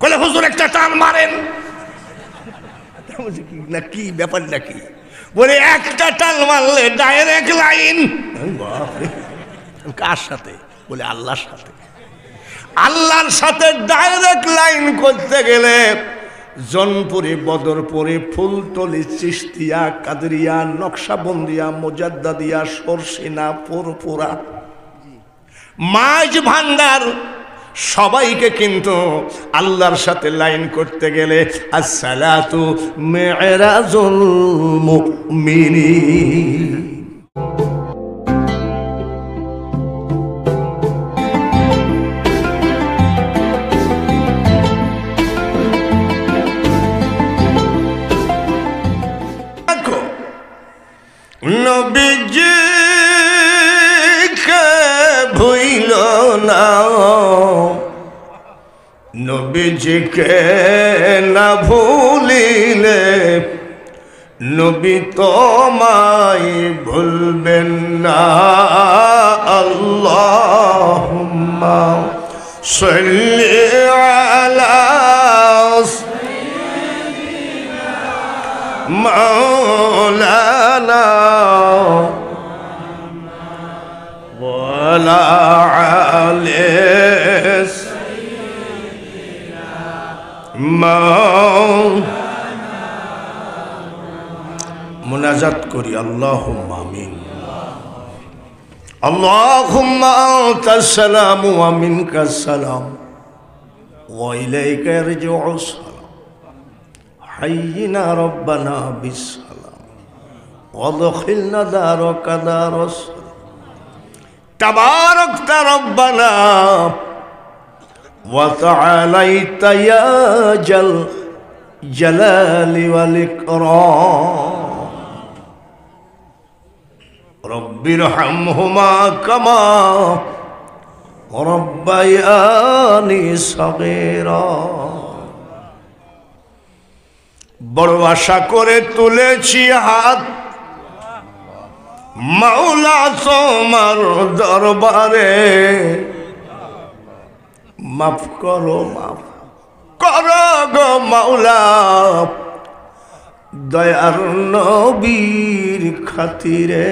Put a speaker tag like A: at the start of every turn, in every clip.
A: কলে হুজুর একটা টান মারেন। না কি ব্যাপারটা কি? বলে একটা টান মারলে ডাইরেক্ট লাইন। কার সাথে? বলে আল্লাহর সাথে। আল্লাহর সাথে ডাইরেক্ট লাইন করতে গেলে জনপুরি, বদরপুরি, ফুলতলি, চিশতিয়া, কাদরিয়া, নকশাবন্দিয়া, মুজাদ্দাদিয়া, সরসিনা, ফুরফুরা, মাঝ ভান্ডার সবাইকে কিন্তু আল্লাহর সাথে লাইন করতে গেলে আসসালাতু মি'রাজুল মুমিনিন। নবীজিকে ভুইল না, নবীজিকে না ভুলিলে নবী তোমায় ভুলবেন না। আল্লাহুম্মা সাল্লি আলা মাওলানা ওয়ালা আলি মুনাজাত করি। আল্লাহুম্মা আমিন। আল্লাহুম্মা আনতাস সালামু ওয়া মিনকাস সালাম ওয়া ইলাইকা ইয়ারজিউস সালাম। হাইয়িনা রাব্বানা বিস সালাম ওয়াদখিলনা দারাকা দারাস সালাম। তাবারাকতা রাব্বানা وتعاليت يا جلال والإكرام رب ارحمهما كما ربياني صغيرا। বড় আশা করে তুলেছি হাত মাওলা তোমার দরবারে, মাফ করো, মাফ করো গো মাওলা, দয়ার নবীর খাতিরে।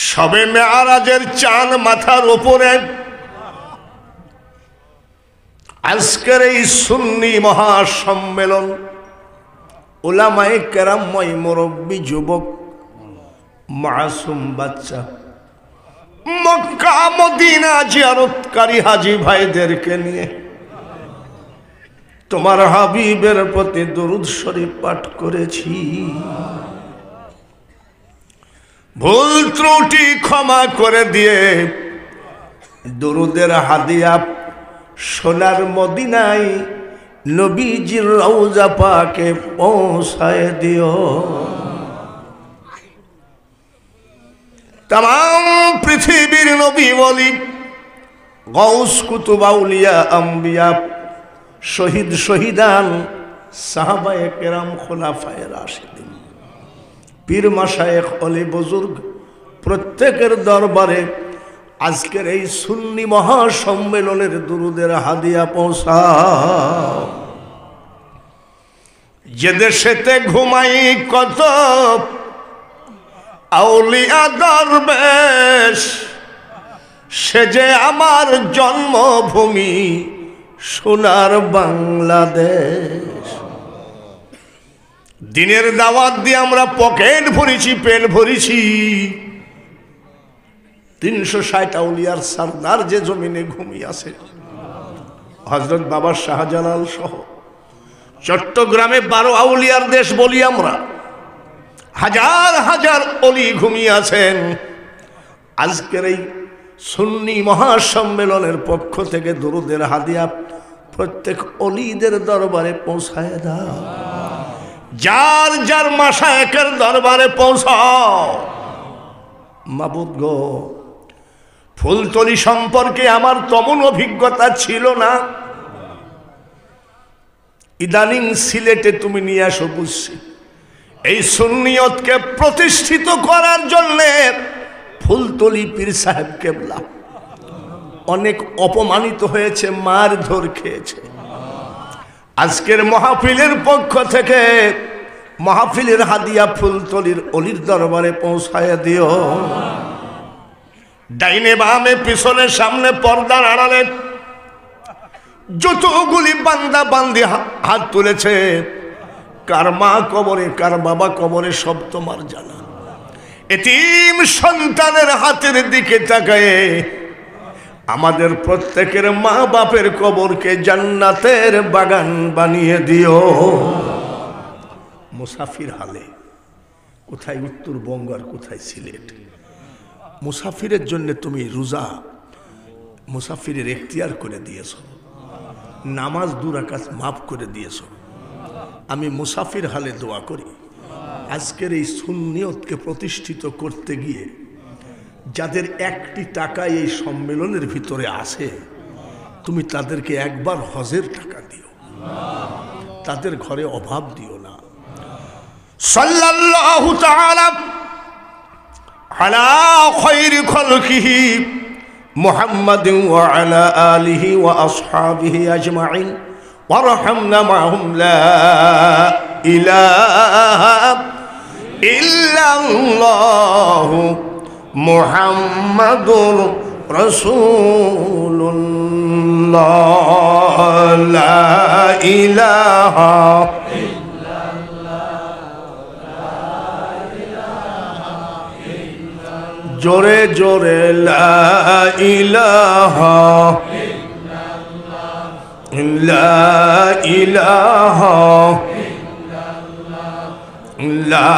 A: শবে মেরাজের চাঁদ মাথার উপরে আজকের এই সুন্নি মহাসম্মেলন, উলামায়ে কেরামময় মুরব্বী, যুবক, মাসুম বাচ্চা, মক্কা মদিনা জিয়ারতকারী হাজী ভাইদেরকে নিয়ে তোমার হাবিবের প্রতি দরুদ শরীফ পাঠ করেছি। ভুল ত্রুটি ক্ষমা করে দিয়ে দরুদের হাদিয়া সোনার মদিনায় নবীজির রওজা পাকে পৌঁছায় দিও। तमाम पृथ्वीर नबी वली, गौस, कुतुब, आउलिया, अम्बिया, शहीद, शहीदान, साहबाए केराम, खुलाफाए राशिदीन, पीर माशाएख, अली बुजुर्ग प्रत्येकेर दरबारे आजकेर এই সুন্নি মহাসম্মেলনের দুরুদের হাদিয়া পৌঁছাও। যে দেশেতে ঘুমাই কত আউলিয়া দরবেশ, সে যে আমার জন্মভূমি সোনার বাংলাদেশ। দিনের দাওয়াত দিয়ে আমরা পকেট ভরেছি, পেট ভরেছি। 360 আউলিয়ার সরদার যে জমিনে ঘুমিয়ে আছে, হযরত বাবা শাহজালাল সহ চট্টগ্রামে 12 আউলিয়ার দেশ বলি আমরা। হাজার হাজার অলি ঘুমিয়ে আছেন। আজকের এই সুন্নি মহাসম্মেলনের পক্ষ থেকে দরুদের হাদিয়া প্রত্যেক অলিদের দরবারে পৌঁছায় দাও, যার যার মাশায়েখের দরবারে পৌঁছাও। মাবুদ গো, ফুলতলি সম্পর্কে আমার তেমন অভিজ্ঞতা ছিল না, ইদানিং সিলেটে তুমি নিয়ে আসো বুঝছি। এই সুন্নিয়তকে প্রতিষ্ঠিত করার জন্য ফুলতলি পীর সাহেব কেবলা অনেক অপমানিত হয়েছে, মারধর খেয়েছে। আজকের মাহফিলের পক্ষ থেকে মাহফিলের হাদিয়া ফুলতলির অলির দরবারে পৌঁছায় দিও। ডাইনে বামে পিছনে সামনে পর্দার আড়ালে যতগুলি বান্দা বান্দি হাত তুলেছে, কার মা কবরে কার বাবা কবরে সব তোমার জানা। এতিম সন্তানের হাতের দিকে তাকায়ে আমাদের প্রত্যেকের মা বাপের কবরকে জান্নাতের বাগান বানিয়ে দিও। মুসাফির হালে, কোথায় উত্তরবঙ্গ আর কোথায় সিলেট, মুসাফিরের জন্য তুমি রোজা মুসাফিরের এখতিয়ার করে দিয়েছ, নামাজ 2 রাকাত মাফ করে দিয়েছ। আমি মুসাফির হালে দোয়া করি, আজকের এই সুন্নিয়তকে প্রতিষ্ঠিত করতে গিয়ে যাদের একটি টাকা এই সম্মেলনের ভিতরে আছে, তুমি তাদেরকে একবার হজের টাকা দিও, তাদের ঘরে অভাব দিও না। সাল্লাল্লাহু তাআলা আলা খায়রি খালকিহি মুহাম্মাদিন ওয়া আলা আলিহি ওয়া আসহাবিহি আজমাইন ওয়ারহামনা মাহুম লা ইলাহা ইল্লাল্লাহু মুহাম্মাদুর রাসূলুল্লাহ লা ইলাহা জোরে জোরে লা ইলাহা লা ইলাহা লা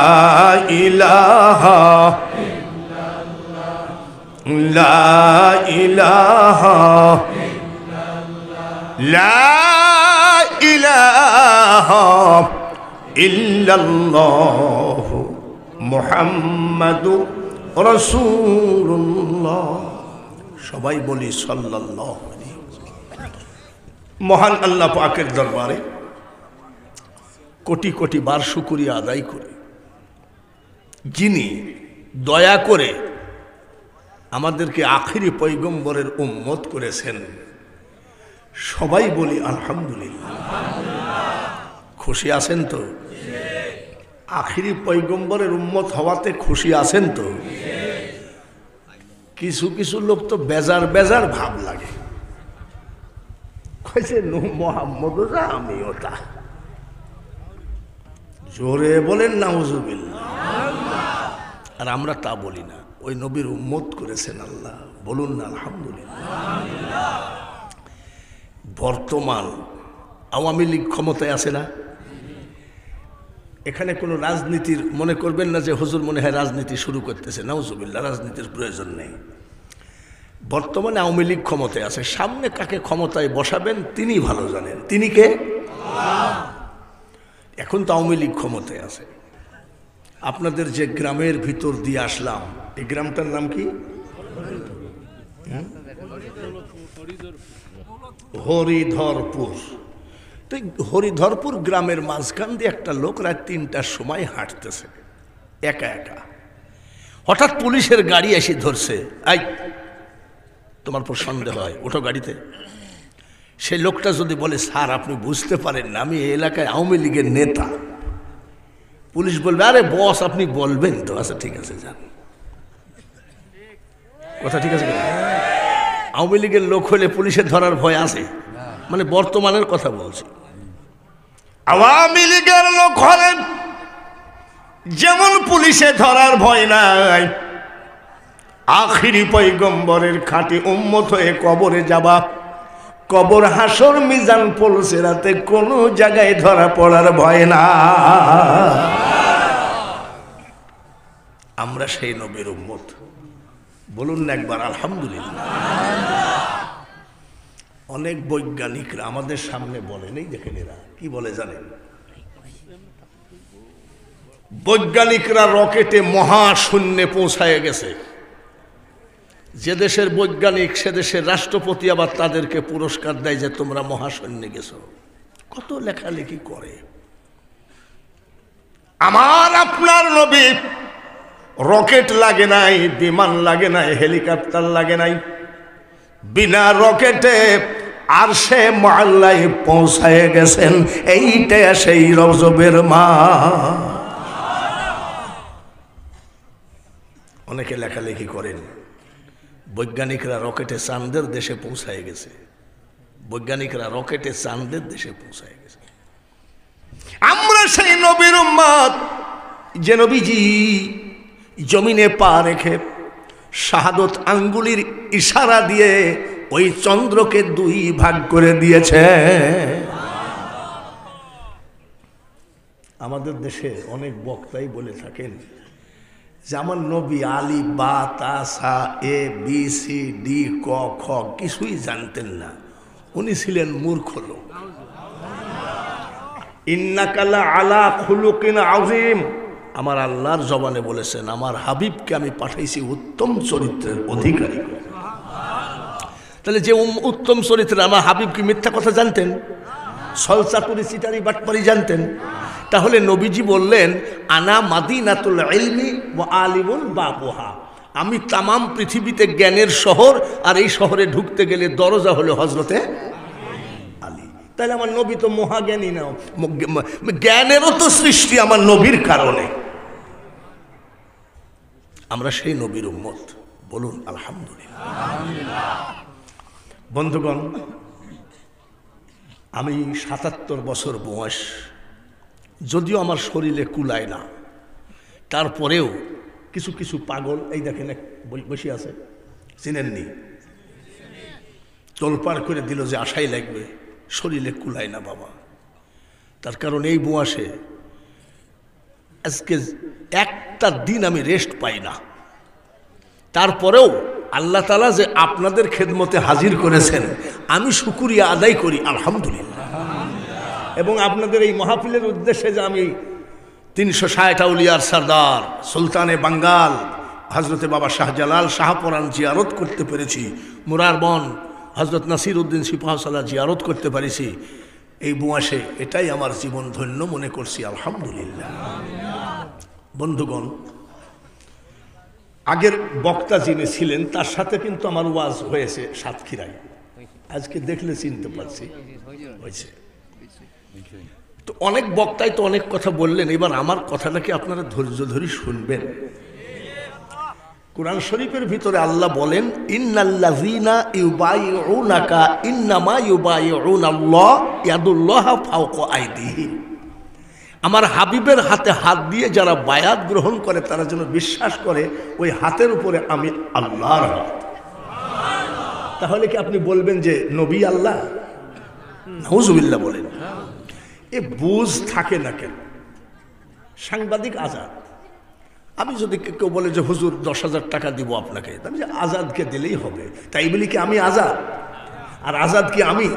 A: ইলাহা লা ইলাহা লা ইলাহা ইল্লাল্লাহ মুহাম্মাদুর রাসূলুল্লাহ। সবাই বলি সাল্লাল্লাহু আলাইহি ওয়াসাল্লাম। মহান আল্লাহ পাকের দরবারে কোটি কোটি বার শুকরিয়া আদায় করি, যিনি দয়া করে আমাদেরকে আখিরি পয়গম্বরের উম্মত করেছেন। সবাই বলি আলহামদুলিল্লাহ। খুশি আছেন তো? আখিরি পয়গম্বরের উম্মত হওয়াতে খুশি আছেন তো? কিছু কিছু লোক তো বেজার বেজার ভাব লাগে, কইছে মোহাম্মদ আমিও তা। জোরে বলেন নাউজুবিল্লাহ। আর আমরা তা বলি না, ওই নবীর উম্মত করেছেন আল্লাহ, বলুন না আলহামদুলিল্লাহ। বর্তমান আওয়ামী লীগ ক্ষমতায় আছে না? এখানে কোনো রাজনীতির মনে করবেন না যে হুজুর মনে হয় রাজনীতি শুরু করতেছে, নাউজুবিল্লাহ, রাজনীতির প্রয়োজন নেই। বর্তমানে আওয়ামী লীগ ক্ষমতায় আছে, সামনে কাকে ক্ষমতায় বসাবেন তিনি ভালো জানেন। তিনি কে? এখন তো আওয়ামী লীগ ক্ষমতায় আছে। আপনাদের যে গ্রামের ভিতর দিয়ে আসলাম, এই গ্রামটার নাম কি? হরিধরপুর। তো হরিধরপুর গ্রামের মাঝখান দিয়ে একটা লোক রাত 3টার সময় হাঁটতেছে একা একা। হঠাৎ পুলিশের গাড়ি এসে ধরছে, এই তোমার পর সন্দেহ হয়, ওঠো গাড়িতে। সেই লোকটা যদি বলে স্যার আপনি বুঝতে পারেন না আমি এই এলাকায় আওয়ামী লীগের নেতা, পুলিশ বলবে আরে বস আপনি বলবেন তো, আচ্ছা ঠিক আছে যান। কথা ঠিক আছে? আওয়ামী লীগের লোক হলে পুলিশের ধরার ভয় আছে? মানে বর্তমানের কথা বলছি। আওয়ামী লীগের লোক হলে যেমন পুলিশে ধরার ভয় নাই, আখিরি পয়গম্বরের খাঁটি উম্মত হয়ে কবরে যাবা, কবর হাসর মিজান পুলসিরাতে কোনো জায়গায় ধরা পড়ার ভয় না। আমরা সেই নবীর উম্মত, বলুন না একবার আলহামদুলিল্লাহ। অনেক বৈজ্ঞানিকরা আমাদের সামনে বলেন, এই দেখেন এরা কি বলে জানেন? বৈজ্ঞানিকরা রকেটে মহাশূন্যে পৌঁছায় গেছে। যে দেশের বৈজ্ঞানিক সে দেশের রাষ্ট্রপতি আবার তাদেরকে পুরস্কার দেয় যে তোমরা মহাশূন্যে গেছো। কত লেখালেখি করে। আমার আপনার নবী রকেট লাগে নাই, বিমান লাগে নাই, হেলিকপ্টার লাগে নাই, বিনা রকেটে আর সে মহল্লায় পৌঁছায় গেছেন। এইটা সেই রজবের মাস। অনেকে লেখালেখি করেন বৈজ্ঞানিকরা রকেটে চাঁদের দেশে পৌঁছায় গেছে, বৈজ্ঞানিকরা রকেটে চাঁদের দেশে পৌঁছায় গেছে। আমরা সেই নবীর উম্মত যে নবীজি জমিনে পা রেখে শাহাদত আঙ্গুলির ইশারা দিয়ে ওই চন্দ্রকে দুই ভাগ করে দিয়েছে। আমাদের দেশে অনেক বক্তাই বলে থাকেন যে আমার নবী আলি বা তা সা এ বি সি ডি ক খ কিছুই জানতেন না, উনি ছিলেন মূর্খ লোক। ইন্নাকা লা আলা খুলুকিন আযীম, আমার আল্লাহর জবানে বলেছেন আমার হাবিবকে আমি পাঠাইছি উত্তম চরিত্রের অধিকারী। তাহলে যে উত্তম চরিত্রের আমার হাবিব কি মিথ্যা কথা জানতেন? ছলচাতুরি চিটারি বাটপারি জানতেন? তাহলে নবীজি বললেন আনা মাদিনাতুল ইলমি ওয়া আলিমুল বাবুহা, আমি তামাম পৃথিবীতে জ্ঞানের শহর, আর এই শহরে ঢুকতে গেলে দরজা হলো হযরতে আলী। তাহলে আমার নবী তো মহাজ্ঞানী না, জ্ঞানেরও তো সৃষ্টি আমার নবীর কারণে। আমরা সেই নবীর উম্মত, বলুন আলহামদুলিল্লাহ। বন্ধুগণ, আমি ৭৭ বছর বয়স, যদিও আমার শরীরে কুলায় না, তারপরেও কিছু কিছু পাগল এই দেখেন বসে আছে, চিনেননি, তোলপাড় করে দিল যে আশাই লাগবে, শরীরে কুলায় না বাবা। তার কারণ এই বয়সে আজকে একটা দিন আমি রেস্ট পাই না। তারপরেও আল্লাহ তাআলা যে আপনাদের খেদমতে হাজির করেছেন, আমি শুকরিয়া আদায় করি আলহামদুলিল্লাহ। এবং আপনাদের এই মাহফিলের উদ্দেশ্যে যে আমি ৩৬০ আউলিয়ার সরদার সুলতানে বাঙ্গাল হজরতে বাবা শাহজালাল শাহপরান জিয়ারত করতে পেরেছি, মুরারবন হজরত নাসির উদ্দিন সিপাহসালা জিয়ারত করতে পেরেছি, এই বয়সে এটাই আমার জীবন ধন্য মনে করছি আলহামদুলিল্লাহ। বন্ধুগণ, আগের বক্তা যিনি ছিলেন তার সাথে কিন্তু আমার ওয়াজ হয়েছে সাতক্ষীরায়, আজকে দেখলে চিনতে পারছি হয়েছে। তো অনেক বক্তাই তো অনেক কথা বললেন, এবার আমার কথাটাকে আপনারা ধৈর্য ধরে শুনবেন। কুরআন শরীফের ভিতরে আল্লাহ বলেন ইন্নাল্লাযীনা ইউবাইউনাকা ইন্নামা ইউবাইউনাল্লাহ ইয়াদুল্লাহা ফাওকা আইদিহিম, আমার হাবিবের হাতে হাত দিয়ে যারা বায়াত গ্রহণ করে তারা যেন বিশ্বাস করে ওই হাতের উপরে আমি আল্লাহর হাত। তাহলে কি আপনি বলবেন যে নবী আল্লাহ? নাউজুবিল্লাহ বলেন। এ বুঝ থাকে না কেন? সাংবাদিক আজাদ, আমি যদি কেউ বলে যে হুজুর 10,000 টাকা দিব আপনাকে, আমি যে আজাদকে দিলেই হবে, তাই বলি কি আমি আজাদ? আর আজাদ কি আমি?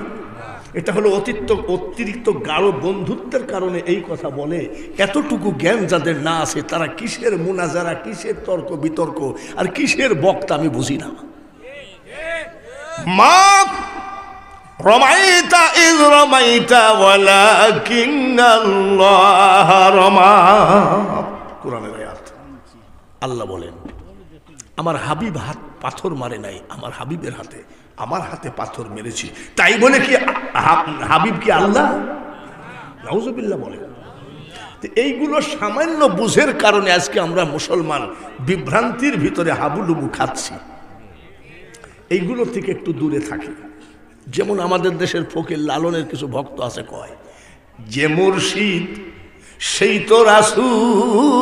A: এটা হলো অতিরিক্ত গাঢ় বন্ধুত্বের কারণে এই কথা বলে। এতটুকু জ্ঞান যাদের না আছে তারা কিসের মুনাজারা, কিসের তর্ক বিতর্ক, আর কিসের বক্তা আমি বুঝি না। মা রমাইতা ইয রমাইতা ওয়ালাকিন্নাল্লাহ রমা, কুরআনের আয়াত। আল্লাহ বলেন আমার হাবিব হাত পাথর মারে নাই, আমার হাবিবের হাতে, আমার হাতে পাথর মেরেছি, তাই বলে কি হাবিব কি আল্লাহ? নাউজুবিল্লাহ বলে। এইগুলো সামান্য বুঝের কারণে আজকে আমরা মুসলমান বিভ্রান্তির ভিতরে হাবুডুবু খাচ্ছি। এইগুলো থেকে একটু দূরে থাকি। যেমন আমাদের দেশের ফকির লালনের কিছু ভক্ত আছে, কয় যে মুর্শিদ সেই তো রাসূল,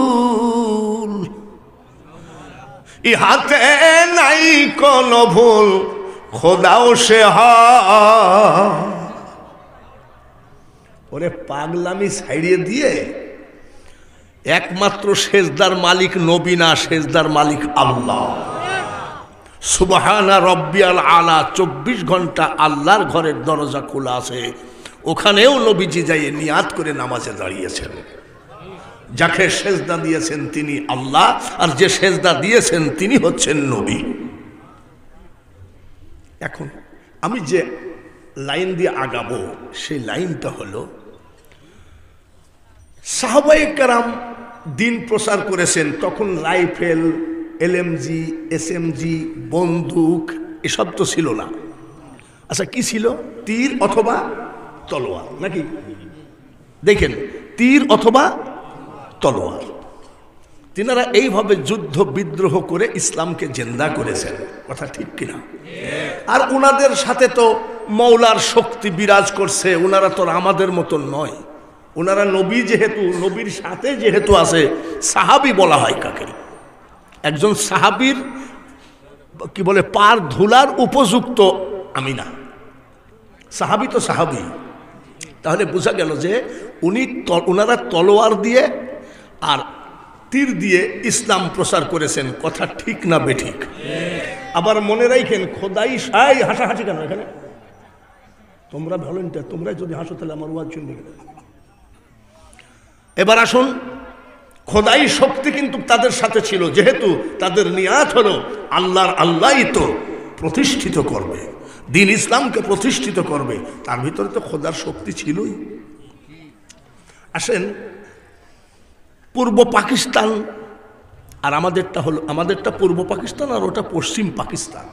A: ইহাতে নাই কোন ভুল, খোদাও সে হয়। ওরে পাগলামি ছাইড়িয়ে দিয়ে একমাত্র সেজদার মালিক নবী না, সেজদার মালিক আল্লাহ। সুবহানা রব্বিয়াল আলা, 24 ঘন্টা আল্লাহর ঘরের দরজা খোলা আছে, ওখানেও নবীজি যাইয়ে নিয়াত করে নামাজে দাঁড়িয়েছেন। যাকে সেজদা দিয়েছেন তিনি আল্লাহ, আর যে সেজদা দিয়েছেন তিনি হচ্ছেন নবী। এখন আমি যে লাইন দিয়ে আগাবো সেই লাইনটা হলো, সাহাবায়ে কেরাম দিন প্রচার করেছেন, তখন রাইফেল, এলএমজি, এসএমজি, বন্দুক এসব তো ছিল না। আচ্ছা কি ছিল? তীর অথবা তলোয়ার নাকি? দেখেন, তীর অথবা তলোয়ার। তিনারা এইভাবে যুদ্ধ বিদ্রোহ করে ইসলামকে জিন্দা করেছেন, কথা ঠিক কিনা? আর উনাদের সাথে তো মৌলার শক্তি বিরাজ করছে। উনারা তো আমাদের মতন নয়। উনারা নবী, যেহেতু নবীর সাথে যেহেতু আছে, সাহাবী বলা হয় কাকে? একজন সাহাবীর কি বলে পার ধুলার উপযুক্ত আমি না। সাহাবী তো সাহাবী। তাহলে বোঝা গেল যে উনারা তলোয়ার দিয়ে আর তীর দিয়ে ইসলাম প্রচার করেছেন, কথা ঠিক না বেঠিক? আবার মনে রাখেন, খোদাই সাই হাসাহাসি কেন এখানে? তোমরা ভলেন্টিয়ার, তোমরা যদি হাসো তাহলে আমার ওয়াজ শুনবে গেলে। এবার আসুন, খোদাই শক্তি কিন্তু তাদের সাথে ছিল, যেহেতু তাদের নিয়াত হলো আল্লাহই তো প্রতিষ্ঠিত করবে, দিন ইসলামকে প্রতিষ্ঠিত করবে। তার ভিতরে তো খোদার শক্তি ছিলই। আসেন, পূর্ব পাকিস্তান আর আমাদেরটা পূর্ব পাকিস্তান আর ওটা পশ্চিম পাকিস্তান।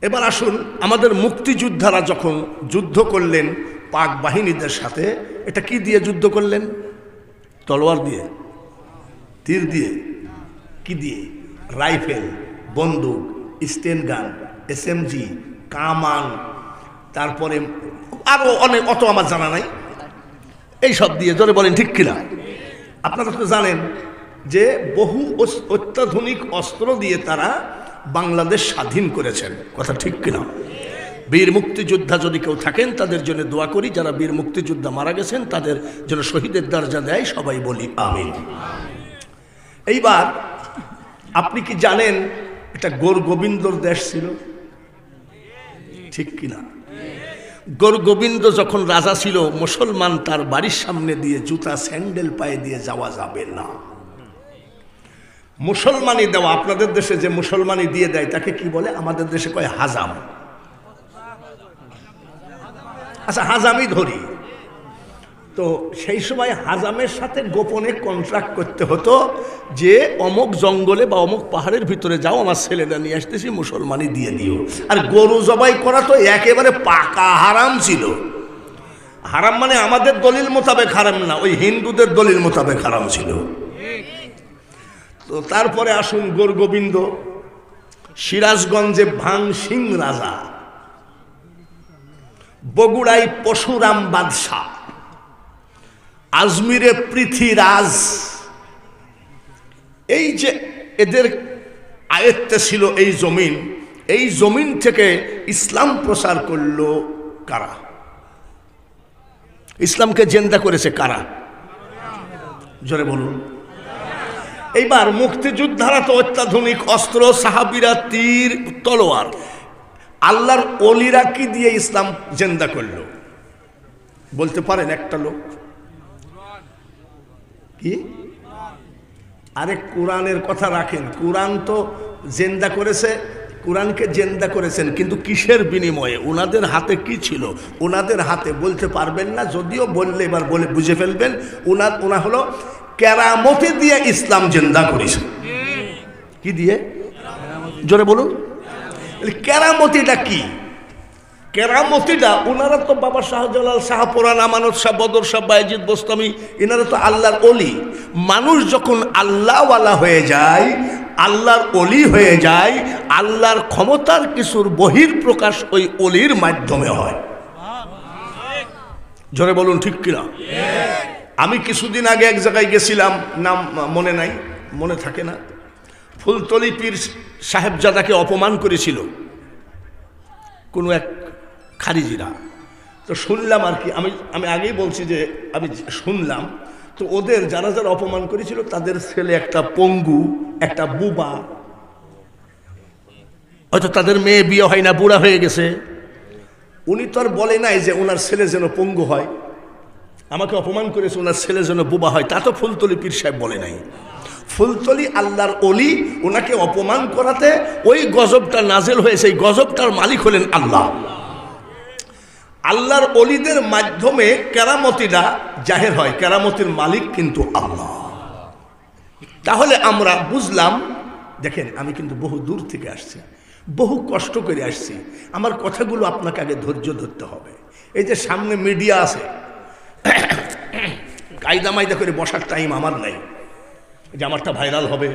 A: এবার আসুন, আমাদের মুক্তিযোদ্ধারা যখন যুদ্ধ করলেন পাক বাহিনীদের সাথে, এটা কি দিয়ে যুদ্ধ করলেন? তলোয়ার দিয়ে, তীর দিয়ে, কি দিয়ে? রাইফেল, বন্দুক, স্টেন গান, SMG, কামান, তারপরে আরো অনেক, অত আমার জানা নাই, এইসব দিয়ে। জোরে বলেন ঠিক কিনা? আপনারা তো জানেন যে বহু অত্যাধুনিক অস্ত্র দিয়ে তারা বাংলাদেশ স্বাধীন করেছেন, কথা ঠিক কিনা? বীর মুক্তিযোদ্ধা যদি কেউ থাকেন তাদের জন্য দোয়া করি, যারা বীর মুক্তিযোদ্ধা মারা গেছেন তাদের জন্য শহীদের দরজা দেয়, সবাই বলি আমিন। এইবার আপনি কি জানেন এটা গোর গোবিন্দর দেশ ছিল, ঠিক কিনা? গোর গোবিন্দ যখন রাজা ছিল, মুসলমান তার বাড়ির সামনে দিয়ে জুতা স্যান্ডেল পায়ে দিয়ে যাওয়া যাবে না। মুসলমানি দেওয়া, আপনাদের দেশে যে মুসলমানি দিয়ে দেয় তাকে কি বলে? আমাদের দেশে কয় হাজাম। আচ্ছা, হাজামই ধরি তো, সেই সময় হাজামের সাথে গোপনে কন্ট্রাক্ট করতে হতো যে অমুক জঙ্গলে বা অমুক পাহাড়ের ভিতরে যাও, আমার ছেলেটা নিয়ে আসতেছি, মুসলমানি দিয়ে দিও। আর গরু জবাই করা তো একেবারে পাকা হারাম ছিল। হারাম মানে আমাদের দলিল মোতাবেক হারাম না, ওই হিন্দুদের দলিল মোতাবেক হারাম ছিল। তো তারপরে আসুন, গোর গোবিন্দ সিরাজগঞ্জে ভাং সিং রাজা, বগুড়ায় পশুরাম বাদশাহ, আজমিরে পৃথ্বীরাজ, এই যে এদের আয়ত্তে ছিল এই জমিন, এই জমিন থেকে ইসলাম প্রচার করলো কারা? ইসলামকে জিন্দা করেছে কারা? জোরে বলুন। এইবার মুক্তিযোদ্ধারা তো অত্যাধুনিক অস্ত্র, সাহাবীরা তীর তলোয়ার, আল্লাহর ওলিরা কি দিয়ে ইসলাম জিন্দা করলো বলতে পারেন? একটা লোক কি? আরে কোরআনের কথা রাখেন, কোরআন তো জিন্দা করেছে, কোরআনকে জিন্দা করেছেন, কিন্তু কিসের বিনিময়ে? ওনাদের হাতে কি ছিল? ওনাদের হাতে বলতে পারবেন না, যদিও বললে এবার বলে বুঝে ফেলবেন। ওনা হলো কেরামতি দিয়ে ইসলাম জিন্দা করেছে। কি দিয়ে? জোরে বলুন। কেরামতিটা কি? কেরামতিটা, ওনারা তো বাবা শাহজালাল, শাহপুরান, আমানত শাহ, বদর শাহ, বায়েজিদ বোস্তামি, এনারা তো আল্লাহর অলি। মানুষ যখন আল্লাহওয়ালা হয়ে যায়, আল্লাহর অলি হয়ে যায়, আল্লাহর ক্ষমতার কিছুর বহির প্রকাশ ওই অলির মাধ্যমে হয়। জোরে বলুন ঠিক কিনা? আমি কিছুদিন আগে এক জায়গায় গেছিলাম, নাম মনে নাই, মনে থাকে না। ফুলতলি পীর সাহেবজাদাকে অপমান করেছিল কোনো এক খারিজিরা। তো শুনলাম আর কি, আমি আগেই বলছি যে আমি শুনলাম, তো ওদের যারা যারা অপমান করেছিল তাদের ছেলে একটা পঙ্গু, একটা বুবা, হয়তো তাদের মেয়ে বিয়ে হয় না, বুড়া হয়ে গেছে। উনি তো আর বলে নাই যে ওনার ছেলে যেন পঙ্গু হয়, আমাকে অপমান করেছে ওনার ছেলে যেন বুবা হয়, তা তো ফুলতলি পীর সাহেব বলে নাই। ফুলতলি আল্লাহর অলি, ওনাকে অপমান করাতে ওই গজবটা নাজেল হয়েছে। এই গজবটার মালিক হলেন আল্লাহ। আল্লাহর অলিদের মাধ্যমে কেরামতিটা জাহের হয়, কেরামতির মালিক কিন্তু আল্লাহ। তাহলে আমরা বুঝলাম, দেখেন আমি কিন্তু বহু দূর থেকে আসছি, বহু কষ্ট করে আসছি, আমার কথাগুলো আপনাকে আগে ধৈর্য ধরতে হবে। এই যে সামনে মিডিয়া আছে, কায়দা মায়দা করে বসার টাইম আমার নাই, যে আমারটা ভাইরাল হবে,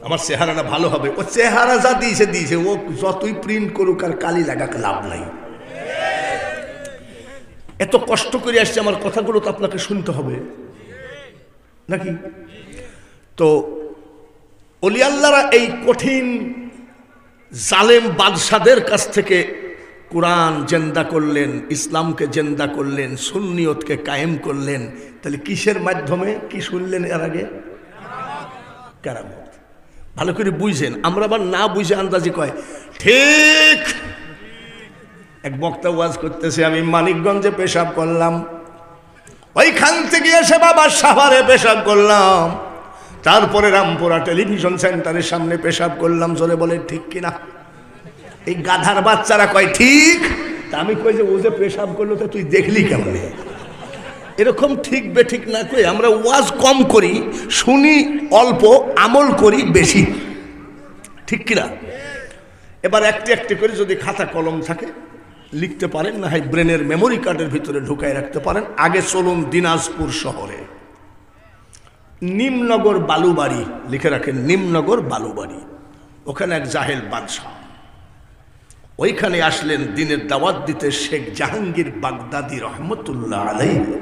A: আমার চেহারাটা ভালো হবে। ও চেহারা যা দিয়েছে দিয়েছে, ও যতই প্রিন্ট করুক আর কালি লাগাক লাভ নাই। এত কষ্ট করে আসছে, আমার কথাগুলো তো আপনাকে শুনতে হবে নাকি? তো ওলি আল্লাহরা এই কঠিন জালেম বাদশাদের কাছ থেকে কোরআন জেন্দা করলেন, ইসলামকে জেন্দা করলেন, সুন্নিয়তকে কায়েম করলেন। তাহলে কিসের মাধ্যমে? কি শুনলেন এর আগে? কেরামত। ভালো করে বুঝছেন, আমরা আবার না বুঝে আন্দাজি কয় ঠিক। এক বক্তা ওয়াজ করতেছে, আমি মানিকগঞ্জে পেশাব করলাম, ওইখান থেকে এসে বাবা সাভারে পেশাব করলাম, তারপরে রামপুরা টেলিভিশন সেন্টারের সামনে পেশাব করলাম। জোরে বলে ঠিক কিনা? এই গাধার বাচ্চারা কয় ঠিক। তা আমি কই যে ও যে পেশাব করলো তো তুই দেখলি কেমনে? এরকম ঠিক বে ঠিক না কই আমরা ওয়াজ কম করি, শুনি অল্প, আমল করি বেশি, ঠিক কিনা? এবার একটি একটি করে যদি খাতা কলম থাকে লিখতে পারেন, না হয় ব্রেনের মেমোরি কার্ডের ভিতরে ঢুকায় রাখতে পারেন। আগে চলুন দিনাজপুর শহরে, নিমনগর বালুবাড়ি লিখে রাখেন, নিমনগর বালুবাড়ি। ওখানে এক জাহেল বাদশাহ, ওইখানে আসলেন দিনের দাওয়াত দিতে শেখ জাহাঙ্গীর বাগদাদি রহমতুল্লাহ আলাইহি।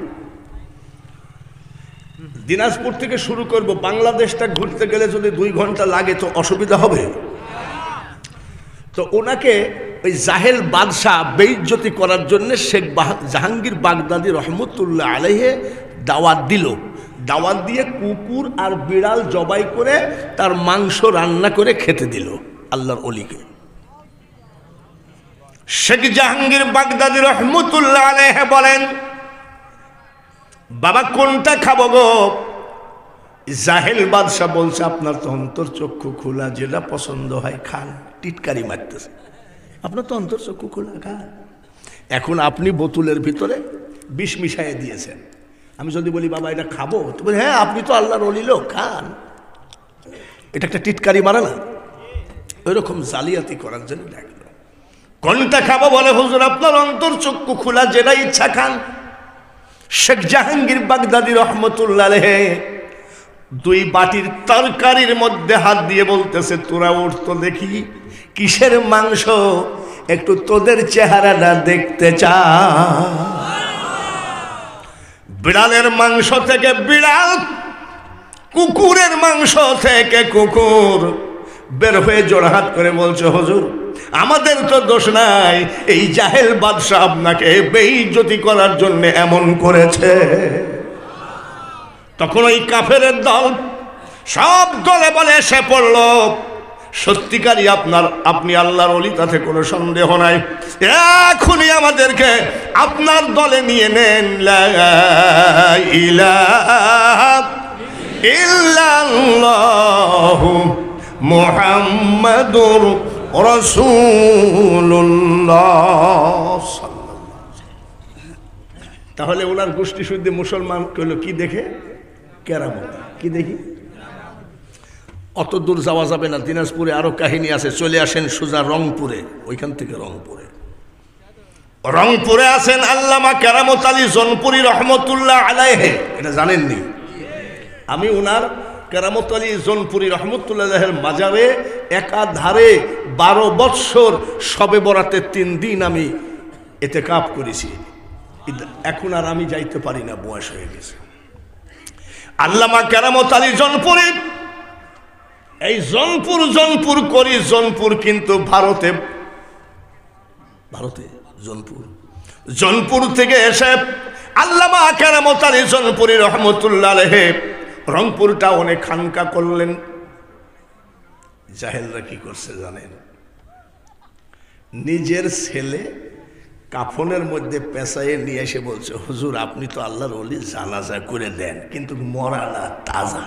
A: দিনাজপুর থেকে শুরু করব, বাংলাদেশটা ঘুরতে গেলে যদি 2 ঘন্টা লাগে তো অসুবিধা হবে। তো ওনাকে ওই জাহেল বাদশাহ বেইজ্জতি করার জন্য শেখ জাহাঙ্গীর বাগদাদি রহমতুল্লাহ আলাইহি দাওয়াত দিল। দাওয়াত দিয়ে কুকুর আর বিড়াল জবাই করে তার মাংস রান্না করে খেতে দিল আল্লাহর ওলিকে। শেখ জাহাঙ্গীর বাগদাদি রহমতুল্লাহ আলাইহি বলেন, বাবা কোনটা খাবো গো? জাহেল বাদশাহ বলছে, আপনার তো অন্তর চক্ষু খোলা, যেটা পছন্দ হয় খান। টিটকারি মারতেছে, আপনার তো অন্তর চক্ষু খোলা, খান। এখন আপনি বোতলের ভিতরে বিষ মিশাইয়ে দিয়েছেন। আমি যদি বলি বাবা এটা খাবো, তো বলি হ্যাঁ আপনি তো আল্লাহর ওলি লোক, খান। এটা একটা টিটকারি মারে না? ওইরকম জালিয়াতি করার জন্য লাগলো। কোনটা খাবো? বলে হুজুর আপনার অন্তর চক্ষু খোলা, যেটা ইচ্ছা খান। শেখ জাহাঙ্গীর বাগদাদি রহমতুল্লাহ আলাইহি 2 বাটির তরকারির মধ্যে হাত দিয়ে বলতেছে, তোরা উঠতো দেখি কিসের মাংস, একটু তোদের চেহারাটা দেখতে চা। বিড়ালের মাংস থেকে বিড়াল, কুকুরের মাংস থেকে কুকুর বের হয়ে জোড়হাত করে বলছে, হুজুর আমাদের তো দোষ নাই, এই জাহেল বাদশাহ আপনাকে বেইজ্জতি করার জন্য এমন করেছে। তখন ওই কাফেরের দল সব দলে বলে এসে পড়ল, সত্যিকারই আপনি আল্লাহর ওলি, তাতে কোনো সন্দেহ নাই, এখনই আমাদেরকে আপনার দলে নিয়ে নেন। লা ইলাহা ইল্লাল্লাহু মুহাম্মাদুর রাসূলুল্লাহ। তাহলে ওনার গোষ্ঠী শুদ্ধ মুসলমান কইল কি দেখে? কেরামত। কি দেখি? অত দূর যাওয়া যাবে না, দিনাজপুরে আরো কাহিনী আছে। চলে আসেন সোজা রংপুরে, ওইখান থেকে রংপুরে আছেন আল্লামা কেরামত আলী জনপুরি রহমতুল্লাহ আলাইহি। এটা জানেননি? আমি ওনার কেরামত আলী জনপুরি রহমতুল্লাহের মাজারে একাধারে 12 বৎসর শবে বরাতের 3 দিন আমি ইতিকাফ করেছি। এখন আর আমি যাইতে পারি না, বয়স হয়ে গেছে। আল্লামা কেরামত আলী জনপুরি, এই জনপুর করি, জনপুর কিন্তু ভারতে জনপুর থেকে এসে আল্লামা কেরামত আলী জনপুরি রহমতুল্লাহ আলাইহি রংপুর টাউনে খানকা করলেন। জাহেলরা কি করছে জানেন? নিজের ছেলে কাফনের মধ্যে পেঁচাইয়ে নিয়ে এসে বলছে, হুজুর আপনি তো আল্লাহর ওলি, জানাজা করে দেন, কিন্তু মরা না, তাজা।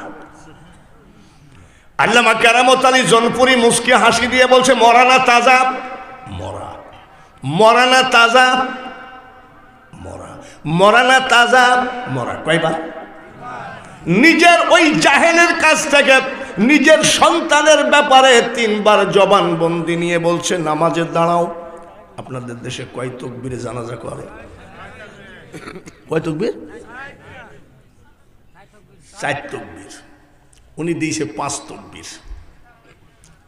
A: আল্লামা কেরামত আলী জনপুরি মুস্কি হাসি দিয়ে বলছে, মরা না তাজা? মরা। মরা না তাজা? মরা। মরা না তাজা? মরা। কয়বার? নিজের ওই জাহেলের কাছ থেকে নিজের সন্তানের ব্যাপারে 3 বার জবানবন্দি নিয়ে বলছে নামাজে দাঁড়াও। আপনাদের দেশে কয় তাকবীরে জানাজা করে? কয় তাকবীর? 4 তাকবীর। উনি দিয়েছে 5 তাকবীর।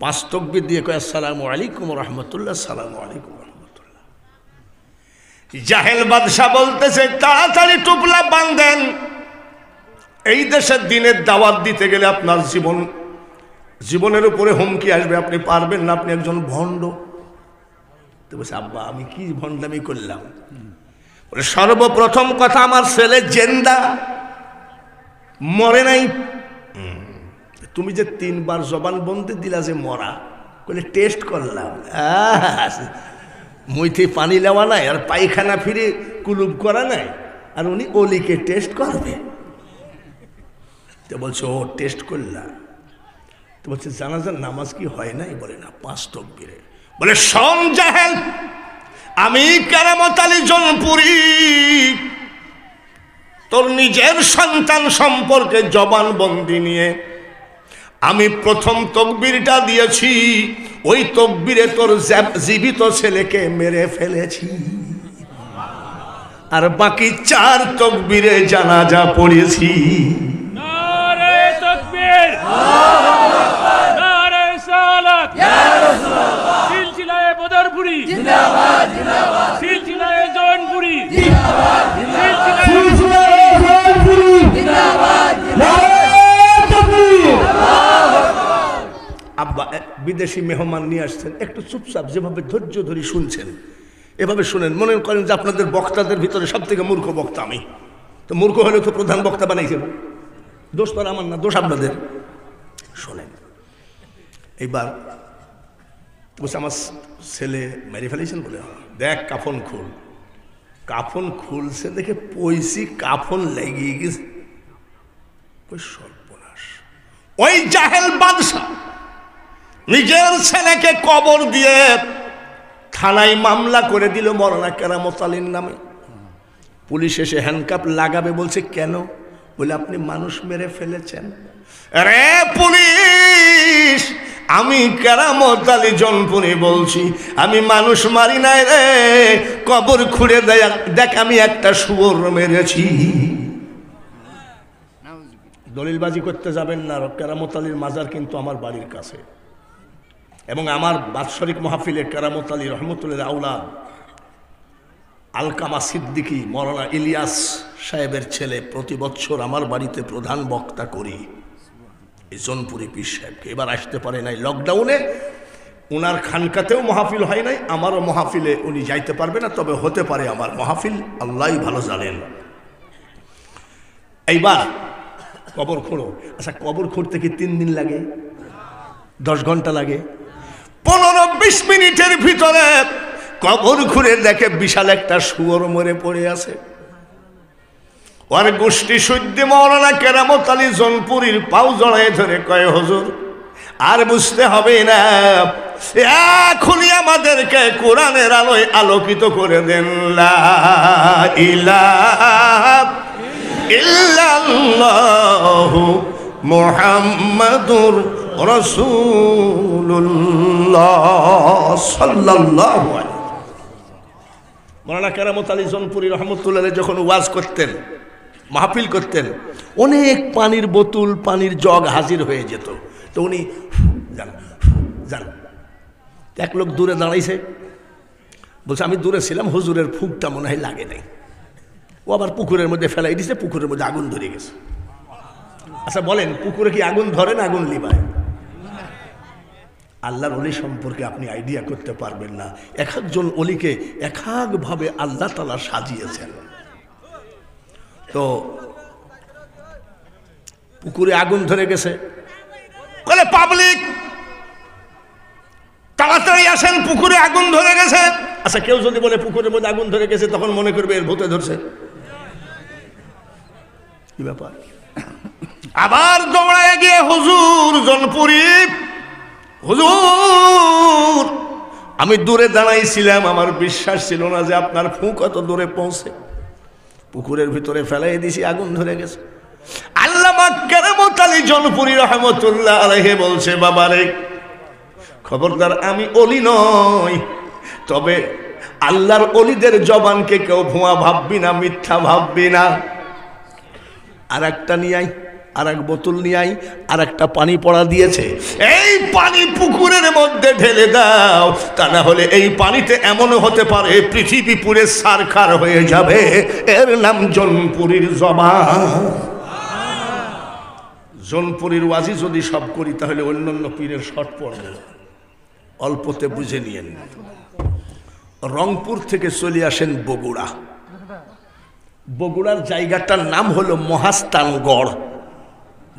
A: 5 তাকবীর দিয়ে কয় আসসালামু আলাইকুম ওয়া রাহমাতুল্লাহ, আসসালামু আলাইকুম ওয়া রাহমাতুল্লাহ। জাহেল বাদশা বলতেছে তাড়াতাড়ি টুপলা বাঁধেন, এই দেশের দিনের দাওয়াত দিতে গেলে আপনার জীবনের উপরে হুমকি আসবে, আপনি পারবেন না, আপনি একজন ভণ্ড। তো বলছে আব্বা আমি কি ভণ্ডামি করলাম? বলে সর্বপ্রথম কথা আমার ছেলে জেন্দা, মরে নাই। তুমি যে 3 বার জবানবন্দি দিলা যে মরা, বলে টেস্ট করলাম, মুইতে পানি নেওয়া নাই আর পায়খানা ফিরে কুলুপ করা নাই, আর উনি অলিকে টেস্ট করবে। তো বলছে ও টেস্ট করলাম। তো বলছে জানাজার নামাজ কি হয় নাই? বলে না, 5 তাকবীরে। বলে শোন জাহেল, আমি কেরামত আলী জনপুরি তোর নিজের সন্তান সম্পর্কে জবানবন্দি নিয়ে আমি প্রথম তাকবীরটা দিয়েছি, ওই তাকবীরে তোর জীবিত ছেলেকে মেরে ফেলেছি, আর বাকি 4 তাকবীরে জানাজা পড়েছি।
B: নারে তাকবীর, নারে সালাত, ইয়া রাসূলুল্লাহ। সিলসিলায়ে বদরপুরি জিন্দাবাদ, জিন্দাবাদ। সিলসিলায়ে জৌনপুরি জিন্দাবাদ, জিন্দাবাদ। সিলসিলায়ে জৌনপুরি জিন্দাবাদ, জিন্দাবাদ।
A: আব্বা বিদেশি মেহমান নিয়ে আসছেন, একটু চুপচাপ যেভাবে ধৈর্য ধরে শুনছেন এভাবে শুনেন। মনে করেন যে আপনাদের বক্তাদের ভিতরে সব থেকে মূর্খ বক্তা আমি, তো মূর্খ হলে তো প্রধান বক্তা বানাইছেন, দোষ তো আমার না, দোষ আপনাদের। শোনেন, এইবার বলছে আমার ছেলে মেরে ফেলেছেন। বলে দেখ কাফন খুল। কাফন খুলছে দেখে পয়সি কাফন লেগে গেছে। সর্বনাশ! ওই জাহেল বাদশা নিজের ছেলেকে কবর দিয়ে থানায় মামলা করে দিল মওলানা কেরামত আলীর নামে। পুলিশ এসে হ্যান্ডকাপ লাগাবে, বলছে কেন? বলে আপনি মানুষ মেরে ফেলেছেন। রে পুলিশ, আমি কেরামত আলী জনপুরি বলছি, আমি মানুষ মারি নাই রে, কবর খুঁড়ে দেখ আমি একটা শুয়োর মেরেছি। দলিলবাজি করতে যাবেন না, কেরামত আলীর মাজার কিন্তু আমার বাড়ির কাছে, এবং আমার বাৎসরিক মাহফিলে কেরামত আলী রহমতুল্লাহ আউলাদ আলকামা সিদ্দিকী মওলানা ইলিয়াস সাহেবের ছেলে প্রতি বছর আমার বাড়িতে প্রধান বক্তা করি। এই জনপুরি পীর সাহেবকে এবার আসতে পারে নাই লকডাউনে, ওনার খানকাতেও মাহফিল হয় নাই, আমারও মাহফিলে উনি যাইতে পারবে না, তবে হতে পারে আমার মাহফিল, আল্লাহই ভালো জানেন। এইবার কবর খোঁড়ো। আচ্ছা কবর খুঁড়তে কি 3 দিন লাগে? 10 ঘন্টা লাগে? 15-20 মিনিটের ভিতরে কবর খুঁড়ে দেখে বিশাল একটা শুয়োর মরে পড়ে আছে। ওর গোষ্ঠী সৈদ্য মওলানা কেরামত আলী জনপুরীর পাও জড়ায় ধরে কয় হুজুর আর বুঝতে হবে না, এখনই আমাদেরকে কোরআনের আলোয় আলোকিত করে দেন। লা ইলাহা ইল্লাল্লাহু মুহাম্মাদুর রাসূলুল্লাহ সাল্লাল্লাহু আলাইহি। মওলানা কেরামত আলী জনপুরি রহমতুল্লাহ যখন ওয়াজ করতেন, মাহফিল করতেন, অনেক পানির বোতল পানির জগ হাজির হয়ে যেত। তো উনি যান, এক লোক দূরে দাঁড়াইছে, বলছে আমি দূরে ছিলাম, হুজুরের ফুঁকটা মনে হয় লাগে নাই। ও আবার পুকুরের মধ্যে ফেলাই দিছে, পুকুরের মধ্যে আগুন ধরে গেছে। আচ্ছা বলেন, পুকুরে কি আগুন ধরে না আগুন লিবায়? আল্লাহর অলি সম্পর্কে আপনি আইডিয়া করতে পারবেন না, এক একজন অলিকে এক একভাবে আল্লাহ তাআলা সাজিয়েছেন। তো পুকুরে আগুন ধরে গেছে, বলে পাবলিক তাড়াতাড়ি আসেন, পুকুরে আগুন ধরে গেছে। আচ্ছা কেউ যদি বলে পুকুরের মধ্যে আগুন ধরে গেছে, তখন মনে করবে এর ভূতে ধরছে। কি ব্যাপার? আবার দৌড়ায় গিয়ে হুজুর জনপুরি, হুজুর আমি দূরে দাঁড়াইছিলাম, আমার বিশ্বাস ছিল না যে আপনার ফুঁক কত দূরে পৌঁছে, পুকুরের ভিতরে ফেলাই দিছি, আগুন ধরে গেছে। আল্লামা আল্লামা কেরামত আলী জৌনপুরী রহমতুল্লাহ আলাইহি বলছে, বাবারে খবরদার, আমি অলি নই, তবে আল্লাহর অলিদের জবানকে কেউ ভুয়া ভাববি না, মিথ্যা ভাববি না। আর একটা নিয়ে আই, আর এক বোতল নিয়ে আই, আর একটা পানি পড়া দিয়েছে, এই পানি পুকুরের মধ্যে ঢেলে দাও, তা না হলে এই পানিতে এমনও হতে পারে পৃথিবী পুরে সারখার হয়ে যাবে। এর নাম জৌনপুরীর জবান। জৌনপুরীর ওয়াজি যদি সব করি তাহলে অন্যান্য পীরের শর্ট পড়বে, অল্পতে বুঝে নিয়েন। রংপুর থেকে চলে আসেন বগুড়া। বগুড়ার জায়গাটার নাম হলো মহাস্থানগড়।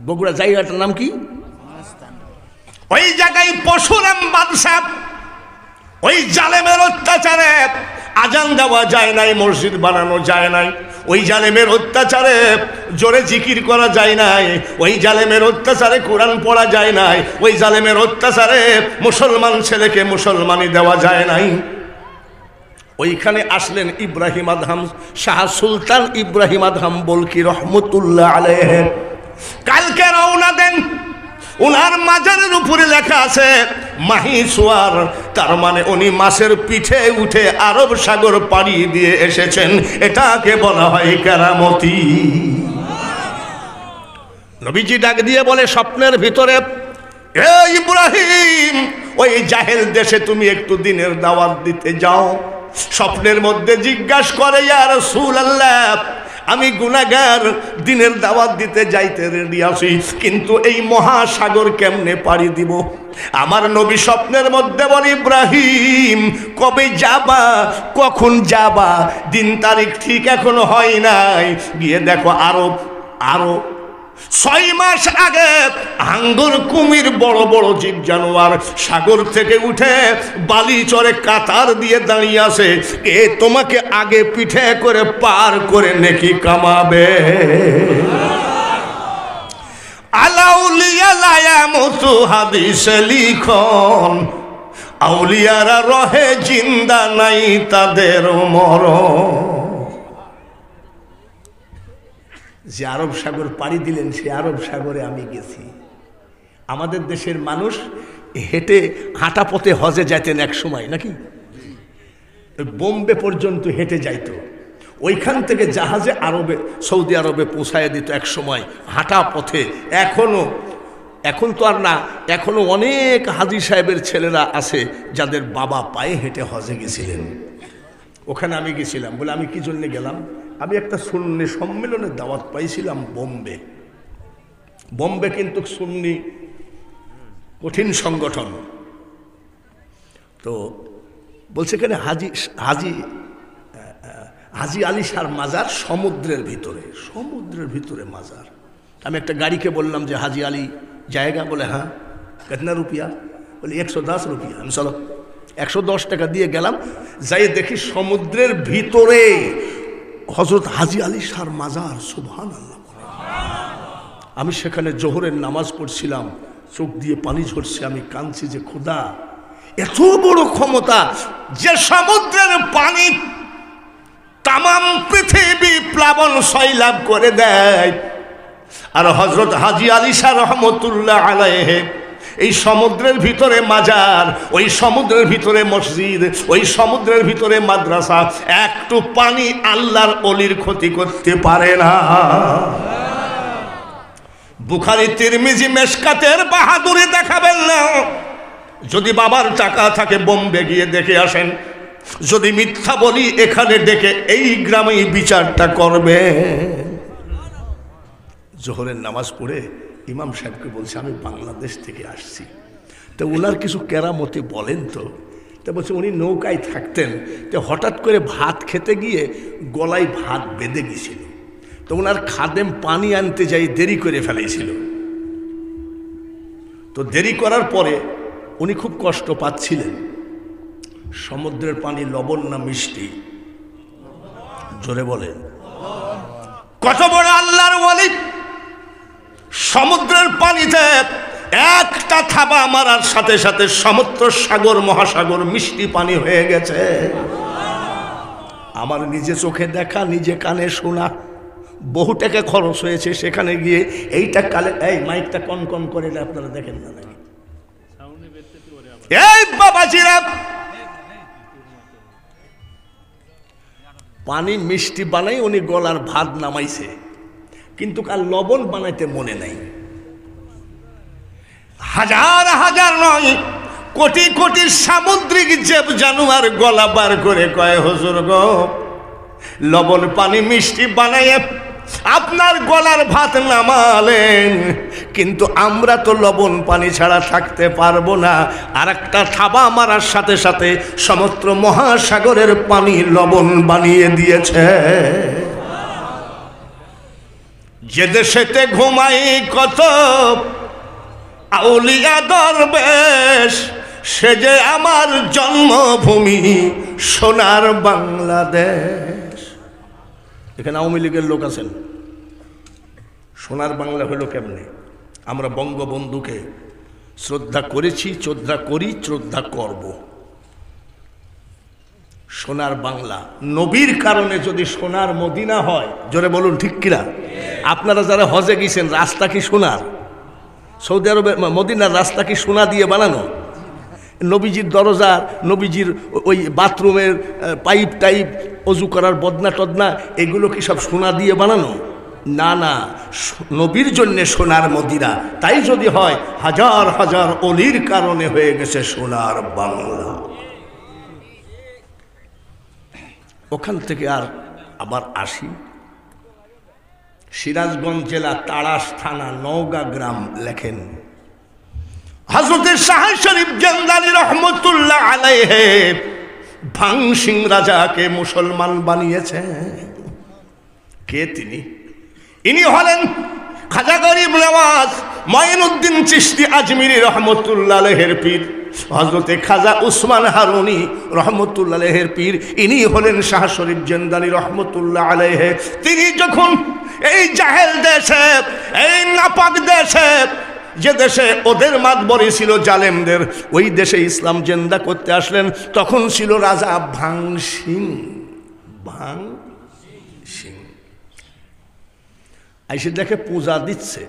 A: বগুড়া জায়গাটার নাম কি? ওই জায়গায় পরশুরাম বাদশা ওই জালেমের অত্যাচারে আজান দেওয়া যায় নাই, মসজিদ বানানো যায় নাই, ওই জালেমের অত্যাচারে জোরে জিকির করা যায় নাই, ওই জালেমের অত্যাচারে কোরআন পড়া যায় নাই, ওই জালেমের অত্যাচারে মুসলমান ছেলেকে মুসলমানি দেওয়া যায় নাই। ওইখানে আসলেন ইব্রাহিম আদহাম, শাহ সুলতান ইব্রাহিম আদহাম বলকি রহমতুল্লাহ আলাইহি। কালকে রওনা দেন, উনার মাজারের উপরে লেখা আছে মাহি সুয়ার, তার মানে উনি মাছের পিঠে উঠে আরব সাগর পাড়ি দিয়ে এসেছেন। এটাকে বলা হয় কেরামতি। নবীজি ডাক দিয়ে বলে স্বপ্নের ভিতরে, এ ইব্রাহিম, ওই জাহেল দেশে তুমি একটু দিনের দাওয়াত দিতে যাও। স্বপ্নের মধ্যে জিজ্ঞাসা করে, ইয়া রাসূলুল্লাহ, আমি গুনাহগার, দিনের দাওয়াত দিতে যাইতে রেডি আছি, কিন্তু এই মহাসাগর কেমনে পাড়ি দিব? আমার নবী স্বপ্নের মধ্যে বলে, ইব্রাহিম, কবে যাবা, কখন যাবা, দিন তারিখ ঠিক এখনো হয় নাই, গিয়ে দেখো আরো 6 মাস আগে হাঙ্গর কুমির বড় বড় জীব জানোয়ার সাগর থেকে উঠে বালি চরে কাতার দিয়ে দাঁড়িয়ে আছে। কে তোমাকে আগে পিঠে করে পার করে নেকি কামাবে? আলাউলিয়া লায়ামুতু হাদিসে লিখন, আউলিয়ারা রহে জিন্দা, নাই তাদের মরণ। যে আরব সাগর পাড়ি দিলেন, সে আরব সাগরে আমি গেছি। আমাদের দেশের মানুষ হেঁটে হাঁটা পথে হজে যাইতেন এক সময়, নাকি বোম্বে পর্যন্ত হেঁটে যাইতো, ওইখান থেকে জাহাজে সৌদি আরবে পৌঁছায় দিত এক সময় হাঁটা পথে। এখন তো আর না, এখনো অনেক হাজী সাহেবের ছেলেরা আছে যাদের বাবা পায়ে হেঁটে হজে গেছিলেন। ওখানে আমি গেছিলাম। বলে আমি কি জন্য গেলাম? আমি একটা সুন্নি সম্মেলনের দাওয়াত পাইছিলাম বোম্বে কিন্তু সুন্নি কঠিন সংগঠন। তো বলছে এখানে হাজি আলী শাহর মাজার সমুদ্রের ভিতরে মাজার। আমি একটা গাড়িকে বললাম যে হাজি আলী জায়গা? বলে হ্যাঁ। কিতনা রুপিয়া? বলে 110 রুপিয়া। আমি চলো 110 টাকা দিয়ে গেলাম। যাই দেখি সমুদ্রের ভিতরে হযরত হাজি আলী শাহর মাজার। সুবহানাল্লাহ। আমি সেখানে জোহরের নামাজ পড়ছিলাম, চোখ দিয়ে পানি ঝরছে, আমি কাঁদছি যে খোদা, এত বড় ক্ষমতা যে সমুদ্রের পানি তামাম পৃথিবী প্লাবন সয়লাব করে দেয়। আর হযরত হাজি আলী শাহ রহমতুল্লাহ আলাইহি এই সমুদ্রের ভিতরে মাজার, ওই সমুদ্রের ভিতরে মসজিদ, ওই সমুদ্রের ভিতরে মাদ্রাসা, একটু পানি আল্লাহর অলির ক্ষতি করতে পারে না। বুখারী, তিরমিজি, মেশকাতের বাহাদুরি দেখাবেন না। যদি বাবার টাকা থাকে বোম্বে গিয়ে দেখে আসেন, যদি মিথ্যা বলি এখানে ডেকে এই গ্রামেই বিচারটা করবে। জোহরের নামাজ পড়ে ইমাম সাহেবকে বলছে আমি বাংলাদেশ থেকে আসছি, তো ওনার কিছু কেরামতি বলেন তো। তা বলছে উনি নৌকায় থাকতেন, তো হঠাৎ করে ভাত খেতে গিয়ে গলায় ভাত বেঁধে গেছিল, তো ওনার খাদেম পানি আনতে যাই দেরি করে ফেলেছিল। তো দেরি করার পরে উনি খুব কষ্ট পাচ্ছিলেন। সমুদ্রের পানি লবণ না মিষ্টি? জোরে বলেন। কত বড় আল্লাহর ওয়ালি! সমুদ্রের পানিতে একটা থাবা মারার সাথে সাথে সমুদ্র সাগর মহাসাগর মিষ্টি পানি হয়ে গেছে। আমার নিজে চোখে দেখা, নিজে কানে শোনা, বহু টাকা খরচ হয়েছে, সেখানে গিয়ে এইটা কালে এই মাইকটা কন কন করে আপনারা দেখেন না নাকি? এই বাবাজিরা, পানি মিষ্টি বানাই উনি গলার ভাত নামাইছে, কিন্তু কাল লবণ বানাইতে মনে নাই। হাজার হাজার নয়, কোটি কোটি সামুদ্রিক জীব জানোয়ার গলা বার করে কয়, হুজুর গো, লবণ পানি মিষ্টি বানাইয়ে আপনার গলার ভাত নামালেন, কিন্তু আমরা তো লবণ পানি ছাড়া থাকতে পারবো না। আর একটা থাবা মারার সাথে সাথে সমুদ্র মহাসাগরের পানি লবণ বানিয়ে দিয়েছে। যে দেশেতে ঘুমাই কত আউলিয়া দরবেশ, সে যে আমার জন্মভূমি সোনার বাংলাদেশ। এখানে আওয়ামী লীগের লোক আছেন। সোনার বাংলা হলো কেমনে? আমরা বঙ্গবন্ধুকে শ্রদ্ধা করেছি, শ্রদ্ধা করি, শ্রদ্ধা করব। সোনার বাংলা নবীর কারণে যদি সোনার মদিনা হয়, জোরে বলুন ঠিক কিনা? আপনারা যারা হজে গেছেন, রাস্তা কি সোনার? সৌদি আরবে মদিনার রাস্তা কি সোনা দিয়ে বানানো? নবীজির দরজা, নবীজির ওই বাথরুমের পাইপ টাইপ, অজু করার বদনা টদনা, এগুলো কি সব সোনা দিয়ে বানানো? না না, নবীর জন্যে সোনার মদিনা। তাই যদি হয়, হাজার হাজার অলির কারণে হয়ে গেছে সোনার বাংলা। ওখান থেকে আর আবার আসি, সিরাজগঞ্জ জেলা তাড়াশ থানা নওগাঁ গ্রাম। লেখেন হযরত শাহ শরীফ জামদানি রহমতুল্লাহ আলাইহি ভাং সিং রাজাকে মুসলমান বানিয়েছে। কে তিনি? ইনি হলেন খাজা গরিব নওয়াজ মঈনুদ্দিন চিশতি আজমিরি রহমতুল্লাহ আলাইহির পীর, হযরতে খাজা উসমান হারুনি রহমতুল্লাহ আলাইহির পীর। ইনি হলেন শাহ শরীফ জামদানি রহমতুল্লাহ আলাইহি। তিনি যখন এই জাহেল দেশে, এই নাপাক দেশে, যে দেশে ওদের মাতবরি ছিল জালেমদের, ওই দেশে ইসলাম জেন্দা করতে আসলেন। তখন ছিল রাজা ভাং সিং। ভাং সিং আইসে দেখে পূজা দিচ্ছে।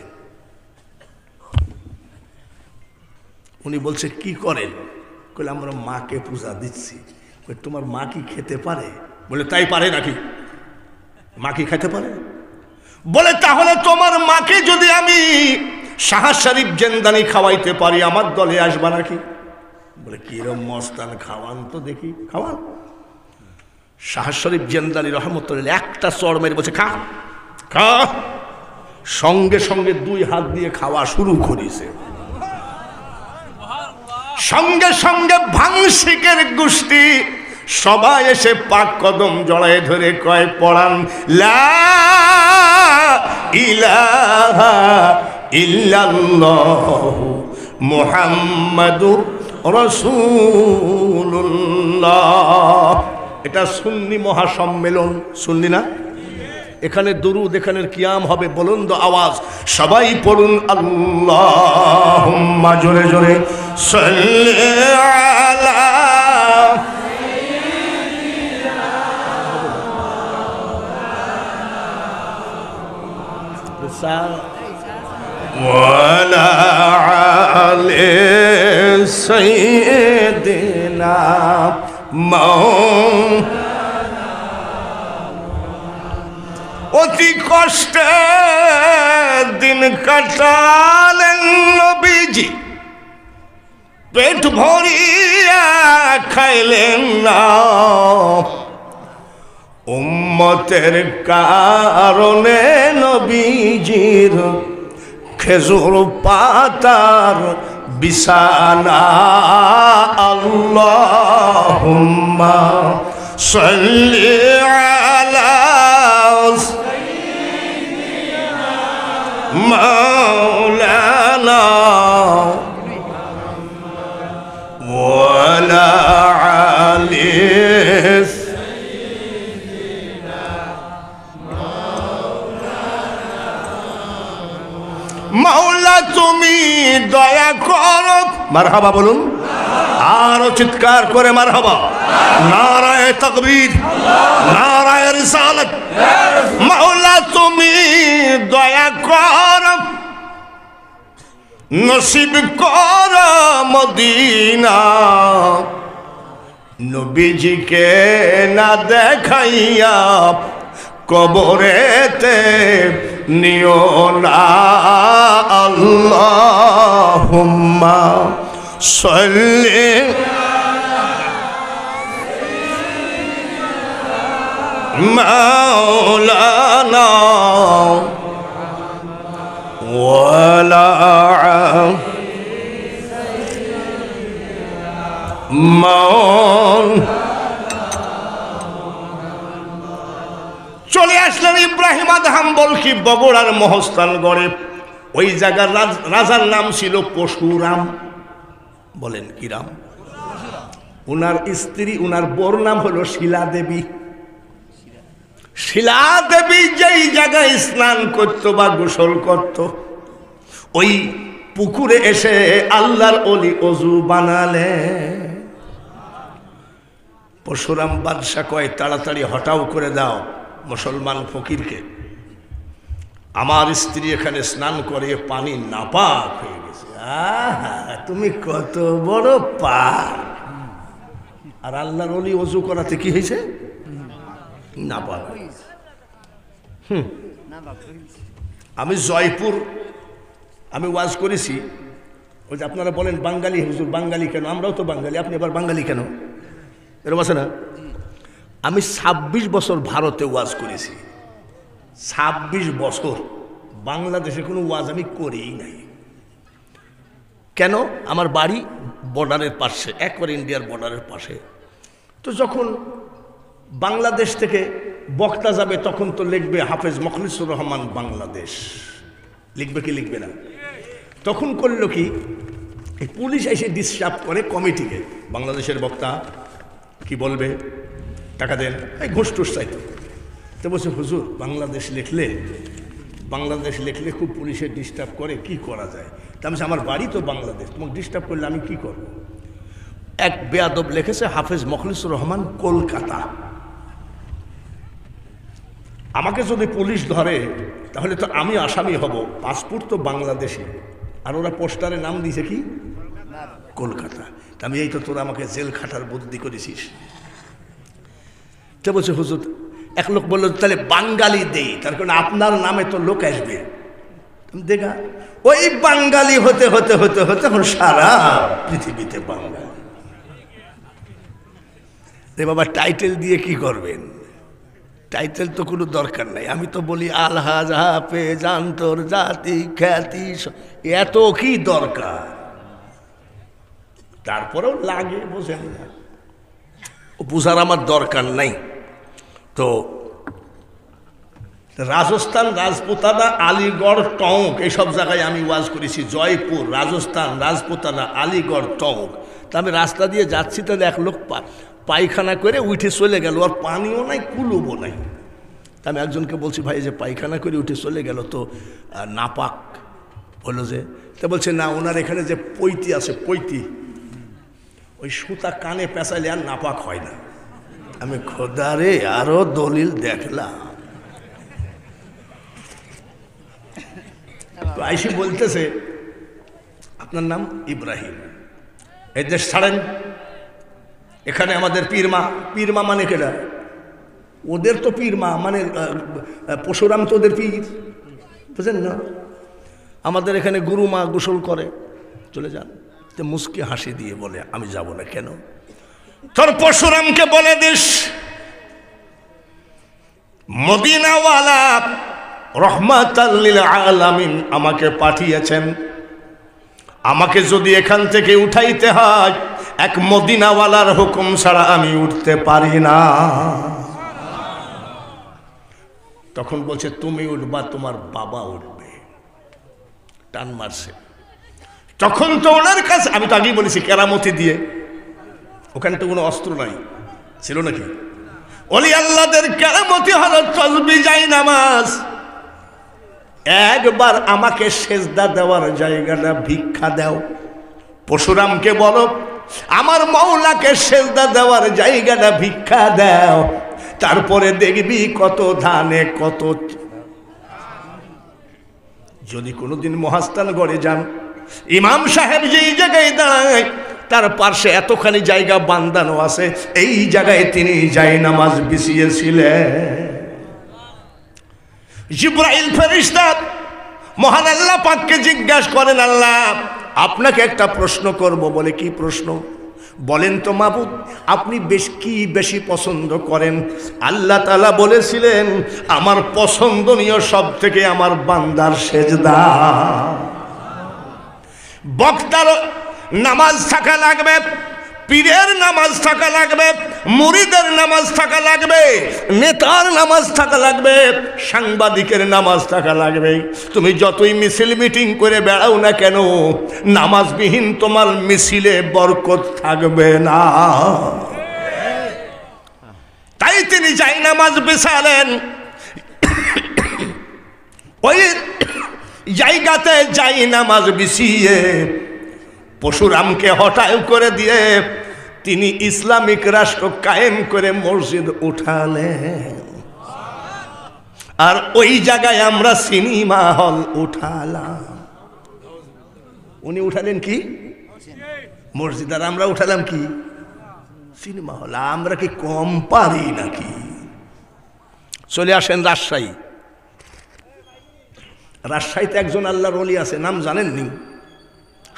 A: উনি বলছে কি করেন? বলে আমরা মাকে পূজা দিচ্ছি। তোমার মা কি খেতে পারে? বলে তাই পারে নাকি? মা কি খেতে পারে? বলে তাহলে তোমার মাকে যদি আমি শাহ শরীফ জামদানি খাওয়াইতে পারি, আমার দলে আসবা নাকি? বলে কিরম মস্তান, খাওয়ান তো দেখি, খাওয়ান। শাহ শরীফ জামদানি রহমতুল্লাহ একটা চড় মেরে বলছে খা খা। সঙ্গে সঙ্গে দুই হাত দিয়ে খাওয়া শুরু করেছে। সঙ্গে সঙ্গে ভাংসিকের গোষ্ঠী সবাই এসে পাক কদম জড়ায় ধরে কয়, পড়ান লা ইলাহা ইল্লাল্লাহু মুহাম্মাদুর রাসূলুল্লাহ। এটা সুন্নি মহাসম্মেলন, সুন্নি না? এখানে দুরুদ, এখানের কিয়াম হবে, বুলন্দ আওয়াজ, সবাই পড়ুন আল্লাহুম্মা, জোরে জোরে সাল্লি আলা ওয়ালা আলি সাইয়্যিদিনা মাওলানা। অতি কষ্টে দিন কাটালেন নবীজি, পেট ভরিয়া খাইলেন না। উম্মতের কারণে নবীজির খেজুর পাতার বিছানা। আল্লাহুম্মা সাল্লি আলা মাওলানা ওয়ালা আলি। মাওলা তুমি দয়া করো, মারহাবা বলুন, আরো চিৎকার করে মারহাবা। নারায়ে তাকবীর, নারায়ে রিসালাত। মাওলা তুমি নসিব কর মদিনা নবীজিকে না দেখাইয়া কবরেতে নিও না আল্লাহুম্মা সাল্লি মাওলানা ওয়ালা চলে আসলেন ইব্রাহিম আদহাম বলকি বগুড়ার মহস্থানগড়ে। ওই জায়গার রাজার নাম ছিল পশুরাম। বলেন কি রাম? উনার স্ত্রী উনার বোর নাম হলো শিলা দেবী। শিলা দেবী যেই জায়গায় স্নান করত বা গোসল করত, ওই পুকুরে এসে আল্লাহর ওলি অজু বানালে। পরশুরাম বাদশা কয়, তাড়াতাড়ি হটাও করে দাও মুসলমান ফকিরকে, আমার স্ত্রী এখানে স্নান করে পানি নাপাক হয়ে গেছে। আহা, তুমি কত বড় পাক! আর আল্লাহর ওলি অজু করাতে কি হয়েছে? নাপাক। আমি জয়পুর আমি ওয়াজ করেছি। ওই যে আপনারা বলেন বাঙালি হুজুর, বাঙালি কেন? আমরাও তো বাঙালি, আপনি আবার বাঙালি কেন? এরকম আছে না? আমি 26 বছর ভারতে ওয়াজ করেছি। 26 বছর বাংলাদেশে কোনো ওয়াজ আমি করিই নাই। কেন? আমার বাড়ি বর্ডারের পাশে, একবার ইন্ডিয়ার বর্ডারের পাশে। তো যখন বাংলাদেশ থেকে বক্তা যাবে তখন তো লিখবে হাফেজ মখলিসুর রহমান বাংলাদেশ, লিখবে কি লিখবে না? তখন করলো কি, এই পুলিশ এসে ডিস্টার্ব করে কমিটিকে, বাংলাদেশের বক্তা কি বলবে, টাকা দেন, এই ঘুষ টুস চাইতো। তো বলছে হুজুর বাংলাদেশ লিখলে খুব পুলিশে ডিস্টার্ব করে, কি করা যায়? তা আমি আমার বাড়ি তো বাংলাদেশ, তোমাকে ডিস্টার্ব করলে আমি কি করব? এক বেয়াদব লিখেছে হাফেজ মখলিসুর রহমান কলকাতা। আমাকে যদি পুলিশ ধরে তাহলে তো আমি আসামি হব, পাসপোর্ট তো বাংলাদেশে, আর ওরা পোস্টারে নাম দিয়েছে কি কলকাতা। তা আমি এই তো তোরা আমাকে জেল খাটার বুদ্ধি করেছিস। তো বলছে হুজুর, এক লোক বললো তাহলে বাঙালি দেই, তার কারণে আপনার নামে তো লোক আসবে। দেখা ওই বাঙালি হতে হতে হতে হতে এখন সারা পৃথিবীতে বাঙালি। রে বাবা, টাইটেল দিয়ে কি করবেন? টাইটেল তো কোনো দরকার নাই। আমি তো বলি আলহাজ হাফেজ আন্তর্জাতিক খ্যাতি, এত কি দরকার? তারপরেও লাগে, বোঝেন না, বোঝার আমার দরকার নাই। তো রাজস্থান, রাজপুতানা, আলিগড়, টঙ্ক এইসব জায়গায় আমি ওয়াজ করেছি। জয়পুর, রাজস্থান, রাজপুতানা, আলিগড়, টঙ্ক। তা আমি রাস্তা দিয়ে যাচ্ছি, তাহলে এক লোক পায়খানা করে উঠে চলে গেল, আর পানিও নাই, কুলুবও নাই। তা আমি একজনকে বলছি, ভাই যে পায়খানা করে উঠে চলে গেল তো নাপাক হলো যে? তা বলছে না, ওনার এখানে যে পৈতি আছে, পৈতি, ওই সুতা কানে পেঁচাইলে আর নাপাক হয় না। আমি খোদারে আরো দলিল দেখলাম। তো আইসি বলতেছে আপনার নাম ইব্রাহিম, এই দেশ ছাড়েন, এখানে আমাদের পীরমা। পীরমা মানে কেডা? ওদের তো পীরমা মানে পরশুরাম তো ওদের পীর, বুঝলেন না? আমাদের এখানে গুরুমা গোসল করে, চলে যান। তো মুস্কি হাসি দিয়ে বলে আমি যাব না। কেন? তোর পরশুরামকে বলে দিস মদিনাওয়ালা রহমাতাল লিল আলামিন আমাকে পাঠিয়েছেন। আমাকে যদি এখান থেকে উঠাইতে হয়, এক মদিনাওয়ালার হুকুম ছাড়া আমি উঠতে পারি না। তখন বলছে তুমি উঠবা, তোমার বাবা উঠবে। টান মারছে। তখন তো ওনার কাছে, আমি তো আগেই বলেছি কেরামতি দিয়ে, ওখানে তো কোনো অস্ত্র নাই, ছিল নাকি? ওলি আল্লাহদের কেরামতি হলো তসবিহ, যাই নামাজ। একবার আমাকে সেজদা দেওয়ার জায়গাটা ভিক্ষা দাও। পরশুরামকে বলো আমার মওলাকে সেজদা দেওয়ার জায়গাটা ভিক্ষা দাও, তারপরে দেখবি কত ধানে কত। যদি কোনোদিন মহাস্থানগড়ে যান, ইমাম সাহেব যেই জায়গায় দাঁড়ায় তার পাশে এতখানি জায়গা বান্ধানো আছে, এই জায়গায় তিনি জায়নামাজ বিছিয়েছিলেন। জিবরাইল ফেরেশতা মহান আল্লাহ পাককে জিজ্ঞাসা করেন, আল্লাহ আপনাকে একটা প্রশ্ন করব। বলে কি প্রশ্ন? বলেন তো মাবুদ, আপনি বেশি পছন্দ করেন? আল্লাহ তাআলা বলেছিলেন, আমার পছন্দনীয় সব থেকে আমার বান্দার সেজদা। বক্তার নামাজ থাকা লাগবে, পীরের নামাজ থাকা লাগবে, মুরিদের নামাজ থাকা লাগবে, নেতার নামাজ থাকা লাগবে, সাংবাদিকের নামাজ থাকা লাগবে। তুমি যতই মিছিল মিটিং করে বেড়াও না কেন, নামাজবিহীন তোমার মিছিলে বরকত থাকবে না। তাই তিনি জায়নামাজ বিছালেন। ওই জায়গাতে জায়নামাজ বিছিয়ে পশুরামকে হটায় করে দিয়ে তিনি ইসলামিক রাষ্ট্র কায়েম করে মসজিদ উঠালেন। আর ওই জায়গায় আমরা সিনেমা হল উঠালাম। উনি উঠালেন কি মসজিদ, আর আমরা উঠালাম কি সিনেমা হল। আমরা কি কম পারি নাকি? চলে আসেন রাজশাহী। রাজশাহীতে একজন আল্লাহর ওলি আছে, নাম জানেননি?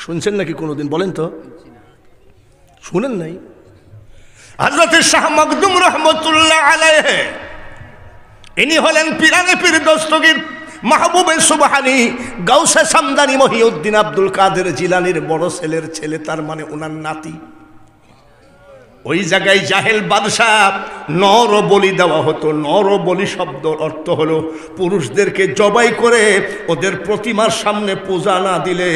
A: শুনছেন নাকি কোনোদিন? বলেন তো, শুনেন নাই? হযরত শাহ মখদুম রহমতুল্লাহ আলাইহি, ইনি হলেন পিরানে পীর দস্তগীর মাহবুবে সুবহানী গাউসে সামদানি মহিউদ্দিন আব্দুল কাদের জিলানীর বড় ছেলের ছেলে, তার মানে ওনার নাতি। ওই জায়গায় জাহেল বাদশাহ নর বলি দেওয়া হতো। নর বলি শব্দ অর্থ হলো পুরুষদেরকে জবাই করে ওদের প্রতিমার সামনে পূজা না দিলে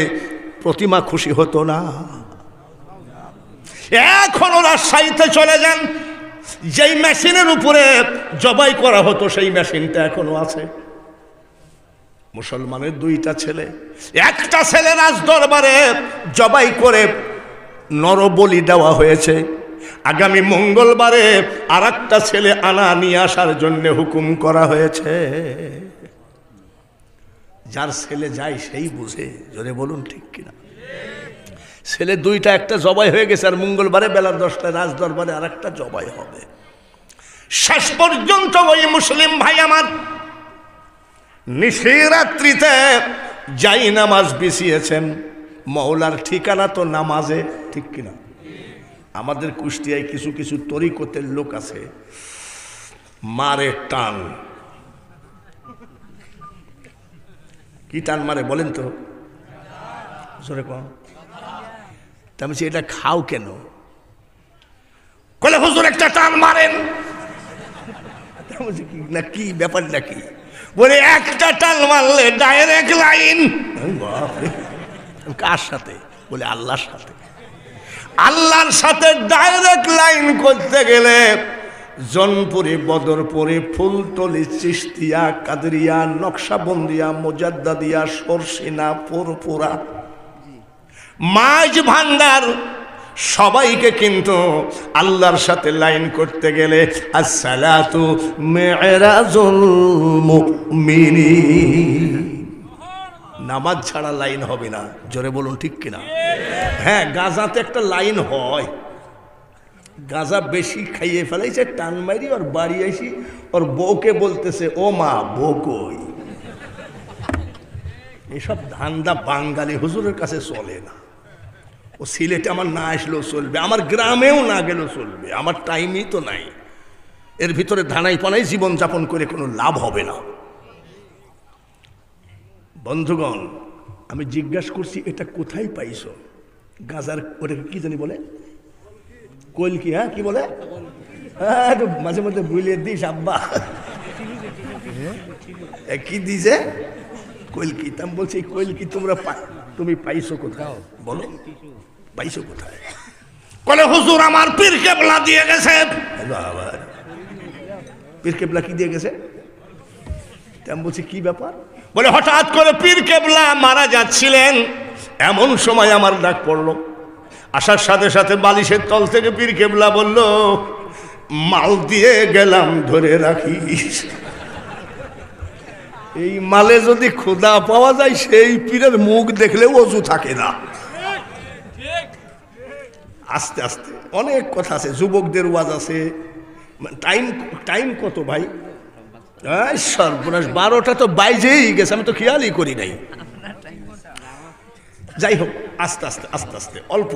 A: প্রতিমা খুশি হতো না। এখনো রাজশাহীতে চলে যান, যেই মেশিনের উপরে জবাই করা হতো সেই মেশিনটা এখনো আছে। মুসলমানের দুইটা ছেলে, একটা ছেলে রাজ দরবারে জবাই করে নরবলি দেওয়া হয়েছে। আগামী মঙ্গলবারে আর একটা ছেলে আনা নিয়ে আসার জন্য হুকুম করা হয়েছে। যার ছেলে যায় সেই বুঝে, জোরে বলুন ঠিক কিনা? ছেলে দুইটা, একটা জবাই হয়ে গেছে, আর মঙ্গলবারে বেলা 10টায় রাজ দরবারে আর একটা জবাই হবে। শেষ পর্যন্ত ওই মুসলিম ভাই আমার নিশিরাত্রিতে জায়নামাজ বিছিয়েছেন। মওলার ঠিকানা তো নামাজে, ঠিক কিনা? আমাদের কুষ্টিয়ায় কিছু কিছু তরিকতের লোক আছে, মারে টান। কি টান মারে বলেন তো? জোরে কোন? আমি এটা খাও কেন? কলে হুজুর একটা টান মারেন। না কি ব্যাপার নাকি? বলে একটা টান মারলে ডাইরেক্ট লাইন। কার সাথে? বলে আল্লাহর সাথে। আল্লাহর সাথে ডাইরেক্ট লাইন করতে গেলে জনপুরি, বদরপুরি, ফুলতলি, চিশতিয়া, কাদরিয়া, নকশাবন্দিয়া, মুজাদ্দাদিয়া, সরসিনা, পুরপুরা, মাঝ ভান্ডার, সবাইকে কিন্তু আল্লাহর সাথে লাইন করতে গেলে আসসালাতু মি'রাজুল মুমিনিন, নামাজ ছাড়া লাইন হবে না। জোরে বলুন ঠিক কিনা? হ্যাঁ, গাজাতে একটা লাইন হয়। গাজা বেশি খাইয়ে ফেলাইছে, টান মারি ওর বাড়ি আইসি, ওর বউকে বলতেছে, ও মা বউ কই? এসব ধান্দা বাঙালি হুজুরের কাছে চলে না। ও সিলেটে আমার না আসলেও চলবে, আমার গ্রামেও না গেলেও চলবে, আমার টাইমই তো নাই। এর ভিতরে ধানাই পানাই জীবনযাপন করে কোনো লাভ হবে না। বন্ধুগণ, আমি জিজ্ঞাসা করছি, এটা কোথায় পাইছো? গাজার ওটাকে কি জানি বলে? কোয়েল কি? হ্যাঁ, কি বলে? হ্যাঁ, মাঝে মাঝে বুঝলিয়ে দিস আব্বা। কি দিছে? কোয়েল কি? আমি বলছি, কোয়েল কি তুমি পাইছো কোথাও? বলো, পাইছো কোথায়? বলে হুজুর আমার পীর কেবলা দিয়ে গেছে। পীর কেবলা কি দিয়ে গেছে? আমি বলছি কি ব্যাপার? বলে হঠাৎ করে পীর কেবলা মারা যাচ্ছিলেন, এমন সময় আমার ডাক পড়লো। আসার সাথে সাথে বালিশের তল থেকে পীর কেবলা বলল, মাল দিয়ে গেলাম ধরে রাখিস। এই মালে যদি খোদা পাওয়া যায় সেই পীরের মুখ দেখলেও অজু থাকে না। আস্তে আস্তে অনেক কথা আছে, যুবকদের ওয়াজ আছে। টাইম টাইম কত ভাই? সর্বনাশ, 12টা তো বাইজেই গেছে, আমি তো খেয়ালই করি নাই। যাই হোক, আস্তে আস্তে আস্তে আস্তে অল্প।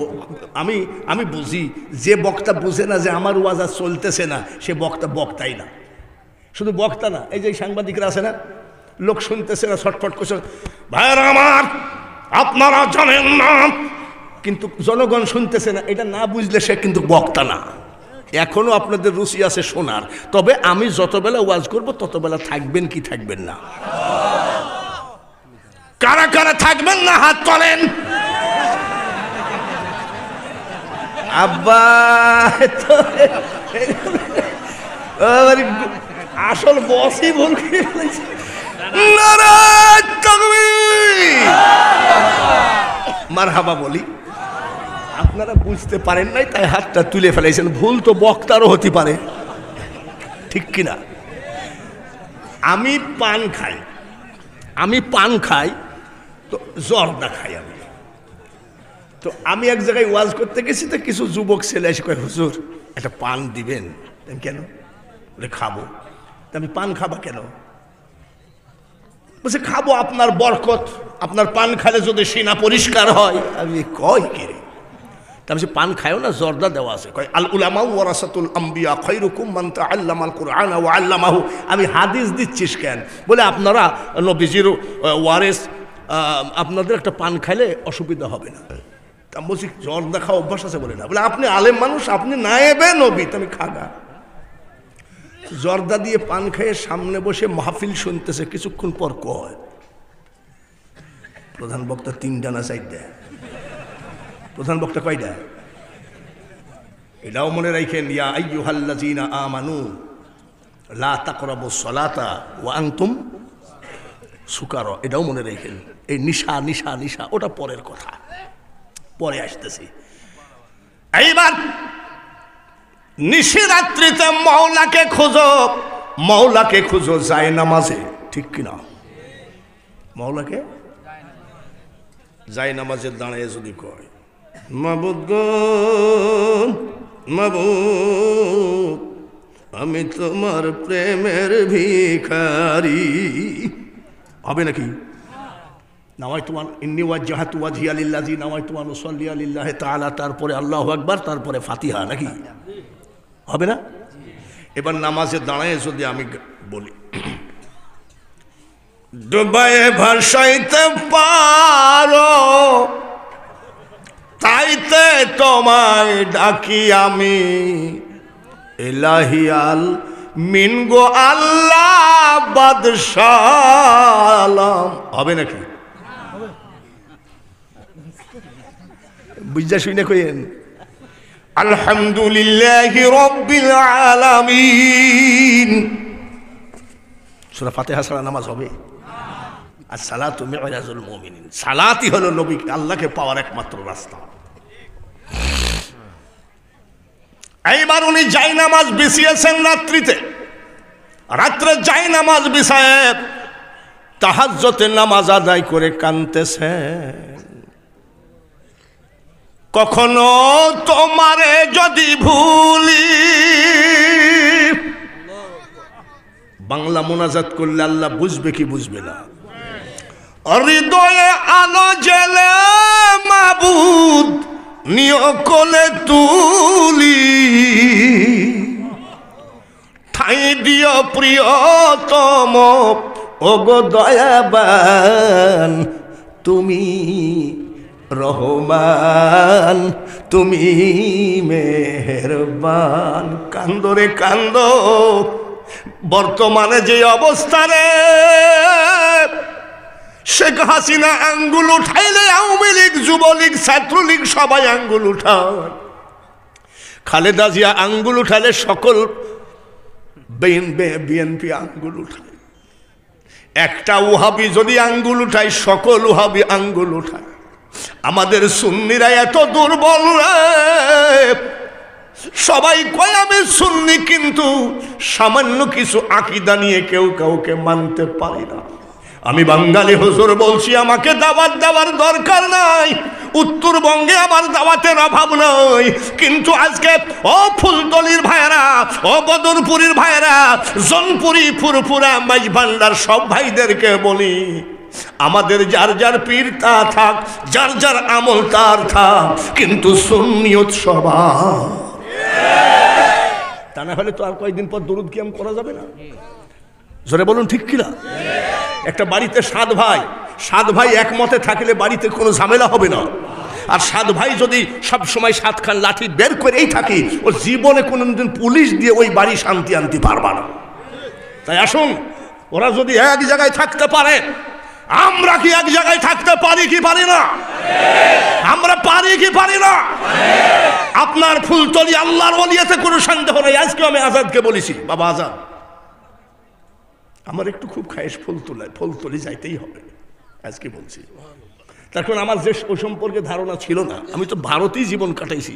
A: আমি বুঝি যে বক্তা বুঝে না যে আমার ওয়াজ আর চলতেছে না, সে বক্তাই না। শুধু বক্তা না, এই যে সাংবাদিকরা আছে না, লোক শুনতেছে না, ছটফট করছে, ভাইরা আমার আপনারা জানেন না, কিন্তু জনগণ শুনতেছে না। এটা না বুঝলে সে কিন্তু বক্তা না। এখনো আপনাদের রুচি আছে শোনার, তবে আমি যতবেলা ওয়াজ করব ততবেলা থাকবেন কি থাকবেন না? কারা কারা থাকবেন না হাত তোলেন। আব্বা আসল বসই ভুল করে ফেলেছে। নারায়ে তাকবীর, মারহাবা বলি। আপনারা বুঝতে পারেন নাই তাই হাতটা তুলে ফেলাইছেন। ভুল তো বক্তারও হতে পারে, ঠিক কিনা? আমি পান খাই তো জর্দা খাই। তো আমি এক জায়গায় ওয়াজ করতে গেছি, তো কিছু যুবক ছেলে এসে কয়, হুজুর একটা পান দিবেন। কেন? বলে খাবো। আমি পান খাবা কেন? বলছে খাবো, আপনার বরকত, আপনার পান খালে যদি সিনা পরিষ্কার হয়। আমি কয় কে রে? আমি পান খায়ও না, জর্দা দেওয়া আছে। কয় আল উলামা ওয়ারাসাতুল আম্বিয়া খায়রুকুম মান তাআল্লামাল কুরআন ওয়া আল্লামাহু। আমি হাদিস দিচ্ছিস কেন? বলে আপনারা নবীজির ওয়ারিস, আপনাদের একটা পান খাইলে অসুবিধা হবে না। তা বলছি জর্দা খাওয়া অভ্যাস আছে? বলে না। বলে আপনি আলেম মানুষ, আপনি নায়েবে নবী। আমি খাগা জর্দা দিয়ে পান খেয়ে সামনে বসে মাহফিল শুনতেছে। কিছুক্ষণ পর কয়, প্রধান বক্তা 3টা না 4টা? প্রধান বক্তা কয়টা? এটাও মনে রাখেন, ইয়া আইয়ুহাল্লাযীনা আমানু লা তাকরাবুস সালাতা ওয়া আনতুম সুকারা। এটাও মনে রাখেন। এই নিশা নিশা নিশা ওটা পরের কথা, পরে আসতেছি। এইবার নিশিরাত্রিতে মওলাকে খুঁজো যায় নামাজে, ঠিক কিনা? মওলাকে যায় নামাজে দাঁড়িয়ে যদি কয়, মাবুদ গো মাবুদ, আমি তোমার প্রেমের ভিখারি, হবে নাকি? নাওয়াইতুয়ান ইন্নী ওয়াজ্জাহাতু ওয়াজহিয়া লিল্লাযী নাওয়াইতুয়ান উসাল্লিয়া লিল্লাহি তাআলা, তারপরে আল্লাহু আকবার, তারপরে ফাতিহা, নাকি? হবে না? এবার নামাজে দাঁড়ায় যদি আমি বলি, ডুবায়ে ভাসাইতে পারো তাইতে তোমায় ডাকি আমি, ইলাহিয়াল মিনগো আল্লাহ বাদশালাম। হবে নাকি? বুঝা শুনে কইেন আলহামদুলিল্লাহি রাব্বিল আলামিন। সূরা ফাতিহা ছাড়া নামাজ হবে? আর সালাতু মিরাজুল মুমিনিন, সালাতই হলো নবী আল্লাহকে পাওয়ার একমাত্র রাস্তা। এইবার উনি যাই নামাজ বিছিয়েছেন রাত্রে যাই নামাজ বিছায় তাহাজ্জুদের নামাজ আদায় করে কাঁদতেছেন। কখনো তোমারে যদি ভুলি, বাংলা মোনাজাত করলে আল্লাহ বুঝবে কি বুঝবে না? হৃদয়ে আলো জেলে মাবুদ নিয় কোলে তুলি, ঠাই দিও প্রিয়তম ওগো দয়াবান, তুমি রহমান, তুমি মেহেরবান। কান্দো রে কান্দো, বর্তমানে যে অবস্থা রে, শেখ হাসিনা আঙ্গুল উঠাইলে আওয়ামী লীগ, যুবলীগ, ছাত্রলীগ সবাই আঙ্গুল উঠান। খালেদা জিয়া আঙ্গুল উঠালে সকল বিএনপি আঙ্গুল উঠায়। একটা ওহাবি যদি আঙ্গুল উঠায়, সকল ওহাবি আঙ্গুল উঠায়। আমাদের সুন্নিরা এত দুর্বল রে, সবাই কয় আমি সুন্নি, কিন্তু সামান্য কিছু আকীদা নিয়ে কেউ কাউকে মানতে পারি না। আমি বাঙালি হুজুর বলছি, আমাকে দাওয়াত দেওয়ার দরকার নাই, উত্তরবঙ্গে আমার দাওয়াতের অভাব নয়। কিন্তু আজকে ও ফুলতলির ভাইরা, ও বদরপুরীর ভাইরা, জনপুরি, ফুরফুরা, মাইজভান্ডার সব ভাইদেরকে বলি, আমাদের যার যার পীর তা থাক, যার যার আমল তার থাক, কিন্তু সুন্নিয়ত সবার। তা না হলে তো আর কয়েকদিন পর দরুদ কিয়াম করা যাবে না। জোরে বলুন ঠিক কিনা? একটা বাড়িতে 7 ভাই, 7 ভাই একমতে থাকলে বাড়িতে কোনো ঝামেলা হবে না। আর 7 ভাই যদি সব সময় 7 খান লাঠি বের করেই থাকি, ও জীবনে কোনোদিন পুলিশ দিয়ে ওই বাড়ি শান্তি আনতে পারবা না। তাই আসুন, ওরা যদি এক জায়গায় থাকতে পারে, আমরা কি এক জায়গায় থাকতে পারি কি পারি না? আমরা পারি কি পারি না? আপনার ফুলতলি আল্লাহর ওলিয়াতে কোনো সন্দেহ নেই। আজকে আমি আজাদকে বলেছি, বাবা আজাদ, আমার একটু খুব খায়েশ ফুলতলি যাইতেই হবে। আজকে বলছি, তখন আমার যে ওই সম্পর্কে ধারণা ছিল না, আমি তো ভারতেই জীবন কাটাইছি,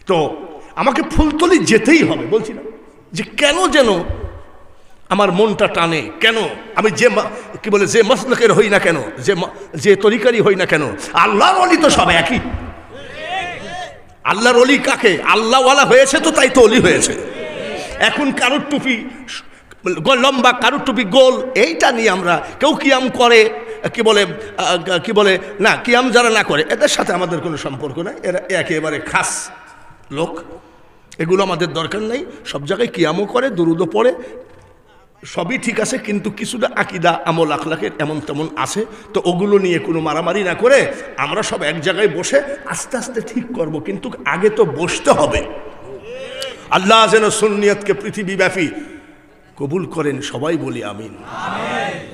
A: তো আমাকে ফুলতলি যেতেই হবে। বলছি না যে কেন যেন আমার মনটা টানে, কেন আমি যে কি বলে যে মাসলকের হই না কেন, যে তরিকারই হই না কেন, আল্লাহর ওলি তো সব একই। আল্লাহর ওলি কাকে? আল্লাহওয়ালা হয়েছে তো তাই তো ওলি হয়েছে। এখন কারোর টুপি লম্বা, কারোর টুপি গোল, এইটা নিয়ে আমরা কেউ কিয়াম করে, কি বলে না, কিয়াম যারা না করে এদের সাথে আমাদের কোনো সম্পর্ক নাই, এরা একেবারে খাস লোক, এগুলো আমাদের দরকার নাই। সব জায়গায় কিয়ামও করে, দুরুদও পড়ে, সবই ঠিক আছে, কিন্তু কিছুটা আকিদা আমল আখলাকের এমন তেমন আছে, তো ওগুলো নিয়ে কোনো মারামারি না করে আমরা সব এক জায়গায় বসে আস্তে আস্তে ঠিক করব। কিন্তু আগে তো বসতে হবে। আল্লাহ যেন সুন্নিয়তকে পৃথিবীব্যাপী কবুল করেন, সবাই বলি আমিন।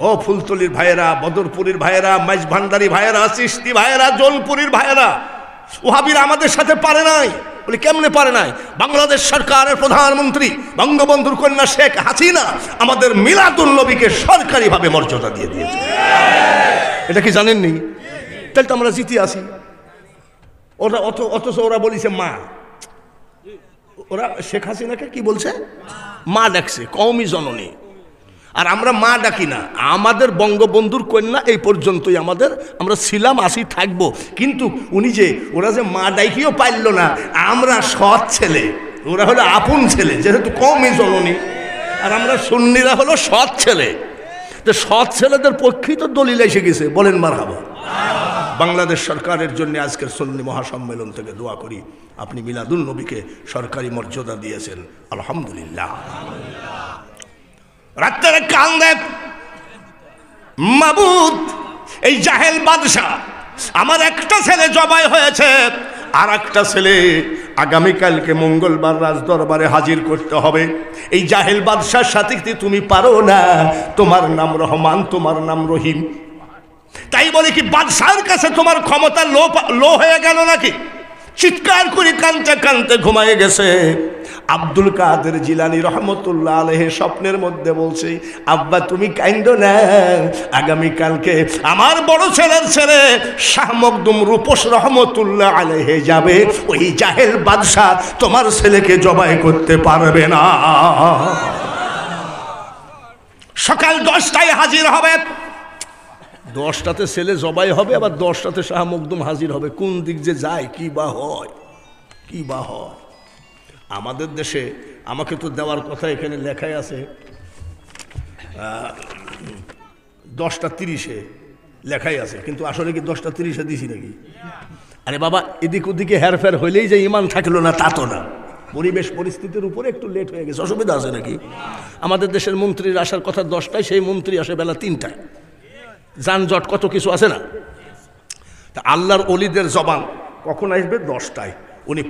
A: ও ফুলতলির ভাইয়েরা, বদরপুরীর ভাইয়েরা, মাইজভান্ডারি ভাইয়েরা, চিশতি ভাইয়েরা, জলপুরীর ভাইয়েরা, ওহাবিরা আমাদের সাথে পারে নাই। বলি কেমনে পারে নাই? বাংলাদেশ সরকারের প্রধানমন্ত্রী বঙ্গবন্ধুর কন্যা শেখ হাসিনা আমাদের মিলাদুন নবীকে সরকারিভাবে মর্যাদা দিয়ে দিয়েছে। এটা কি জানেননি? তাহলে তো আমরা জিতে আসি। ওরা অথচ ওরা বলিছে মা, ওরা শেখ হাসিনাকে কি বলছে? মা ডাকছে, কওমি জননী। আর আমরা মা ডাকি না। আমাদের বঙ্গবন্ধুর কন্যা এই পর্যন্তই আমাদের, আমরা ছিলাম, আসি, থাকবো। কিন্তু উনি যে, ওরা যে মা ডাকিও পাইল না, আমরা সৎ ছেলে, ওরা হলো আপন ছেলে, যেহেতু কওমি জননী, আর আমরা সুন্নিরা হলো সৎ ছেলে। তো সৎ ছেলেদের পক্ষেই তো দলিল এসে গেছে, বলেন মারহাবা। বাংলাদেশ সরকারের জন্য আজকের সুন্নি মহাসম্মেলন থেকে দোয়া করি, আপনি মিলাদুন নবীকে সরকারি মর্যাদা দিয়েছেন, আলহামদুলিল্লাহ। রাত্রে কান্দে মাবুদ, এই জাহেল বাদশাহ, আমার একটা ছেলে জবাই হয়েছে, আর একটা ছেলে আগামীকালকে মঙ্গলবার রাজদরবারে হাজির করতে হবে। এই জাহেল বাদশার সাথে তুমি পারো না, তোমার নাম রহমান, তোমার নাম রহিম, তাই বলে কি বাদশার কাছে তোমার ক্ষমতা লো হয়ে গেল নাকি? চিৎকার করে কানতে কানতে ঘুমায় গেছে। আব্দুল কাদের জিলানী রহমতুল্লাহ আলাইহি স্বপ্নের মধ্যে বলছে, আব্বা তুমি কাইন্দ না, আগামীকালকে আমার বড় ছেলের ছেলে শাহ মখদুম রূপস রহমতুল্লাহ আলাইহি যাবে, ওই জাহেল বাদশাহ তোমার ছেলেকে জবাই করতে পারবে না। সকাল 10টায় হাজির হবে। 10টাতে ছেলে জবাই হবে, আবার 10টাতে শাহ মখদুম হাজির হবে। কোন দিক যে যায়, কি বা হয়, কি বা হয়। আমাদের দেশে আমাকে তো দেওয়ার কথা এখানে লেখাই আছে 10টা 30-এ লেখাই আছে, কিন্তু আসলে কি 10টা 30-এ দিছি নাকি? আরে বাবা, এদিক ওদিকে হেরফের হইলেই যে ইমান থাকলো না তা তো না। পরিবেশ পরিস্থিতির উপরে একটু লেট হয়ে গেছে, অসুবিধা আছে নাকি? আমাদের দেশের মন্ত্রীর আসার কথা 10টায়, সেই মন্ত্রী আসে বেলা 3টায়। যানজট কত কিছু আছে না? তা আল্লাহর ওলিদের জবান কখন আসবে? 10টায়। উনি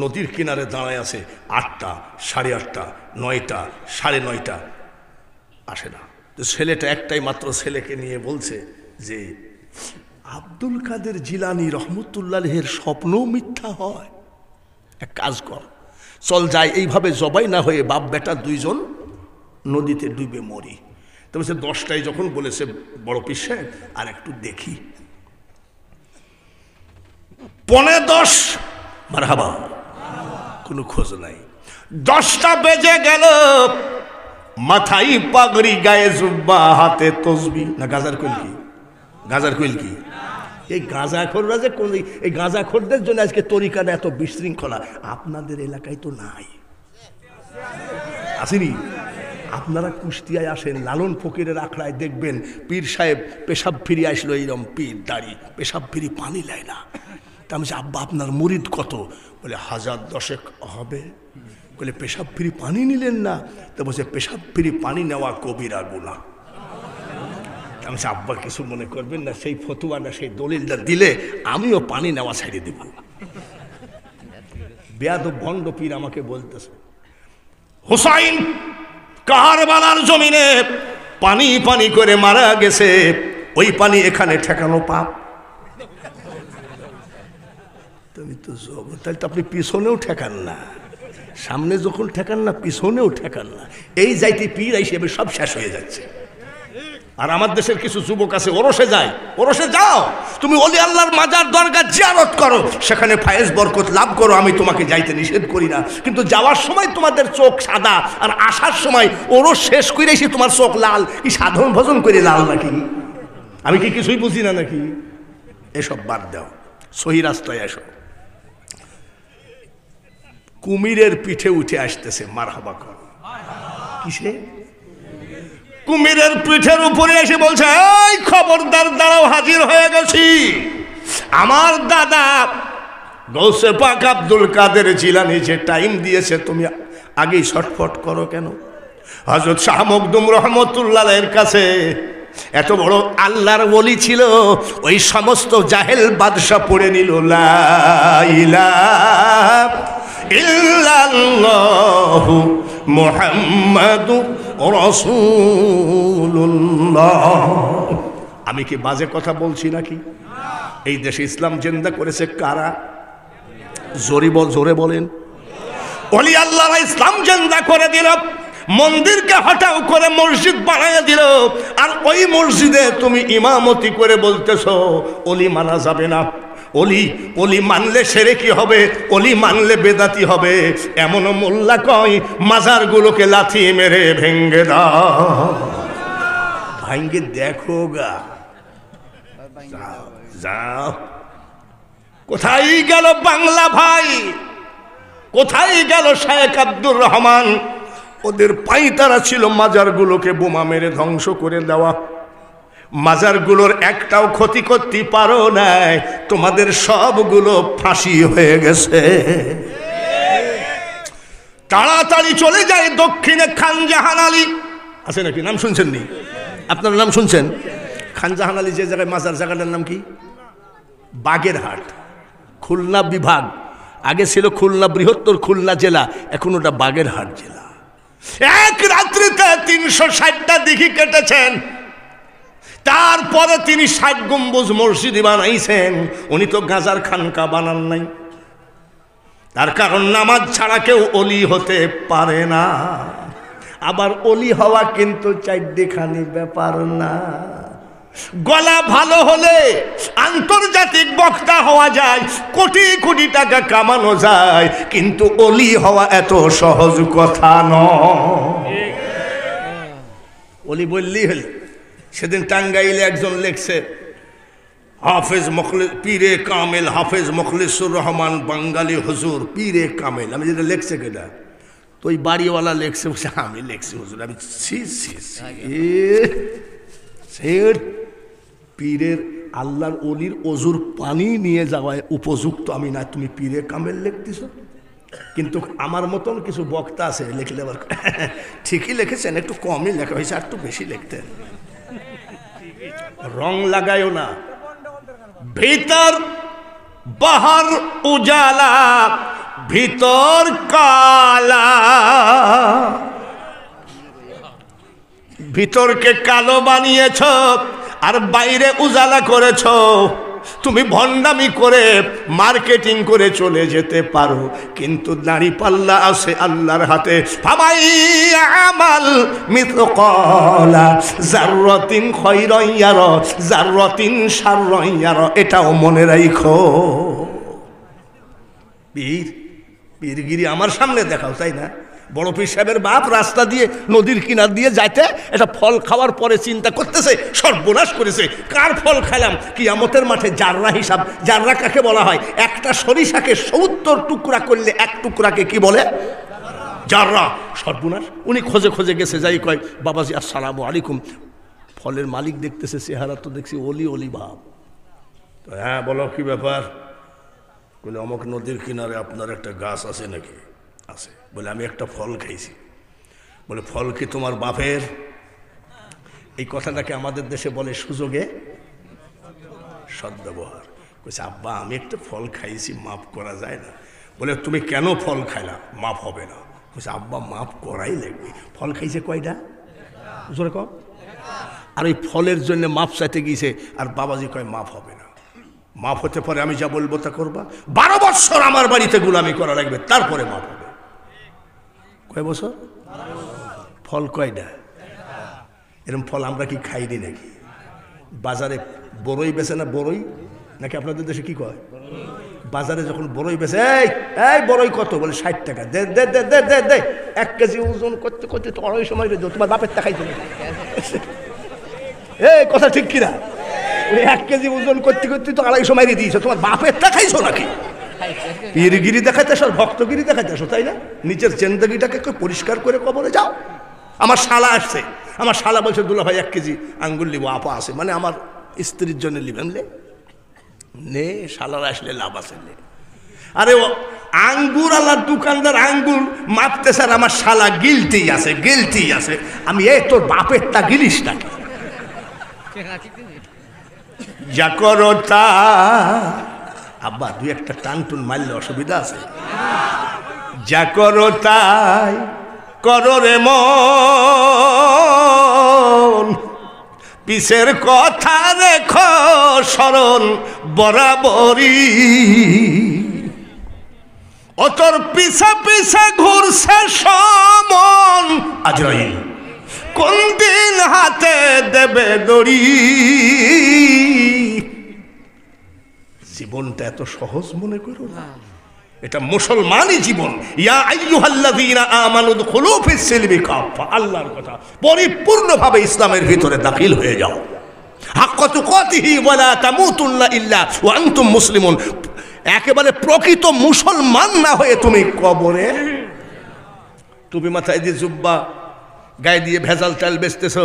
A: নদীর কিনারে দাঁড়ায় আছে 8টা, 8:30, 9টা, 9:30, আসে না। তো ছেলেটা একটাই মাত্র, ছেলেকে নিয়ে বলছে যে আব্দুল কাদের জিলানী রহমতুল্লাহের স্বপ্নও মিথ্যা হয়, এক কাজ কর, চল যাই, এইভাবে জবাই না হয়ে বাপ বেটা 2জন নদীতে ডুবে মরি। তো বলছে 10টায় যখন বলেছে বড় পীর সাহেব, আর একটু দেখি। 9:45 মারহাবা, কোনো খোঁজ নাই। 10টা বেজে গেল, মাথায় পাগড়ি, গায়ে জুব্বা, হাতে তসবি। না গাজার কইল কি? গাজার কইল কি? এই গাঁজাখোররা যে কোন, এই গাঁজাখোরদের জন্য আজকে তরিকাটা এত বিশৃঙ্খলা। আপনাদের এলাকায় তো নাই, আসেনি? আপনারা কুষ্টিয়ায় আসেন, লালন ফকিরের আখড়ায় দেখবেন পীর সাহেব পেশাব ফিরি আসলো, এইরকম পীর দাড়ি, পেশাব ফিরি পানি নেয় না। তা আমি আব্বা আপনার মুরিদ কত? বলে 1010 হবে। বলে পেশাব ফিরি পানি নিলেন না? তো বলছে পেশাব ফিরি পানি নেওয়া কবিরা গুনাহ। আমি আব্বা কিছু মনে করবেন না, সেই ফতুয়াটা, সেই দলিলটা দিলে আমিও পানি নেওয়া ছেড়ে দেব। বেয়াদব ভণ্ড পীর আমাকে বলতেছে, হুসাইন কারবালার জমিনে পানি পানি করে মারা গেছে, ওই পানি এখানে ঠেকানো পাপ। তুমি তো জগৎ, তাহলে তো আপনি পিছনেও ঠেকান না, সামনে যখন ঠেকান না পিছনেও ঠেকান না। এই যাইতে পীর হিসেবে সব শেষ হয়ে যাচ্ছে। আর আমার দেশের কিছু যুবক আছে ওরসে যায়, ওরসে যাও, তুমি ওলি আল্লাহর মাজার দরগা জিয়ারত করো, সেখানে ফায়েজ বরকত লাভ করো, আমি তোমাকে যাইতে নিষেধ করি না। কিন্তু যাওয়ার সময় তোমাদের চোখ সাদা, আর আসার সময় ওরস শেষ করে এসে তোমার চোখ লাল। কি সাধন ভজন করে লাল নাকি? আমি কি কিছুই বুঝি না নাকি? এসব বাদ দাও, সহি রাস্তায় এসো। কুমিরের পিঠে উঠে আসতেছে, মারহাবা কর। কিসে? কুমিরের পিঠের উপরে এসে বলছে, এই খবরদার দাঁড়াও, হাজির হয়ে গেছি। আমার দাদা গৌসে পাক আব্দুল কাদের জিলানী যে টাইম দিয়েছে, তুমি আগেই ছটফট করো কেন? হযরত শাহ মখদুম রহমতুল্লাহ এর কাছে এত বড় আল্লাহর ওলি ছিল, ওই সমস্ত জাহেল বাদশা পড়ে নিল লা ইলাহা ইল্লাল্লাহু মুহাম্মাদুর রাসূলুল্লাহ। আমি কি বাজে কথা বলছি নাকি? এই দেশে ইসলাম জিন্দা করেছে কারা? জোরে বলেন। ওলি আল্লাহরা ইসলাম জিন্দা করে দিল, মন্দিরকে হটাও করে মসজিদ বানায় দিল, আর ওই মসজিদে তুমি ইমামতি করে বলতেছো ওলি মানা যাবে না। অলি মানলে শিরকি হবে, অলি মানলে বেদাতি হবে। এমনও মোল্লা কয় মাজারগুলোকে লাথি মেরে ভেঙ্গে দাও। ভাঙ্গে দেখো গা, যাও। কোথায় গেল বাংলা ভাই? কোথায় গেল শেখ আব্দুর রহমান? ওদের পাইতারা ছিল মাজারগুলোকে বোমা মেরে ধ্বংস করে দেওয়া। মাজারগুলোর একটাও ক্ষতি করতে পারো নাই, তোমাদের সবগুলো ফাঁসি হয়ে গেছে। তাড়াতাড়ি চলে যায় দক্ষিণে খানজাহান আলী আছে নাকি? নাম শুনছেন নি? আপনার নাম শুনছেন? খানজাহান আলী যে জায়গায় মাজার, জায়গাটার নাম কি? বাগেরহাট, খুলনা বিভাগ। আগে ছিল খুলনা বৃহত্তর খুলনা জেলা, এখন ওটা বাগেরহাট জেলা। এক রাত্রিতে 360টা দিঘি কেটেছেন। তারপরে তিনি 60 গম্বুজ মসজিদ বানাইছেন। উনি তো গাজার খানকা বানান নাই, তার কারণ নামাজ ছাড়া কেউ অলি হতে পারে না। আবার অলি হওয়া কিন্তু চারদিখানি ব্যাপার না। গলা ভালো হলে আন্তর্জাতিক বক্তা হওয়া যায়, কোটি কোটি টাকা কামানো যায়, কিন্তু অলি হওয়া এত সহজ কথা নয়। অলি বললেই হলে। সেদিন টাঙ্গাইলে একজন লেখছে, পীরে কামেল হাফেজ মুখলিসুর রহমান বাঙ্গালী হুজুর পীরে কামেল। আমি যেটা লেখছে কেটা, তো ওই বাড়িওয়ালা লেখছে, বলছে আমি লেখছি হুজুর। আমি পীরের আল্লাহর অলির অজুর পানি নিয়ে যাওয়ায় উপযুক্ত আমি না, তুমি পীরে কামেল লিখতেছ। কিন্তু আমার মতন কিছু বক্তা আছে, লিখলে আবার ঠিকই লিখেছেন, একটু কমই লেখা হয়েছে, আর একটু বেশি লিখতেন। রং লাগায়ও না। ভিতর বাহার উজালা, ভিতর কালা। ভিতরকে কালো বানিয়েছ আর বাইরে উজালা করেছ। তুমি ভণ্ডামি করে মার্কেটিং করে চলে যেতে পারো, কিন্তু দাড়ি পাল্লা আছে আল্লাহর হাতে। ফামাই আমাল মিথকালা যাররাতিন খায়রান ইয়ারা যাররাতিন শাররান ইয়ারা, এটাও মনে রাখো। পীরগিরি আমার সামনে দেখাও, তাই না? বড় পীর সাহেবের বাপ রাস্তা দিয়ে নদীর কিনার দিয়ে যাইতে এটা ফল খাওয়ার পরে চিন্তা করতেছে সর্বনাশ করেছে, কার ফল খেলাম। কিয়ামতের মাঠে জাররা হিসাব। জাররা কাকে বলা হয়? একটা সরিষাকে 70 টুকরা করলে এক টুকরাকে কি বলে? জাররা। সর্বনাশ। উনি খোঁজে খোঁজে গেছে, যাই কয় বাবাজি আসসালামু আলাইকুম। ফলের মালিক দেখতেছে চেহারা তো দেখছি অলি অলি ভাব। হ্যাঁ বলো কি ব্যাপার? বলে অমুক নদীর কিনারে আপনার একটা গাছ আছে নাকি? আছে। বলে আমি একটা ফল খাইছি। বলে ফল কি তোমার বাপের? এই কথাটাকে আমাদের দেশে বলে সুযোগে সদ্ব্যবহার। বলছে আব্বা আমি একটা ফল খাইছি, মাফ করা যায় না। বলে তুমি কেন ফল খাইলা? মাফ হবে না। বলছে আব্বা মাফ করাই লাগবে। ফল খাইছে কয়টা? জোরে কম। আর ওই ফলের জন্য মাফ চাইতে গিয়েছে, আর বাবাজি কয় মাফ হবে না। মাফ হতে পারে আমি যা বলবো তা করবা। 12 বছর আমার বাড়িতে গোলামি করা লাগবে, তারপরে মাফ হবে। কয় বছর? ফল কয়টা? এরকম ফল আমরা কি খাইনি নাকি? বাজারে বড়ই বেচে না, বড়ই নাকি আপনাদের দেশে কি কয়? বাজারে যখন বড়ই বেচে, এই বড়ই কত? বলে 60 টাকা। দে দে দে দে দে দে 1 কেজি ওজন করতে করতে তো অনেক সময় তোমার বাপের টাকাই চলে। এই কথা ঠিক কিনা? 1 কেজি ওজন করতে করতে তো 250 মাইরে দিয়েছো, তোমার বাপের টাকাইছো নাকি? পীরগিরি দেখাইতে আসো, ভক্তগিরি দেখাইতে আসো, তাই না? নিজের জিন্দগিটাকে পরিষ্কার করে কবরে যাও। আমার শালা আসছে, আমার শালা বলছে দুলা ভাই 1 কেজি আঙ্গুর লিবো, আপা আছে, মানে আমার স্ত্রীর জন্য লিবেন নে। শালারা আসলে লাভ আছে নে। আরে ও আঙ্গুর আলার দোকানদার আঙ্গুর মাপতে স্যার, আমার শালা গিলতি আছে, গিলতি আছে। আমি এই তোর বাপেরটা গিলিস নাকি? যা করো তা। আব্বা 2-1টা টান টুন মারলে অসুবিধা আছে? যা করো তাই করো রে মন, পিছের কথা রেখো স্মরণ বরাবরই। ও তোর পিছা পিছা ঘুরছে সমন, আজরাইল কোন দিন হাতে দেবে দড়ি। জীবনটা এত সহজ মনে করো না, এটা মুসলমানই জীবন। ইয়া আইয়ুহাল্লাযীনা আমানু দুখুলু ফিস সিলমি কাফা, আল্লাহর কথা, পরিপূর্ণভাবে ইসলামের ভিতরে দাখিল হয়ে যাও। হাক্কা তুকাতিহি ওয়ালা তামুতুন্না ইল্লা ওয়া আনতুম মুসলিমুন। একেবারে প্রকৃত মুসলমান না হয়ে তুমি কবরে টুপি মাথায় দিয়ে জুব্বা গায়ে দিয়ে ভেজাল তেল বেচতেছ,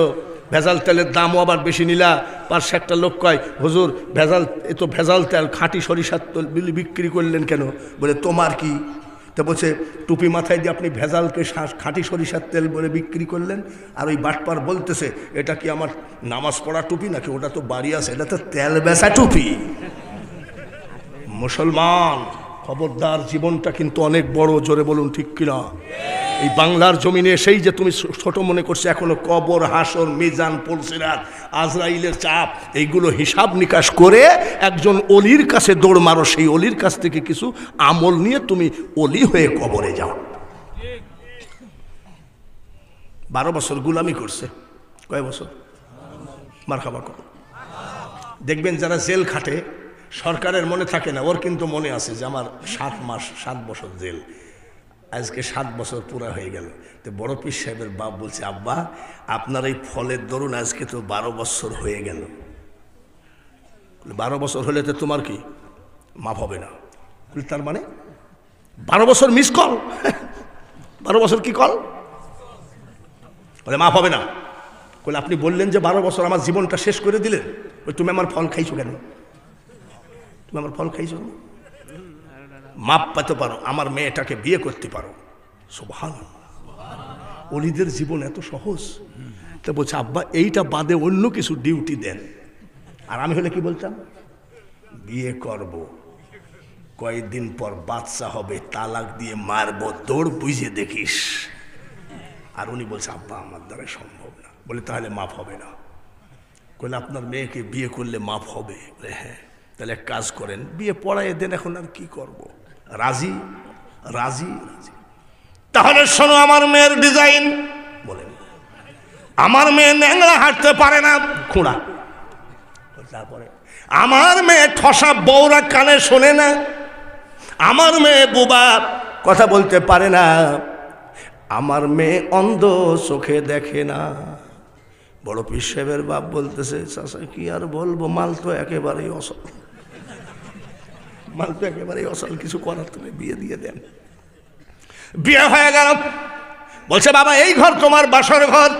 A: ভেজাল তেলের দামও আবার বেশি নিলা। পাশে একটা লোক কয় হুজুর ভেজাল, এ তো ভেজাল তেল, খাঁটি সরিষার তেল বিক্রি করলেন কেন? বলে তোমার কি? তো বলছে টুপি মাথায় দিয়ে আপনি ভেজালকে খাঁটি সরিষার তেল বলে বিক্রি করলেন। আর ওই বাটপার বলতেছে এটা কি আমার নামাজ পড়া টুপি নাকি? ওটা তো বাড়ি আছে, এটা তো তেল বেচা টুপি। মুসলমান খবরদার, জীবনটা কিন্তু অনেক বড়। জোরে বলুন ঠিক কিনা? এই বাংলার জমিনে সেই যে তুমি ছোট মনে করছো, এখনো কবর, হাসর, মিজান, পুলসিরাত, আজরাইলের চাপ, এইগুলো হিসাব নিকাশ করে একজন অলির কাছে দৌড় মারো। সেই অলির কাছ থেকে কিছু আমল নিয়ে তুমি অলি হয়ে কবরে যাও। 12 বছর গুলামি করছে। কয় বছর? মারহাবা করো। দেখবেন যারা জেল খাটে, সরকারের মনে থাকে না, ওর কিন্তু মনে আছে যে আমার 7 মাস 7 বছর জেল। আজকে 7 বছর পুরা হয়ে গেল। তো বড় পীর সাহেবের বাপ বলছে আব্বা আপনার এই ফলের দরুন আজকে তো 12 বছর হয়ে গেল। 12 বছর হলে তো তোমার কি মাফ হবে না? তার মানে 12 বছর মিস কল। 12 বছর কি কল? বলে মাফ হবে না। বলে আপনি বললেন যে 12 বছর আমার জীবনটা শেষ করে দিলেন, তুমি আমার ফল খাইছো কেন? তুমি আমার ফল খাইছো? মাপ পেতে পারো, আমার মেয়েটাকে বিয়ে করতে পারো। সুবহানাল্লাহ, ওলিদের জীবন এত সহজ। তা বলছে আব্বা এইটা বাদে অন্য কিছু ডিউটি দেন। আর আমি হলে কি বলতাম? বিয়ে করব, কয়েকদিন পর বাচ্চা হবে, তালাক দিয়ে মারবো, দৌড় বুঝে দেখিস। আর উনি বলছে আব্বা আমার দ্বারা সম্ভব না। বলে তাহলে মাফ হবে না? বলে আপনার মেয়েকে বিয়ে করলে মাফ হবে? বলে হ্যাঁ। তাহলে এক কাজ করেন, বিয়ে পড়াইয়ে দেন, এখন আর কি করব? রাজি? রাজি রাজি। তাহলে শোনো আমার মেয়ের ডিজাইন। বলেন আমার মেয়ে ন্যাংরা হাঁটতে পারে না, খোঁড়া। তারপরে আমার মেয়ে ঠসা বউরা কানে শোনে না, আমার মেয়ে বুবা কথা বলতে পারে না, আমার মেয়ে অন্ধ, চোখে দেখে না। বড় পীর সাহেবের বাপ বলতেছে, চাচা কি আর বলবো, মাল তো একেবারেই অসল, মাল তো একেবারেই অসল, কিছু করার তো নেই, বিয়ে দিয়ে দেন। বিয়ে হয়ে গেল। বলছে বাবা এই ঘর তোমার বাসর ঘর।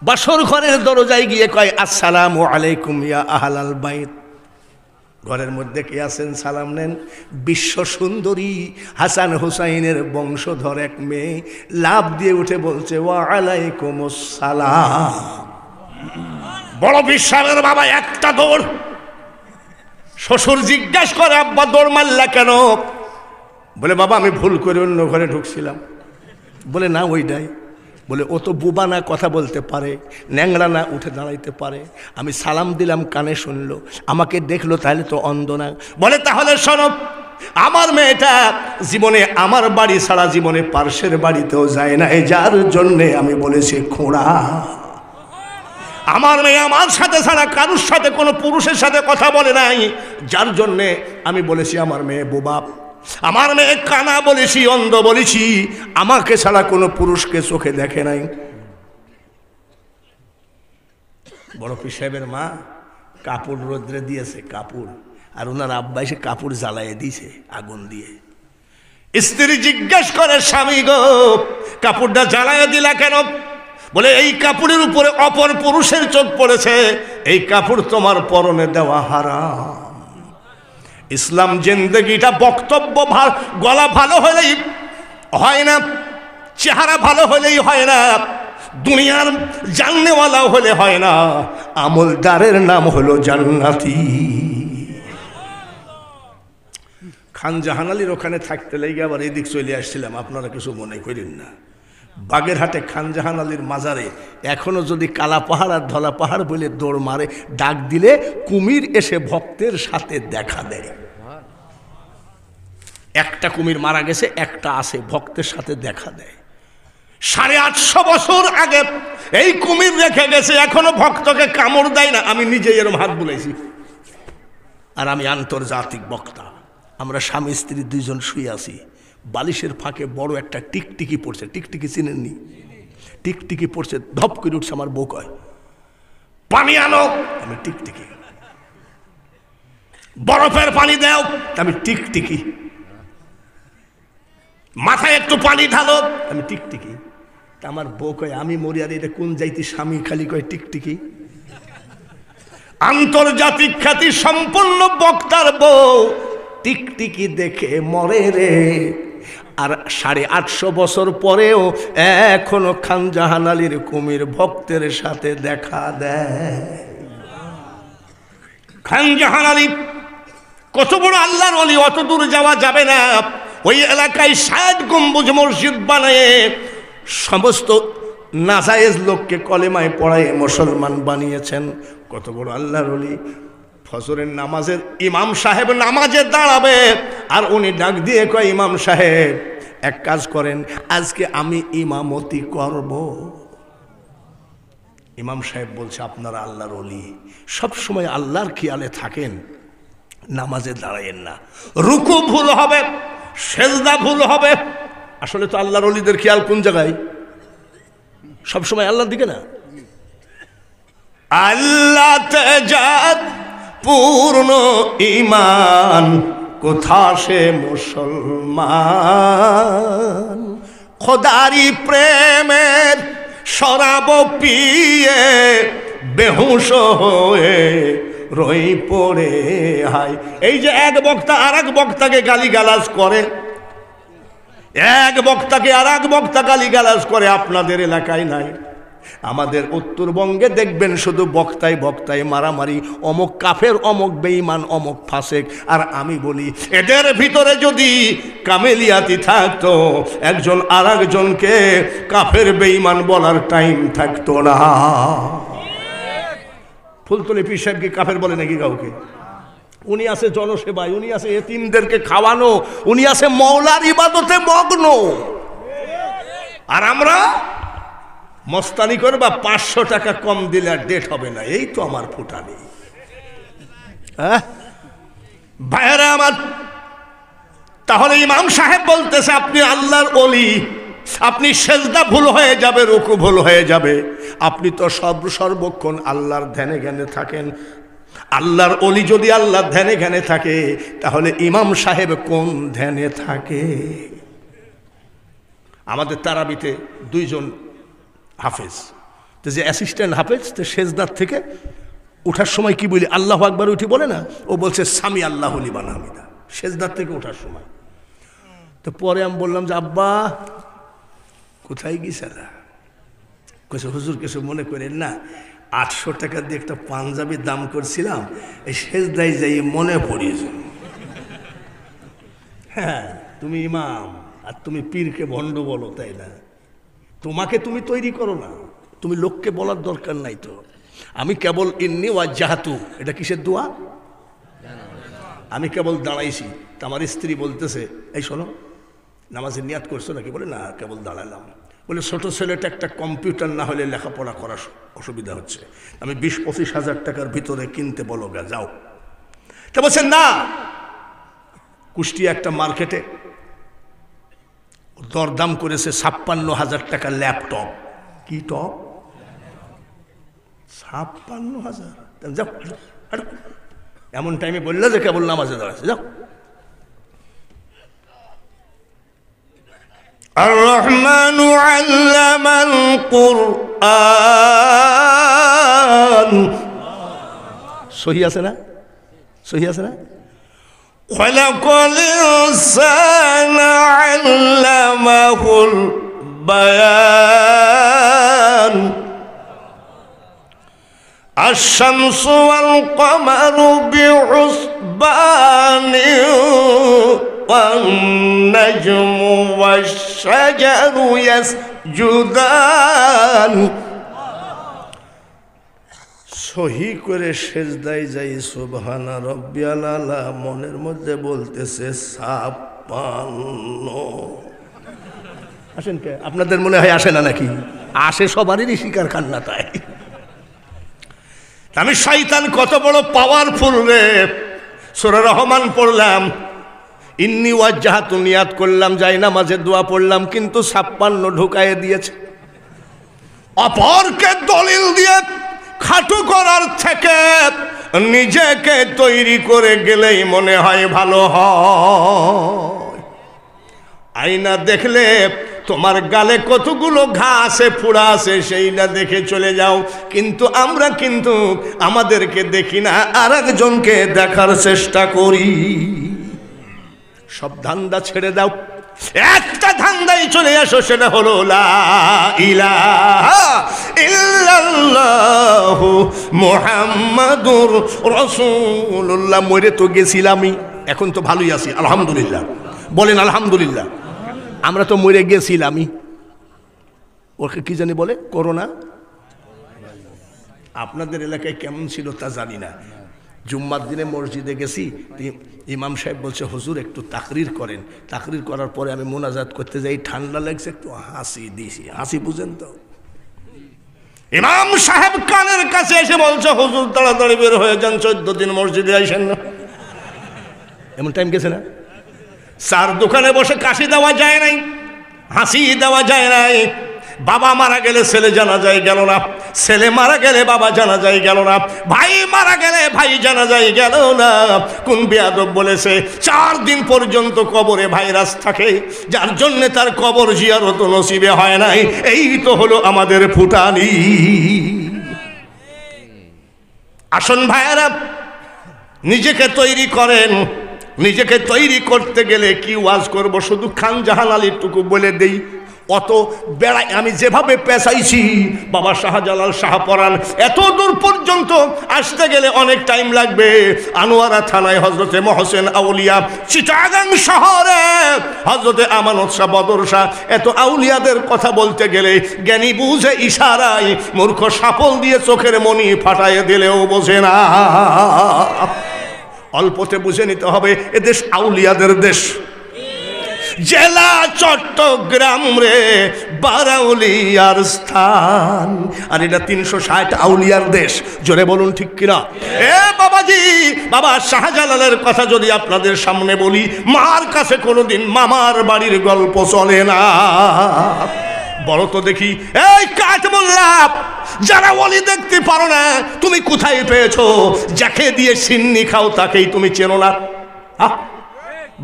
A: বাসর ঘরের দরজায় গিয়ে কয় আসসালামু আলাইকুম ইয়া আহলাল বাইত। ঘরের মধ্যে কে আছেন সালাম নেন। বিশ্ব সুন্দরী হাসান হুসাইনের বংশধর এক মেয়ে লাভ দিয়ে উঠে বলছে ওয়া আলাইকুমুস সালাম। বড় বিশ্বাসের বাবা একটা দৌড়। শ্বশুর জিজ্ঞাসা করে আব্বা দৌড় মারলা কেন? বলে বাবা আমি ভুল করে অন্য ঘরে ঢুকছিলাম। বলে না ওইটাই। বলে ও তো বুবা না, কথা বলতে পারে, ন্যাংরা না, উঠে দাঁড়াইতে পারে। আমি সালাম দিলাম, কানে শুনলো, আমাকে দেখলো, তাহলে তো অন্ধ না। বলে তাহলে শোনো, আমার মেয়েটা জীবনে আমার বাড়ি ছাড়া জীবনে পার্শ্বের বাড়িতেও যায় না, যার জন্যে আমি বলেছি খোঁড়া। আমার মেয়ে আমার সাথে ছাড়া কারুর সাথে কোনো পুরুষের সাথে কথা বলে নাই, যার জন্যে আমি বলেছি আমার মেয়ে বোবা। আমার মেয়ে কানা বলেছি, অন্ধ বলেছি, আমাকে ছাড়া কোনো পুরুষকে চোখে দেখে নাই। বড় পীর সাহেবের মা কাপড় রোদ্রে দিয়েছে, কাপড়, আর ওনার আব্বা এসে কাপড় জ্বালাইয়ে দিয়েছে আগুন দিয়ে। স্ত্রী জিজ্ঞেস করে স্বামী গো কাপড়টা জ্বালাইয়ে দিলা কেন? বলে এই কাপড়ের উপরে অপর পুরুষের চোখ পড়েছে, এই কাপড় তোমার পরনে দেওয়া হারাম। ইসলাম জিন্দেগিটা বক্তব্য গলা ভালো হলেই হয় না, চেহারা ভালো হলেই হয় না, দুনিয়ার জাননেওয়ালা হলে হয় না, আমলদারের নাম হলো জান্নাতি। খান জাহান আলীর ওখানে থাকতে লেগে আবার এদিক চলে আসছিলাম, আপনারা কিছু মনে করেন না। বাগেরহাটে খান জাহান আলীর মাজারে এখনো যদি কালা পাহাড় আর ধলা পাহাড় বলে দৌড় মারে, ডাক দিলে কুমির এসে ভক্তের সাথে দেখা দেয়। একটা কুমির মারা গেছে, একটা আছে, ভক্তের সাথে দেখা দেয়। 850 বছর আগে এই কুমির রেখে গেছে, এখনো ভক্তকে কামড় দেয় না। আমি নিজে এরম হাত বুলাইছি, আর আমি আন্তর্জাতিক বক্তা। আমরা স্বামী স্ত্রী দুইজন শুয়ে আছি, বালিশের ফাঁকে বড় একটা টিকটিকি পড়ছে। টিকটিকি চিনেননি? টিকটিকি পড়ছে, ধপ করে উঠছে। আমার বউ কয় পানি আনো, আমি টিকটিকি। বরফের পানি দাও, আমি টিকটিকি। মাথায় একটু পানি ঢালো, আমি টিকটিকি। আমার বউ কয় আমি মরি, আর এটা কোন যাইতি স্বামী খালি কয় টিকটিকি। আন্তর্জাতিক খ্যাতি সম্পন্ন বক্তার বউ টিকটিকি দেখে মরে রে। আর 850 বছর পরেও এখনো খান জাহান আলীর কুমির ভক্তের সাথে দেখা দেয়। খান জাহান আলী কত বড় আল্লাহর ওলি, অত দূর যাওয়া যাবে না। ওই এলাকায় 7 গম্বুজ মসজিদ বানিয়ে সমস্ত নাজায়েজ লোককে কলেমায় পড়ায় মুসলমান বানিয়েছেন। কত বড় আল্লাহর ওলি। ফজরের নামাজের ইমাম সাহেব নামাজে দাঁড়াবে, আর উনি ডাক দিয়ে কয় ইমাম সাহেব এক কাজ করেন, আজকে আমি ইমামতি করব। ইমাম সাহেব বলছে আপনারা আল্লাহর ওলি, সবসময় আল্লাহর খেয়ালে থাকেন, নামাজে দাঁড়ায়েন না। রুকু ভুল হবে, সেজদা ভুল হবে। আসলে তো আল্লাহর ওলিদের খেয়াল কোন জায়গায়? সবসময় আল্লাহর দিকে না। আল্লাহ তেজাত পূর্ণ ঈমান, কোথা সে মুসলমান, খোদারি প্রেমের শরাব পিয়ে বেহুশ হয়ে রই পড়ে হায়। এই যে এক বক্তা আর এক বক্তাকে গালিগালাজ করে, এক বক্তাকে আর এক বক্তা গালিগালাজ করে, আপনাদের এলাকায় নাই। আমাদের উত্তরবঙ্গে দেখবেন শুধু বক্তায় বক্তায় মারামারি, অমুক কাফের, অমুক বেঈমান, অমুক ফাসেক। আর আমি বলি এদের ভিতরে যদি কামেলিয়াতি থাকতো, একজন আর একজনকে কাফের বেঈমান বলার টাইম থাকতো না। ফুলতলি পীর সাহেব কি কাফের বলে নাকি কাউকে? উনি আছে জনসেবায়, উনি আছে এতিমদেরকে খাওয়ানো, উনি আছে মওলার ইবাদতে মগ্ন। আর আমরা মস্তানি করবা, 500 টাকা কম দিলে আর ডেট হবে না। এই তো আমার ফুটানি। ভাইয়েরা আমার, তাহলে ইমাম সাহেব বলতেছে আপনি আল্লাহর ওলি, আপনি সেজদা ভুল হয়ে যাবে, রুকু ভুল হয়ে যাবে, আপনি তো সর্বক্ষণ আল্লাহর ধ্যানে জ্ঞানে থাকেন। আল্লাহর ওলি যদি আল্লাহর ধ্যানে জ্ঞানে থাকে, তাহলে ইমাম সাহেব কোন ধ্যানে থাকে? আমাদের তারাবিতে 2 জন হাফেজ, তো যে অ্যাসিস্ট্যান্ট হাফেজ, তো সেজদার থেকে ওঠার সময় কি বলি? আল্লাহু আকবার উঠি বলে না, ও বলছে সামি আল্লাহু লিমান হামিদা, সেজদার থেকে ওঠার সময়। তো পরে আমি বললাম যে আব্বা কোথায় গিয়েছিলা? কইছে হুজুর কিছু মনে করেন না, 800 টাকা দিয়ে একটা পাঞ্জাবি দাম করছিলাম, এই সেজদায় যাই মনে পড়িয়েছে। হ্যাঁ, তুমি ইমাম আর তুমি পীরকে ভণ্ড বলো, তাই না? তোমাকে তুমি তৈরি করো না, তুমি লোককে বলার দরকার নাই। তো আমি কেবল ইন্নি ওয়াজ্জাহাতু, এটা কিসের দোয়া? আমি কেবল দাঁড়াইছি, তা আমার স্ত্রী বলতেছে, এই শোনো, নামাজের নিয়াত করছো নাকি? বলে না, কেবল দাঁড়ালাম। বলে ছোট ছেলেটা একটা কম্পিউটার না হলে লেখাপড়া করা অসুবিধা হচ্ছে, আমি 20-25 হাজার টাকার ভিতরে কিনতে বলো গা, যাও। তা বলছেন না, কুষ্টিয়া একটা মার্কেটে দরদাম করেছে 56,000 টাকা ল্যাপটপ। কি টপ? 56,000। যাও, এমন টাইমে বললে যে কেবল নামাজে দাঁড়াচ্ছে, যাও। الرحمن علم القرآن সহি আছে না? সহি আছে না? خلق الإنسان علمه البيان الشمس والقمر بحسبان والنجم والشجر يسجدان। সহি করে সেজদায় যাই সুবহানা রব্বিয়াল আলা, মনের মধ্যে বলতেছে 56। আসেন কে? আপনাদের মনে হয় আসে না নাকি? আসে, সবারই শিকার কান্না। তাই আমি শয়তান কত বড় পাওয়ারফুল রে। সূরা রহমান পড়লাম, ইন্নি ওয়াজ্জাহাতু নিয়াত করলাম, যাই নামাজের দোয়া পড়লাম, কিন্তু 56 ঢুকায়ে দিয়েছে। অপরকে দলিল দিয়ে খাটু করার থেকে নিজেকে তৈরি করে গেলেই মনে হয় ভালো হয়। আয়না দেখলে তোমার গালে কতগুলো ঘা আছে, ফোড়া আছে, সেইটা দেখে চলে যাও। কিন্তু আমরা কিন্তু আমাদেরকে দেখি না, আর একজনকে দেখার চেষ্টা করি। সব ধান্দা ছেড়ে দাও, একটা ধান্দাই চলে আসো, সেটা হলো লা ইলাহা ইল্লাল্লাহু মুহাম্মাদুর রাসূলুল্লাহ। মরে তো গেছিলামই, এখন তো ভালোই আছি আলহামদুলিল্লাহ। বলেন আলহামদুলিল্লাহ। আমরা তো মরে গেছিলামই। ওকে কি জানি বলে, করোনা। আপনাদের এলাকায় কেমন ছিল তা জানি না। জুম্মার দিনে মসজিদে গেছি, ইমাম সাহেব বলছে হুজুর একটু তাকরির করেন। তাকরির করার পরে আমি মোনাজাত করতে যাই, ঠান্ডা লাগছে, একটু হাসি দিয়েছি। হাসি বুঝেন তো? ইমাম সাহেব কানের কাছে এসে বলছে হুজুর তাড়াতাড়ি বের হয়ে যান, 14 দিন মসজিদে আইসেন না। এমন টাইম গেছে না? চার দোকানে বসে কাশি দেওয়া যায় নাই, হাসি দেওয়া যায় নাই। বাবা মারা গেলে ছেলে জানাজায় গেল না, ছেলে মারা গেলে বাবা জানাজায় গেল না, ভাই মারা গেলে ভাই জানাজায় গেল না। কোন বেয়াদব বলেছে 4 দিন পর্যন্ত কবরে ভাইরাস থাকে, যার জন্য তার কবর জিয়ারত নসিবে হয় নাই। এই তো হলো আমাদের ফুটানি। আসুন ভাইয়েরা, নিজেকে তৈরি করেন। নিজেকে তৈরি করতে গেলে কি ওয়াজ করব, শুধু খান জাহান আলীরটুকু বলে দেই। অত বেড়াই আমি যেভাবে পেঁচাইছি, বাবা শাহজালাল শাহপরান এত দূর পর্যন্ত আসতে গেলে অনেক টাইম লাগবে। আনোয়ারা থানায় হজরতে মহসেন আউলিয়া, চিটাগাং শহরে হজরতে আমানত শাহ, বদর শাহ, এত আউলিয়াদের কথা বলতে গেলে জ্ঞানী বুঝে ইশারায়, মূর্খ সাপল দিয়ে চোখের মনি ফাটাইয়ে দিলেও বোঝে না। অল্পতে বুঝে নিতে হবে, এদেশ আউলিয়াদের দেশ। জেলা চট্টগ্রাম রে বারাউলিয়ার স্থান। আর এটা 360 আউলিয়ার দেশ। জোরে বলুন ঠিক কিনা? এ বাবাজি, বাবা শাহজালালের কথা যদি আপনাদের সামনে বলি, মার কাছে কোনোদিন মামার বাড়ির গল্প চলে না। বলো তো দেখি, এই কাঠ মোল্লা, যারা ওলি দেখতে পারো না, তুমি কোথায় পেয়েছো? যাকে দিয়ে সিন্নি খাও তাকেই তুমি চেনো না?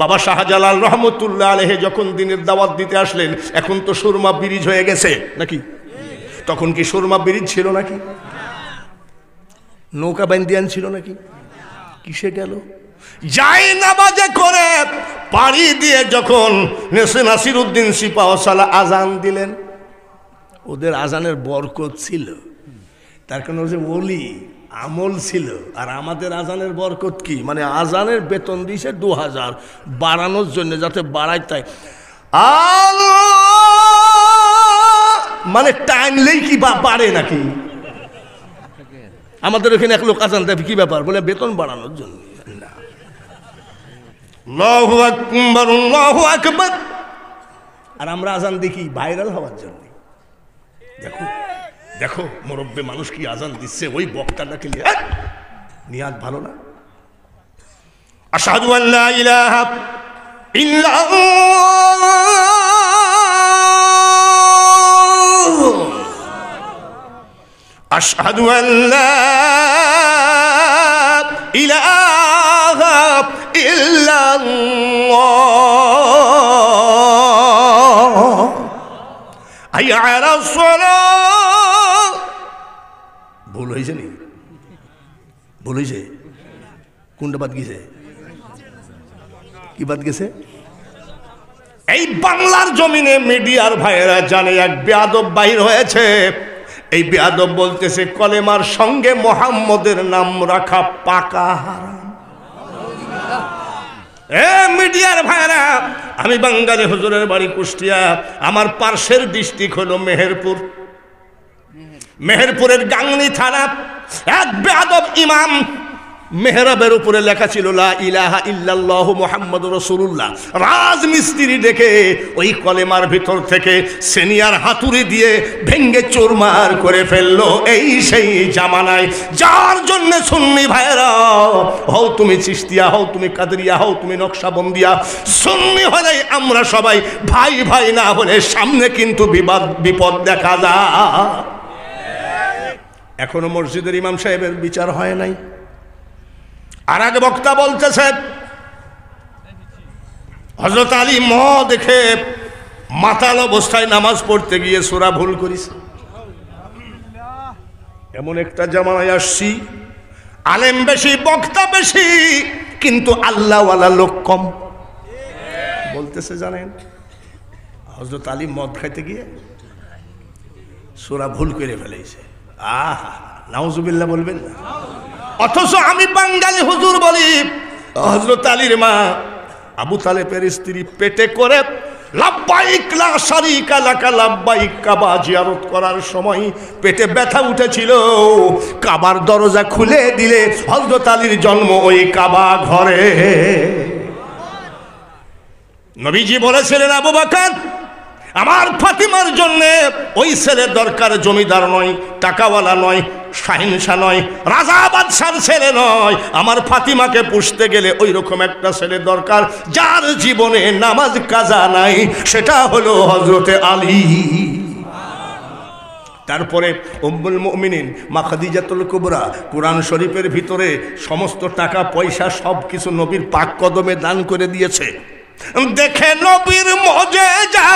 A: বাবা শাহজালাল রহমতুল্লাহ আলাইহি যখন দিনের দাওয়াত দিতে আসলেন, এখন তো সুরমা ব্রিজ হয়ে গেছে নাকি? তখন কি সুরমা ব্রিজ ছিল নাকি? নৌকা বান্দিয়ান ছিল নাকি? কিসে গেল? যাই নামাজে করে পাড়ি দিয়ে যখন নাসিরউদ্দিন সিপাহসালা আজান দিলেন, ওদের আজানের বরকত ছিল, তার কারণ যে ওলি আমল ছিল। আর আমাদের আজানের বরকত কি? মানে আজানের বেতন দিয়েছে 2000 বাড়ানোর জন্য, যাতে বাড়ায়। তাই মানে টাইমলেই কি বাড়ে নাকি? আমাদের ওখানে এক লোক আজান দেয়, কি ব্যাপার? বলে বেতন বাড়ানোর জন্য। না, আল্লাহু আকবার, আল্লাহু আকবার। আর আমরা আজান দেখি ভাইরাল হওয়ার জন্য। দেখো দেখো মুরব্বি মানুষ কি আজান দিচ্ছে, ওই বক্তাটাকে নিয়াত ভালো না? আশহাদু আল্লা ইলাহা ইল্লাল্লাহ, আশহাদু আল্লা ইলাহা ইল্লাল্লাহ, হাইয়া আলাস সালাহ। ভুল হয়েছে নি? ভুল হয়েছে? কোনটা বাদ গেছে? কি বাদ গেছে? এই বাংলার জমিনে মিডিয়ার ভাইয়েরা জানে এক বেয়াদব বাহির হয়েছে। এই বেয়াদব বলতেছে কলেমার সঙ্গে মোহাম্মদের নাম রাখা পাকা হারাম। মিডিয়ার ভাইরা, আমি বাঙালি, হুজুরের বাড়ি কুষ্টিয়া, আমার পার্শ্বের ডিস্ট্রিক্ট হলো মেহেরপুর। মেহেরপুরের গাংনী থানা এক বেয়াদব ইমাম, মেহরাবের উপরে লেখা ছিল লা ইলাহা ইল্লাল্লাহু মুহাম্মাদুর রাসূলুল্লাহ। রাজমিস্ত্রি ডেকে ওই কলেমার ভিতর থেকে সিনিয়র হাতুড়ি দিয়ে ভেঙ্গে চুরমার করে ফেললো। এই সেই জামানায়, যার জন্য সুন্নি ভাইরা, হও তুমি চিশতিয়া, হও তুমি কাদরিয়া, হও তুমি নকশাবন্দিয়া, সুন্নি হলে আমরা সবাই ভাই ভাই, না হলে সামনে কিন্তু বিপদ দেখা যায়। এখনো মসজিদের ইমাম সাহেবের বিচার হয় নাই। আর এক বক্তা বলতেছে হযরত আলী দেখে মাতাল অবস্থায় নামাজ পড়তে গিয়ে সূরা ভুল করিস। এমন একটা জামানায় আসছি, আলেম বেশি, বক্তা বেশি, কিন্তু আল্লাহওয়ালা লোক কম। বলতেছে জানেন, হযরত আলী মদ খাইতে গিয়ে সূরা ভুল করে ফেলেছে। আহা, নাউজুবিল্লাহ বলবেন না? অথচ আমি বাঙালি হুজুর বলি, হযরত আলীর মা আবু তালেবের স্ত্রী পেটে করে লাব্বাইক লা শারীকা লাকা লাব্বাইক কাবা জিয়ারত করার সময় পেটে ব্যথা উঠেছিল। কাবার দরজা খুলে দিলে হযরত আলীর জন্ম ওই কাবা ঘরে। নবীজি বলেছিলেন, আবু বকর, আমার ফাতিমার জন্য ওই ছেলে দরকার, জমিদার নয়, টাকাওয়ালা নয়, শাহিনশাহ নয়, রাজা বাদশার ছেলে নয়। আমার ফাতিমাকে পুষতে গেলে ওই রকম একটা ছেলে দরকার, যার জীবনে নামাজ কাজা নাই, সেটা হলো হযরতে আলী। তারপরে উম্মুল মুমিনিন মা খাদিজাতুল কুবরা কুরআন শরীফের ভিতরে সমস্ত টাকা পয়সা সব কিছু নবীর পাক কদমে দান করে দিয়েছে। দেখে নবীর মুজিজা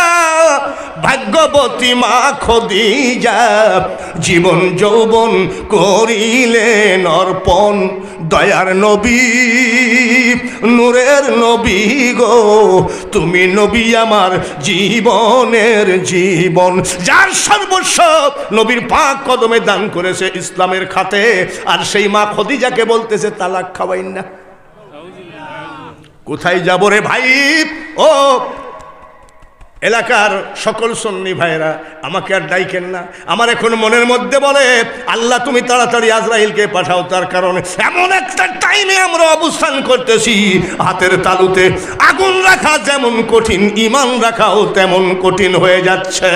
A: ভাগ্যবতী মা খাদিজা, জীবন যৌবন করিলেন অর্পণ। দয়ার নবী, নূরের নবী গো, তুমি নবী আমার জীবনের জীবন। যার সর্বস্ব নবীর পাক কদমে দান করেছে ইসলামের খাতে, আর সেই মা খাদিজাকে বলতেছে তালাক খাওয়াইন না। কোথায় যাব রে ভাই? ও এলাকার সকল সুন্নি ভাইরা আমাকে আর ডাইকেন না। আমার এখন মনের মধ্যে বলে, আল্লাহ তুমি তাড়াতাড়ি আজরাইলকে পাঠাও, তার কারণে এমন একটা টাইমে আমরা অবস্থান করতেছি, হাতের তালুতে আগুন রাখা যেমন কঠিন, ঈমান রাখাও তেমন কঠিন হয়ে যাচ্ছে।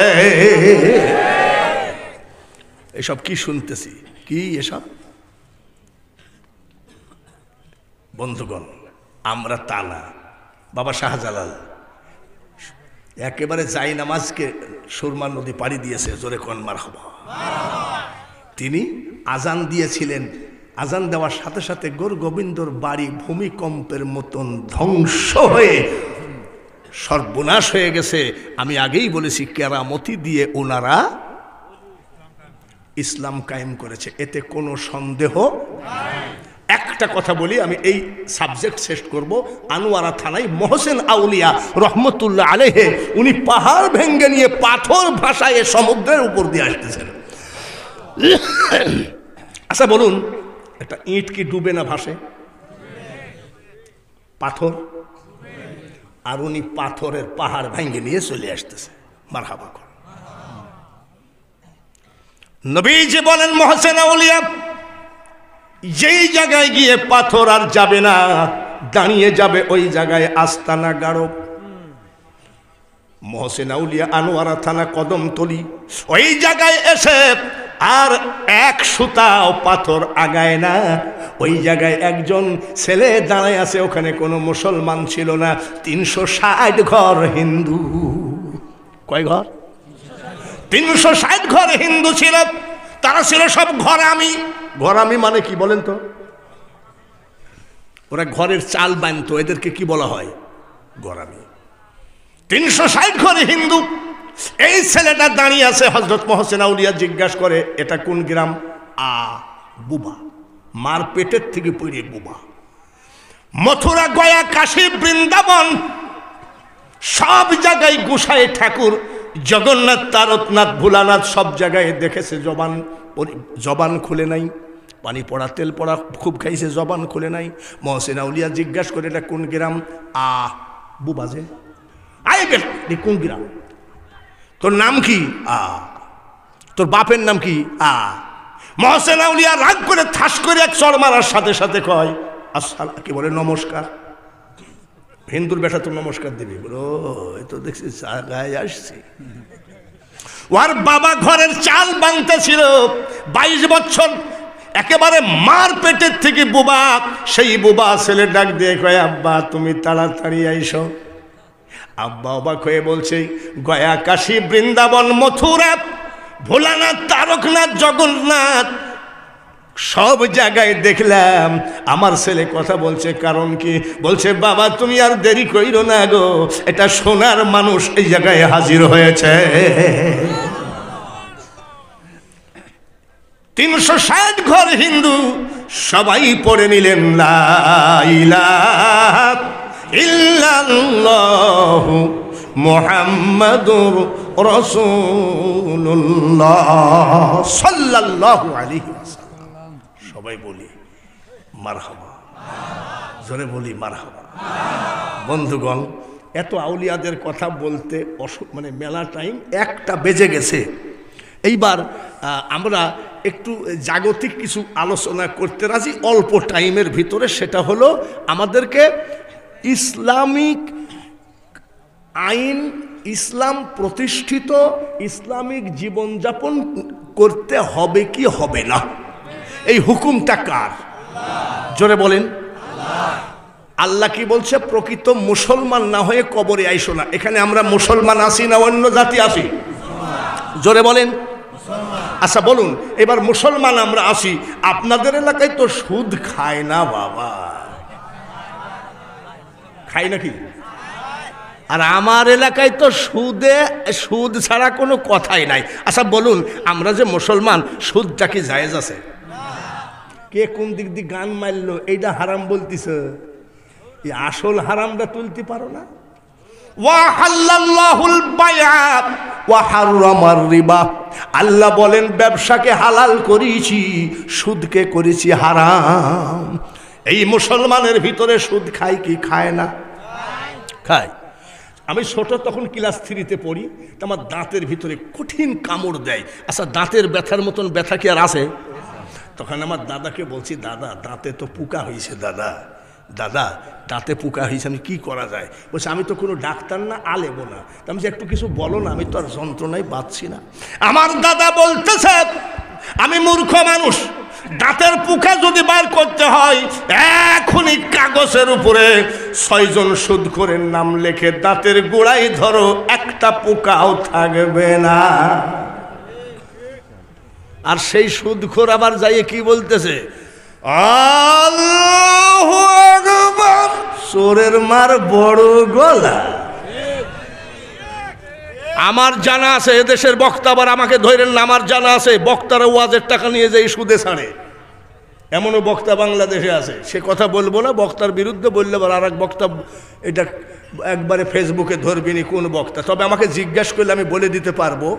A: এসব কি শুনতেছি? কি এসব? বন্ধুগণ, আমরা তা না। বাবা শাহজালাল একেবারে যাই নামাজকে সুরমা নদী পাড়ি দিয়েছে, জোরে কোন মারহাবা। তিনি আজান দিয়েছিলেন, আজান দেওয়ার সাথে সাথে গোর গোবিন্দর বাড়ি ভূমিকম্পের মতন ধ্বংস হয়ে সর্বনাশ হয়ে গেছে। আমি আগেই বলেছি, কেরামতি দিয়ে ওনারা ইসলাম কায়েম করেছে, এতে কোনো সন্দেহ। একটা কথা বলি, আমি এই সাবজেক্ট শেষ করব। আনোয়ারা থানায় মহসেন আউলিয়া রহমতুল্লাহ আলাইহি, উনি পাহাড় ভেঙ্গে নিয়ে পাথর ভাসায় সমুদ্রের উপর দিয়ে আসতেছেন। আচ্ছা বলুন, একটা ইট কি ডুবে না ভাসে? পাথর। আর উনি পাথরের পাহাড় ভেঙ্গে নিয়ে চলে আসতেছে। মারহাবা। নবীজি বলেন, মহসেন আউলিয়া যেই জায়গায় গিয়ে পাথর আর যাবে না, দাঁড়িয়ে যাবে ওই জায়গায় আস্তানা গাড়ো। মহসেন আউলিয়া আনোয়ারা থানা কদমতলি, ওই জায়গায় এসে আর এক সুতাও পাথর আগায় না। ওই জায়গায় একজন ছেলে দাঁড়ায় আছে, ওখানে কোনো মুসলমান ছিল না। 360 ঘর হিন্দু। কয় ঘর? 360 ঘর হিন্দু ছিল। তারা ছিল সব ঘরামি। ঘরামি মানে কি বলেন তো? ওরা ঘরের চাল বানতো, এদেরকে কি বলা হয়? ঘরামি। 360 ঘর হিন্দু। এই ছেলেটা দাঁড়িয়ে আছে। হযরত মহসেন আউলিয়া জিজ্ঞাসা করে, এটা কোন গ্রাম? বুবা। মার পেটের থেকে পড়ে বুবা। মথুরা, গয়া, কাশী, বৃন্দাবন সব জায়গায় গোসাই ঠাকুর, জগন্নাথ, তারকনাথ, ভোলানাথ সব জায়গায় দেখেছে, জবান খুলে নাই। পানি পড়া তেল পড়া খুব খাইছে, জবান খুলে নাই। মহসেন আউলিয়া জিজ্ঞাসা করে, এটা কোন গ্রাম? বুবাজে। আই বেটা, কোন গ্রাম? তোর নাম কি? তোর বাপের নাম কি? মহসেন আউলিয়া রাগ করে ঠাস করে এক চড় মারার সাথে সাথে কয়, আসসালাম, কি বলে, নমস্কার। হিন্দুর বেটা তো নমস্কার দিবি। বলো, এ তো দেখছি জায়গায় আসছি। ওর বাবা ঘরের চাল বানতেছিল 22 বছর, একেবারে মার পেটের থেকে বুবা। সেই বুবা ছেলে ডাক দিয়ে কয়, আব্বা তুমি তাড়াতাড়ি আইসো। আব্বা অবাক হয়ে বলছে, গয়া, কাশী, বৃন্দাবন, মথুরা, ভোলানাথ, তারকনাথ, জগন্নাথ সব জায়গায় দেখলাম, আমার ছেলে কথা বলছে। কারণ কি? বলছে, বাবা তুমি আর দেরি কইরো না গো, এটা সোনার মানুষ এই জায়গায় হাজির হয়েছে। 360 ঘর হিন্দু সবাই পড়ে নিলেন, লা ইলাহা ইল্লাল্লাহু মুহাম্মাদুর রাসূলুল্লাহ সাল্লাল্লাহু আলাইহি ওয়াসাল্লাম। সবাই বলি মারহাবা, জোরে বলি মারহাবা। বন্ধুগণ, এত আউলিয়াদের কথা বলতে মানে মেলা টাইম 1টা বেজে গেছে। এইবার আমরা একটু জাগতিক কিছু আলোচনা করতে রাজি অল্প টাইমের ভিতরে। সেটা হলো, আমাদেরকে ইসলামিক আইন, ইসলাম প্রতিষ্ঠিত ইসলামিক জীবনযাপন করতে হবে কি হবে না, এই হুকুমটা কার? জোরে বলেন। আল্লাহ কি বলছে? প্রকৃত মুসলমান না হয়ে কবরে আইসো না। এখানে আমরা মুসলমান আছি না অন্য জাতি আছি? জোরে বলেন। আচ্ছা বলুন, এবার মুসলমান আমরা আছি, আপনাদের এলাকায় তো সুদ খায় না বাবা? খায় নাকি? আর আমার এলাকায় তো সুদ ছাড়া কোনো কথাই নাই। আচ্ছা বলুন, আমরা যে মুসলমান, সুদটা কি জায়েজ আছে? কে কোন দিক দিয়ে গান মারলো, এইটা হারাম বলতিছে, এই আসল হারামটা তুলতে পারো না? আল্লাহ বলেন, ব্যবসাকে হালাল করেছি, সুদকে করেছি হারাম। এই মুসলমানের ভিতরে সুদ খায় কি খায় না? খায়। আমি ছোট তখন ক্লাস 3-তে পড়ি, তো আমার দাঁতের ভিতরে কঠিন কামড় দেয়। আচ্ছা, দাঁতের ব্যথার মতন ব্যথা কি আর আছে? তখন আমার দাদাকে বলছি, দাদা দাঁতে তো পোকা হয়েছে, দাদা দাদা দাঁতে পোকা হয়েছে, আমি কি করা যায়? বলছে, আমি তো কোনো ডাক্তার না, আলেমও না। আমি যে একটু কিছু বলো না, আমি তো আর যন্ত্রণায় বাঁচছি না। আমার দাদা বলতেছে, আমি মূর্খ মানুষ, দাঁতের পোকা যদি বার করতে হয় এখনই কাগজের উপরে 6 জন সুদখোরের নাম লিখে দাঁতের গোড়ায় ধরো, একটা পোকাও থাকবে না। আর সেই সুদখোর আবার যাইয়ে কি বলতেছে, আল্লাহু আকবার, চোরের মার বড় গলা। আমার জানা আছে এদেশের বক্তা, আবার আমাকে ধরেন না, আমার জানা আছে বক্তারা ওয়াজের টাকা নিয়ে যায় সুদে ছাড়ে। এমনও বক্তা বাংলাদেশে আছে, সে কথা বলবো না, বক্তার বিরুদ্ধে বললে আবার আর এক বক্তা এটা একবারে ফেসবুকে ধরবিনি কোন বক্তা। তবে আমাকে জিজ্ঞাসা করলে আমি বলে দিতে পারবো,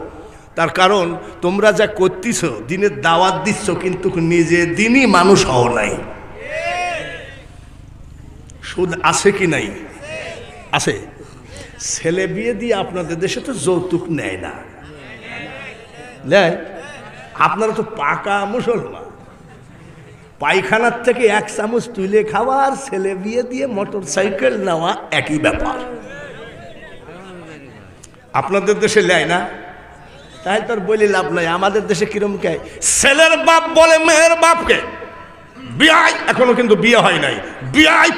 A: তার কারণ তোমরা যা করতেছ, দিনের দাওয়াত দিচ্ছ, কিন্তু নিজে দিনই মানুষ হও নাই। সুদ আছে কি নাই? আছে। ছেলে বিয়ে দিয়ে আপনাদের দেশে তো যৌতুক নেয় না, নেয়? আপনারা তো পাকা মুসলমান, পায়খানার থেকে 1 চামচ তুলে খাওয়া আর ছেলে বিয়ে দিয়ে মোটর সাইকেল নেওয়া একই ব্যাপার। আপনাদের দেশে নেয় না, তাই তোর বলি লাভ নাই। আমাদের দেশে কিরম কে, ছেলের বাপ বলে মেয়ের বাপকে, বিয়াই, এখনো কিন্তু বিয়ে হয় নাই, বিয়াই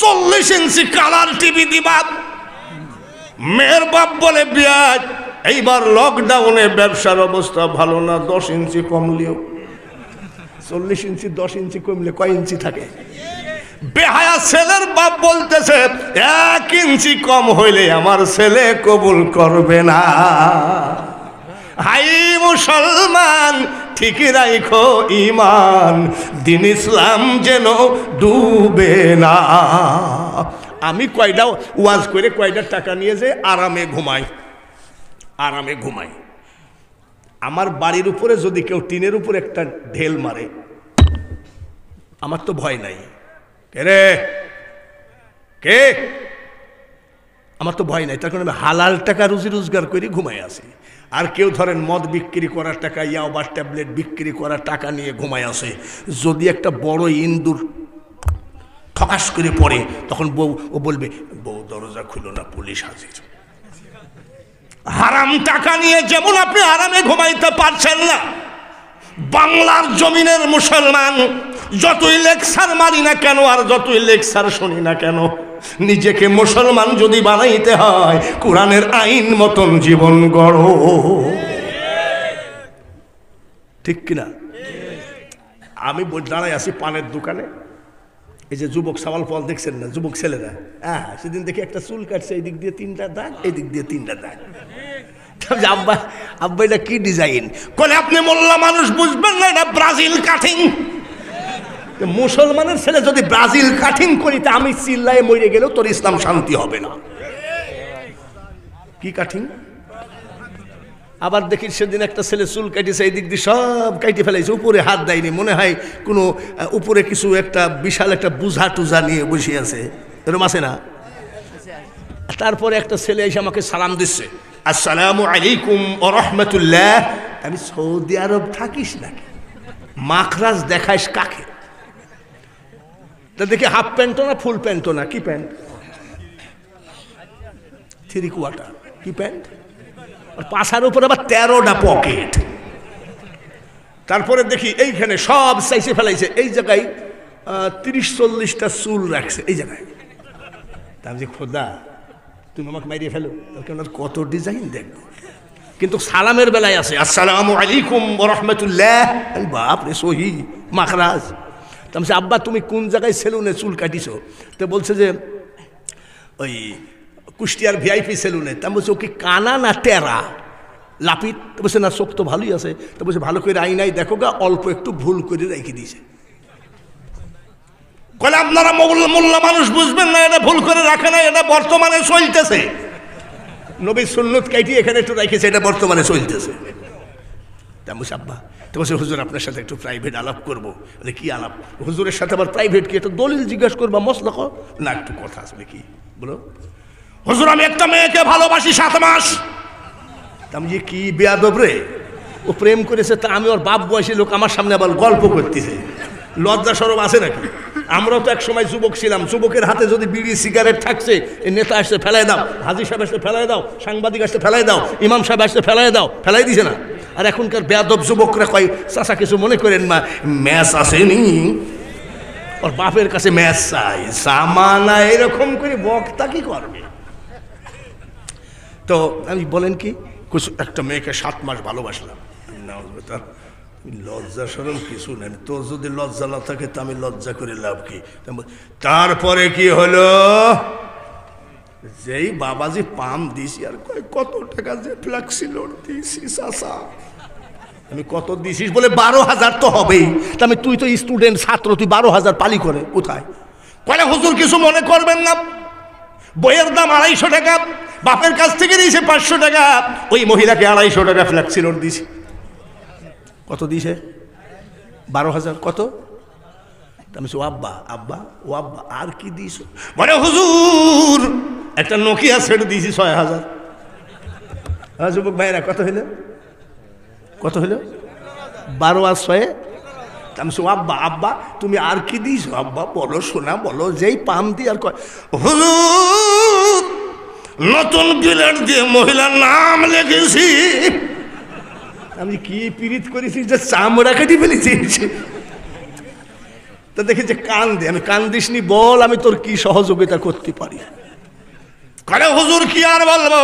A: 40 ইঞ্চি কালার টিভি দিবা। মেয়ের বাপ বলে বিয়াই, এইবার লকডাউনে ব্যবসার অবস্থা ভালো না, 10 ইঞ্চি কমলেও, 40 ইঞ্চি 10 ইঞ্চি কমলে কয় ইঞ্চি থাকে? বেহায়া ছেলের বাপ বলতেছে 1 ইঞ্চি কম হইলে আমার ছেলে কবুল করবে না। হাই মুসলমান, ঠিকই রাখো ঈমান, দিন ইসলাম যেন ডুবে না। আমি কয়টা ওয়াজ করে কয়টা টাকা নিয়ে যে আরামে ঘুমাই, আরামে ঘুমাই। আমার বাড়ির উপরে যদি কেউ টিনের উপরে একটা ঢেল মারে, আমার তো ভয় নাই। কে রে, কে? আমার তো ভয় নাই, তার কারণ আমি হালাল টাকা রুজি রোজগার করে ঘুমাই আসি। আর কেউ ধরেন মদ বিক্রি করার টাকা, ইয়াবা ট্যাবলেট বিক্রি করার টাকা নিয়ে ঘুমাই আসে, যদি একটা বড় ইন্দুর ঠকাস করে পড়ে, তখন বউ ও বলবে, বউ দরজা খুলো না, পুলিশ হাজির। হারাম টাকা নিয়ে যেমন আপনি আরামে ঘুমাইতে পারছেন না, বাংলার জমিনের মুসলমান যতই লেকচার মারি না কেন আর যতই লেকচার শুনি না কেন, নিজেকে মুসলমান যদি বানাইতে হয় কোরআনের আইন মতন জীবন গড়ো, ঠিক কিনা? আমি দাঁড়াই আছি পানের দোকানে, এই যে যুবক সাওয়াল ফল দেখছেন না, যুবক ছেলেরা, হ্যাঁ, সেদিন দেখি একটা চুল কাটছে, এই দিক দিয়ে 3টা দাগ, এই দিক দিয়ে 3টা দাগ। আব্বা, আব্বা এটা কি ডিজাইন? বলে আপনি মোল্লা মানুষ বুঝবেন না, এটা ব্রাজিল কাটিং। মুসলমানের ছেলে যদি ব্রাজিল কাটিং করি, তা আমি চিল্লায় মরে গেলেও তোর ইসলাম শান্তি হবে না। কি কাটিং? আবার দেখি সেদিন একটা ছেলে চুল কাটিয়েছে, এই দিক দিয়ে সব কাটি ফেলাইছে, উপরে হাত দেয়নি, মনে হয় কোনো উপরে কিছু একটা বিশাল একটা বুঝা টুজা নিয়ে বসে আছে, এরকম আছে না? তারপরে একটা ছেলে এসে আমাকে সালাম দিচ্ছে, আসসালামু আলাইকুম ওয়া রাহমাতুল্লাহ। আমি সৌদি আরব থাকিস নাকি? মাখরাজ দেখাইস কাকে? তা দেখি হাফ প্যান্টও না, ফুল প্যান্টও না, কি প্যান্ট? 3/4 কি প্যান্ট? আর পাশার উপর আবার 13টা পকেট। তারপরে দেখি এইখানে সব চাইছে ফেলাইছে, এই জায়গায় 30-40টা চুল রাখছে এই জায়গায়। তার যে খোদা, তুমি আমাকে মারিয়ে ফেলো, কত ডিজাইন দেখবো। কিন্তু সালামের বেলায় আছে আসসালামু আলাইকুম ওয়া রাহমাতুল্লাহ। বাপ রে, সহি মাখরাজ। তাহলে আব্বা তুমি কোন জায়গায় সেলুনে চুল কাটিছো? তো বলছে যে ওই কুষ্টিয়ার ভিআইপি সেলুনে। তা বলছে ও কি কানা না টেরা লাপিত? তো বলছে না, চোখ তো ভালোই আছে। তো বলছে ভালো করে আইনাই দেখো গা, অল্প একটু ভুল করে রেখে দিয়েছে। কলে আপনারা মোল্লা মানুষ বুঝবেন না, এটা ভুল করে রাখে না, এটা বর্তমানে চলতেছে। নবী সুন্নত কাইটি এখানে একটু রেখেছে, এটা বর্তমানে চলতেছে। তা বলছে আব্বা, তো বলছে হুজুর আপনার সাথে একটু প্রাইভেট আলাপ করবো। বলে কি আলাপ? হুজুরের সাথে আবার প্রাইভেট কি? একটু দলিল জিজ্ঞাসা করবা, মশলা কর না, একটু কথা আসবে কি বলো। হুজুর আমি একটা মেয়েকে ভালোবাসি 7 মাস। আমি যে কি বেয়াদব রে, ও প্রেম করেছে তা আমি ওর বাপ বয়সী লোক আমার সামনে আবার গল্প করতেছে, লজ্জা সরব আছে নাকি? আমরাও তো এক সময় যুবক ছিলাম, যুবকের হাতে যদি বিড়ি সিগারেট থাকছে, এই নেতা আসতে ফেলাই দাও, হাজি সাহেব আসতে ফেলাই দাও, সাংবাদিক আসতে ফেলাই দাও, ইমাম সাহেব আসতে ফেলাই দাও, ফেলাই দিছে না? আর এখনকার বেয়াদব যুবকরা কয় চাচা কিছু মনে করেন মা, ম্যাচ আসেনি, ওর বাপের কাছে ম্যাচ চাই, জামানা এরকম করে বক্তা কি করবে? তো আমি বলেন কি, একটা মেয়েকে 7 মাস ভালোবাসলাম, তার লজ্জা শরম কিছু নেই, তোর যদি লজ্জা না থাকে তা আমি লজ্জা করে লাভ কি? তারপরে কি হলো, যেই বাবাজি পাম দিছি, আর কত টাকা যে ফ্ল্যাক্সিলোড দিছি চাচা, আমি কত দিছিস বলে 12,000 তো হবেই। তা আমি, তুই তো স্টুডেন্ট ছাত্র, তুই 12,000 পালি করে কোথায়? কলে হুজুর কিছু মনে করবেন না, বইয়ের দাম 250 টাকা, বাপের কাছ থেকে দিয়েছে 500 টাকা, ওই মহিলাকে 250 টাকা ফ্ল্যাক্সিলোড দিয়েছে। কত দিয়েছে? 12,000। কত? আমি ও আব্বা, আব্বা, ও আব্বা আর কি দিস? বলে হুজুর একটা নোকিয়া সেট দিয়েছি 6,000। হ্যাঁ যুবক ভাইরা, কত হইল? কত হইল? 12 আর 6। আমি ও আব্বা, আব্বা তুমি আর কি দিস? আব্বা বলো শোনা, বলো। যেই পাম দি আর কয় হুজুর নতুন বিলেট দিয়ে মহিলার নাম লিখেছি। আমি কি পীড়িত করেছি যে চামড়া কেটে ফেলেছিস? তো দেখি যে কান দে, আমি কান দিসনি, বল আমি তোর কি সহযোগিতা করতে পারি? কারে হুজুর কি আর বলবো,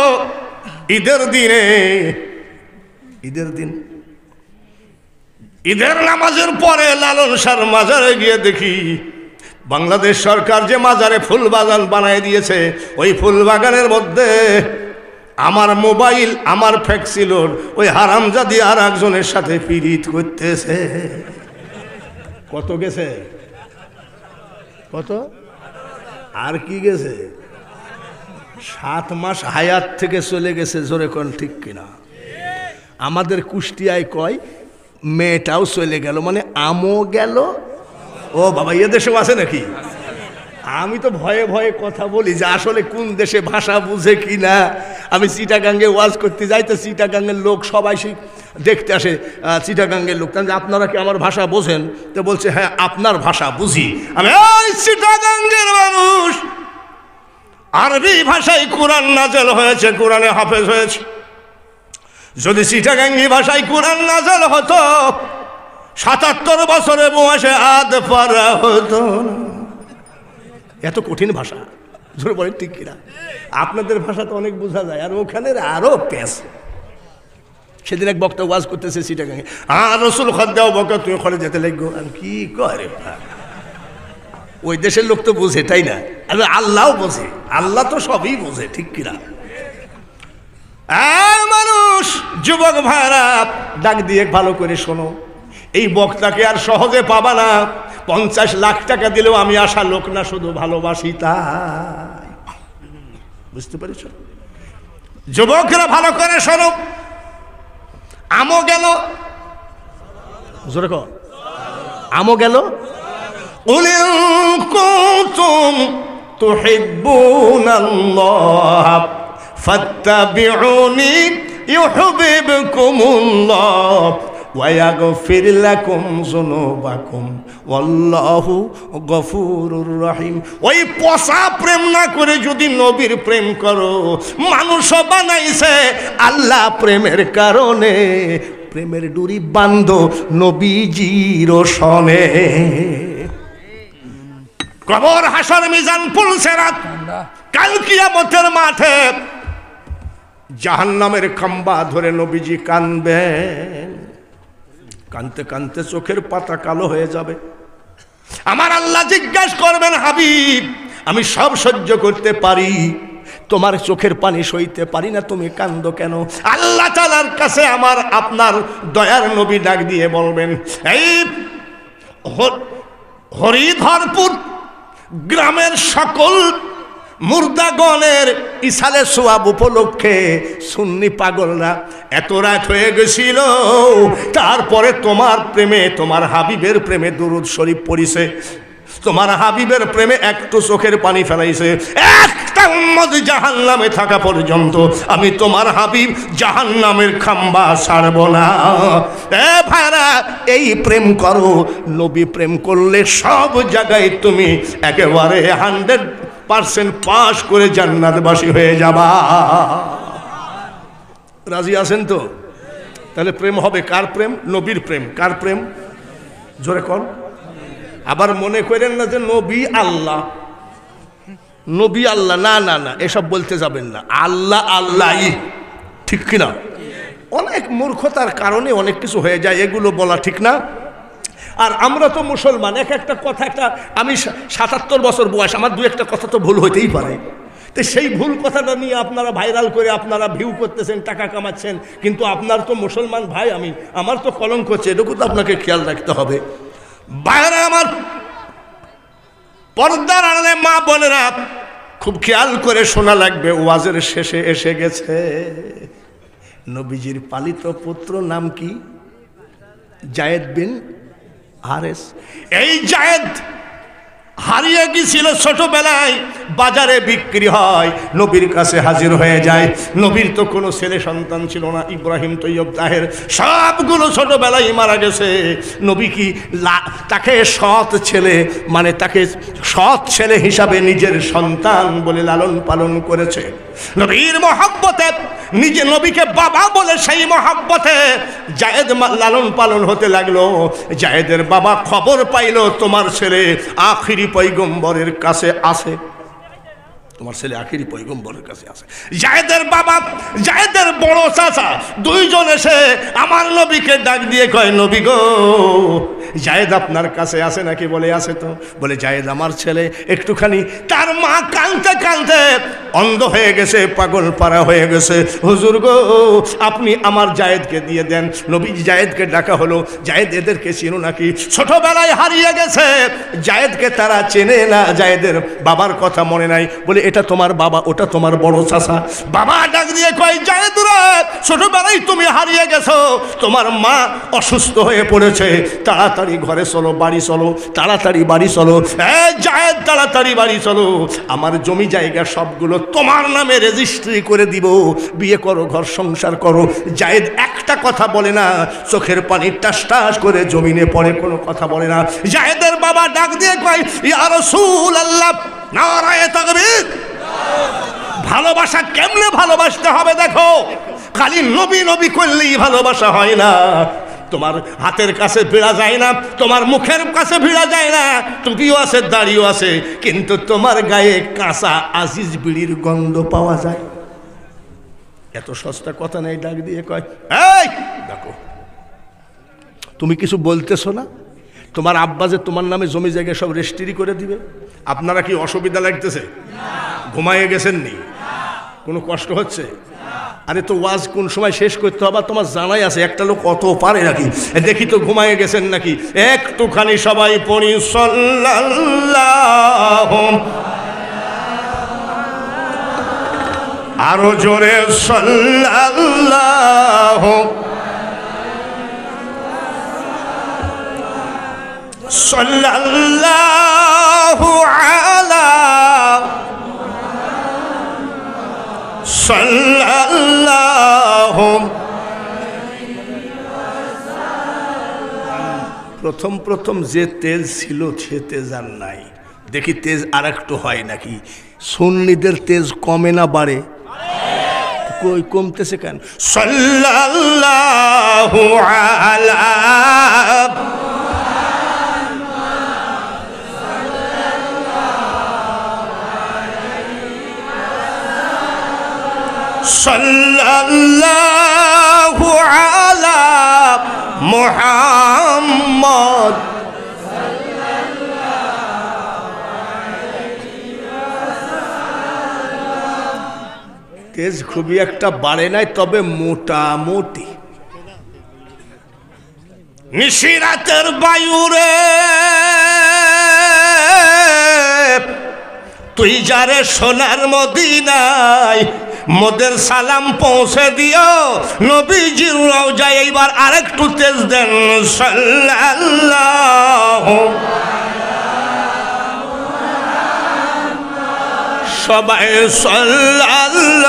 A: ঈদের দিনে, ঈদের দিন, ঈদের নামাজের পরে লালন শাহর মাজারে গিয়ে দেখি বাংলাদেশ সরকার যে মাজারে ফুল বাগান বানায় দিয়েছে, ওই ফুল বাগানের মধ্যে আমার মোবাইল, আমার ফ্যাক্সিলোড, ওই হারামজাদি আর একজনের সাথে পীড়িত করতেছে। কত গেছে? কত? আর কি গেছে? 7 মাস হায়াত থেকে চলে গেছে। জোরে কোন ঠিক কিনা? আমাদের কুষ্টিয়ায় কয় মেয়েটাও চলে গেল, মানে আমও গেল। ও বাবা, এ দেশেও আছে নাকি? আমি তো ভয়ে ভয়ে কথা বলি যে আসলে কোন দেশে ভাষা বুঝে কি না। আমি চিটাগাঙ্গে ওয়াজ করতে যাই, তো চিটাগাঙ্গের লোক সবাই দেখতে আসে, চিটাগাঙ্গের লোক। তাহলে আপনারা কি আমার ভাষা বোঝেন? তো বলছে হ্যাঁ আপনার ভাষা বুঝি। আমি ওই চিটাগাঙ্গের মানুষ, আরবি ভাষায় কোরআন নাজেল হয়েছে, কোরআনে হাফেজ হয়েছে। যদি চিটাগাঙ্গি ভাষায় কোরআন নাজেল হতো 77 বছরে বয়সে আদ পারা হতো না। এত কঠিন ভাষা, জোরে বলেন ঠিক কিনা? আপনাদের ভাষা তো অনেক বোঝা যায়, আর ওখানে আরো পেশ। সেদিন এক বক্তা ওয়াজ করতেছে চিটাগাঙ্গে, আর রসুল খদ্দাও বকা তুই খরে যেতে লাগবো। আমি কি করে, ওই দেশের লোক তো বোঝে, তাই না? আল্লাহও বোঝে, আল্লাহ তো সবই বোঝে, ঠিক কিনা? মানুষ, যুবক ভাইরা ডাক দিয়ে ভালো করে শোনো, এই বক্তাকে আর সহজে পাবা না। 50 লাখ টাকা দিলেও আমি আশা লোক না, শুধু ভালোবাসি তাই। বুঝতে পেরেছ? যুবকরা ভালো করে শোনো, আমও গেল, জোরে কর, আমও গেল। উলিন কুনতুম তুহিব্বুনাল্লাহ ফাত্তাবিউনি ইউহিব্বুকুমুল্লাহ ওয়ায়াগফির লাকুম যুনুবাকুম ওয়াল্লাহু গফুরুর রহিম। ওই পচা প্রেম না করে যদি নবীর প্রেম করো, মানুষ বানাইছে আল্লাহ প্রেমের কারণে, প্রেমের ডুরি বান্ধো নবীজির সনে। কবর, হাসর, মিজান, পুলসেরাত, কাল কিয়ামতের মাঠে জাহান্নামের খাম্বা ধরে নবীজি কাঁদবেন। কানতে কানতে চোখের পাতা কালো হয়ে যাবে। আমার আল্লাহ জিজ্ঞাসা করবেন, হাবিব আমি সব সহ্য করতে পারি, তোমার চোখের পানি সইতে পারি না, তুমি কান্দো কেন? আল্লাহ তাআলার কাছে আমার আপনার দয়ার নবী ডাক দিয়ে বলবেন, এই হরিধরপুর গ্রামের সকল মুর্দাগণের ইসালে সোয়াব উপলক্ষে সুন্নি পাগলরা এত রাত হয়ে গেছিল, তারপরে তোমার প্রেমে, তোমার হাবিবের প্রেমে দুরুদ শরীফ পড়িছে, তোমার হাবিবের প্রেমে একটু চোখের পানি ফেলাইছে, একটা উম্মত জাহান্নামে থাকা পর্যন্ত আমি তোমার হাবিব জাহান্নামের খাম্বা ছাড়ব না। এ ভাইরা, এই প্রেম করো। নবী প্রেম করলে সব জায়গায় তুমি একেবারে 100% পাস করে জান্নাতবাসী হয়ে যাবা। রাজি আছেন তো? তাহলে প্রেম হবে কার প্রেম? নবীর প্রেম। কার প্রেম? জোরে কর। আবার মনে করেন না যে নবী আল্লাহ, নবী আল্লাহ, না না না, এসব বলতে যাবেন না। আল্লাহ আল্লাহই, ঠিক কিনা? অনেক মূর্খতার কারণে অনেক কিছু হয়ে যায়, এগুলো বলা ঠিক না। আর আমরা তো মুসলমান, একটা কথা, আমি 77 বছর বয়স, আমার দু একটা কথা তো ভুল হইতেই পারে। তো সেই ভুল কথাটা নিয়ে আপনারা ভাইরাল করে আপনারা ভিউ করতেছেন, টাকা কামাচ্ছেন, কিন্তু আপনার তো মুসলমান ভাই, আমার তো কলঙ্ক হচ্ছে, এটুকু তো আপনাকে খেয়াল রাখতে হবে। বাইরে আমার পর্দার আড়ালে মা বোনেরা খুব খেয়াল করে শোনা লাগবে, ওয়াজের শেষে এসে গেছে। নবীজির পালিত পুত্র নাম কি? জায়েদ বিন হারেস। এই জায়েদ হারিয়ে গিয়েছিল ছোটবেলায়, বাজারে বিক্রি হয়, নবীর কাছে হাজির হয়ে যায়। নবীর তো কোনো ছেলে সন্তান ছিল না, ইব্রাহিম, তৈয়ব, তাহের সবগুলো ছোটবেলায় মারা গেছে। নবী কি তাকে সৎ ছেলে, মানে তাকে সৎ ছেলে হিসাবে নিজের সন্তান বলে লালন পালন করেছে। নবীর মহব্বতে নিজে নবীকে বাবা বলে সেই মহব্বতে জায়েদ লালন পালন হতে লাগলো। জায়েদের বাবা খবর পাইল তোমার ছেলে আখিরি পয়গম্বরের কাছে আছে, তোমার ছেলে আখিরি পয়গম্বরের কাছে আছে। জায়েদের বাবা, জায়েদের বড় চাচা, দুইজন এসে আমার নবীকে ডাক দিয়ে কয়, নবী গো, জায়েদ আপনার কাছে আছে নাকি? বলে আছে তো। বলে জায়েদ আমার ছেলে। একটুখানি তার মা কাঁদতে কাঁদতে অন্ধ হয়ে গেছে, পাগল পাড়া হয়ে গেছে। হুজুর গো, আপনি আমার জায়েদকে দিয়ে দেন। নবী জায়েদকে ডাকা হলো। জায়েদ এদেরকে চিনো নাকি? ছোটবেলায় হারিয়ে গেছে, জায়েদকে তারা চেনে না, জায়েদের বাবার কথা মনে নাই। বলে এটা তোমার বাবা, ওটা তোমার বড় চাচা। বাবা ডাক দিয়ে কয়, জায়েদ রে, ছোটবেলায় তুমি হারিয়ে গেছো, তোমার মা অসুস্থ হয়ে পড়েছে, তাড়াতাড়ি ঘরে চলো, বাড়ি চলো, তাড়াতাড়ি বাড়ি চলো। জায়েদ তাড়াতাড়ি বাড়ি চলো, আমার জমি জায়গা সবগুলো তোমার নামে রেজিস্ট্রি করে দিব, বিয়ে করো, ঘর সংসার করো। জায়েদ একটা কথা বলে না, চোখের পানি টাস টাস করে জমিনে পড়ে, কোনো কথা বলে না। জায়েদের বাবা ডাক দিয়ে কয়, ইয়া রাসূলুল্লাহ, নারায়ে তাকবীর। ভালোবাসা কেমনে ভালোবাসতে হবে দেখো, খালি নবী নবী করলেই ভালোবাসা হয় না। তোমার হাতের কাছে ভিড়া যায় না, তোমার মুখের কাছে ভিড়া যায় না, টুপিও আছে, দাড়িও আছে, কিন্তু তোমার গায়ে কাঁচা আজিজ বিড়ির গন্ধ পাওয়া যায়। এত সস্তা কথা নেই। ডাক দিয়ে কয়, এই দেখো, তুমি কিছু বলতেছো না? তোমার আব্বা যে তোমার নামে জমি জায়গা সব রেজিস্ট্রি করে দিবে, আপনারা কি অসুবিধা লাগতেছে? ঘুমাইয়ে গেছেন নি? কোনো কষ্ট হচ্ছে? আরে তো ওয়াজ কোন সময় শেষ করতে হবে তোমার জানাই আছে, একটা লোক কত পারে নাকি? দেখি তো ঘুমাইয়ে গেছেন নাকি? একটুখানি সবাই পড়ি সাল্লাল্লাহু, আরো জোরে সাল্লাল্লাহু, সাল্লাল্লাহু আলা সাল্লাল্লাহু। প্রথম প্রথম যে তেজ ছিল সে তেজ আর নাই। দেখি তেজ আর একটু হয় নাকি? সুন্নিদের তেজ কমে না বাড়ে? কই কমতেছে কেন? সাল্লাল্লাহু আলা সাল্লাল্লাহু আলা মুহাম্মদ। তেজ খুবই একটা বাড়ে নাই, তবে মোটামুটি। নিশিরাতের বায়ুরে তুই যারে সোনার মদিনায়, মোদের সালাম পৌঁছে দিও, নবীজির রওজায় এইবার আরেকটু তেজ দেন। সাল্লাল্লাহু সবাই সাল্লাল্লাহু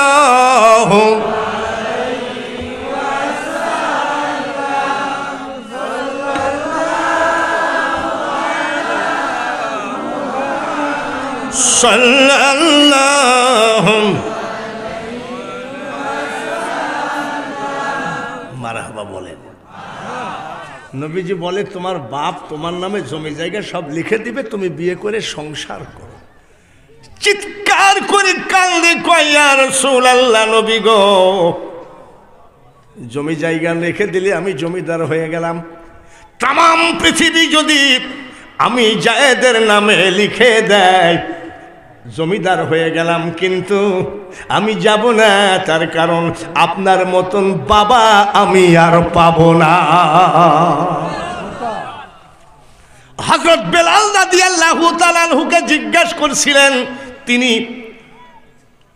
A: সাল্লাল্লাহু মারহাবা বলেন। নবীজি বলে তোমার বাপ তোমার নামে জমি জায়গা সব লিখে দিবে, তুমি বিয়ে করে সংসার করো। চিৎকার করে কান্দে কয় ইয়া রাসূলুল্লাহ, নবী গো জমি জায়গা রেখে দিলে আমি জমিদার হয়ে গেলাম। তাম পৃথিবী যদি আমি জায়েদের নামে লিখে দেয় জমিদার হয়ে গেলাম, কিন্তু আমি যাব না, তার কারণ আপনার মতন বাবা আমি আর পাবো না। হযরত বেলাল রাদিয়াল্লাহু তাআলা আনহুকে জিজ্ঞাসা করছিলেন, তিনি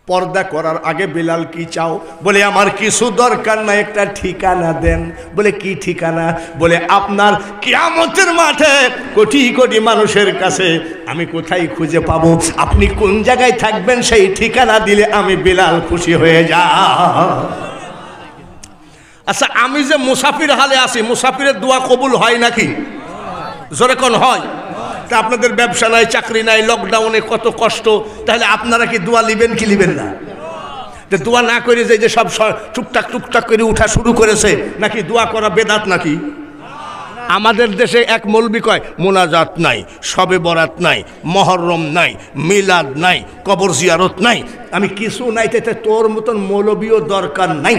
A: পর্দা করার আগে, বেলাল কি চাও? বলে আমার কিছু দরকার না, একটা ঠিকানা দেন। বলে কি ঠিকানা? বলে আপনার কিয়ামতের মাঠে কোটি কোটি মানুষের কাছে আমি কোথায় খুঁজে পাবো, আপনি কোন জায়গায় থাকবেন সেই ঠিকানা দিলে আমি বেলাল খুশি হয়ে যা। আচ্ছা, আমি যে মুসাফির হালে আছি, মুসাফিরের দোয়া কবুল হয় নাকি? জোরে কোন হয়? তা আপনাদের ব্যবসা নাই, চাকরি নাই, লকডাউনে কত কষ্ট, তাহলে আপনারা কি দোয়া লিবেন কি লিবেন না? দোয়া না করে যে সব টুকটাক টুকটাক করে উঠা শুরু করেছে, নাকি দোয়া করা বেদাত নাকি? আমাদের দেশে এক মৌলবি কয় মোনাজাত নাই, শবে বরাত নাই, মহরম নাই, মিলাদ নাই, কবর জিয়ারত নাই। আমি কিছু নাই, তাতে তোর মতন মৌলবিও দরকার নাই।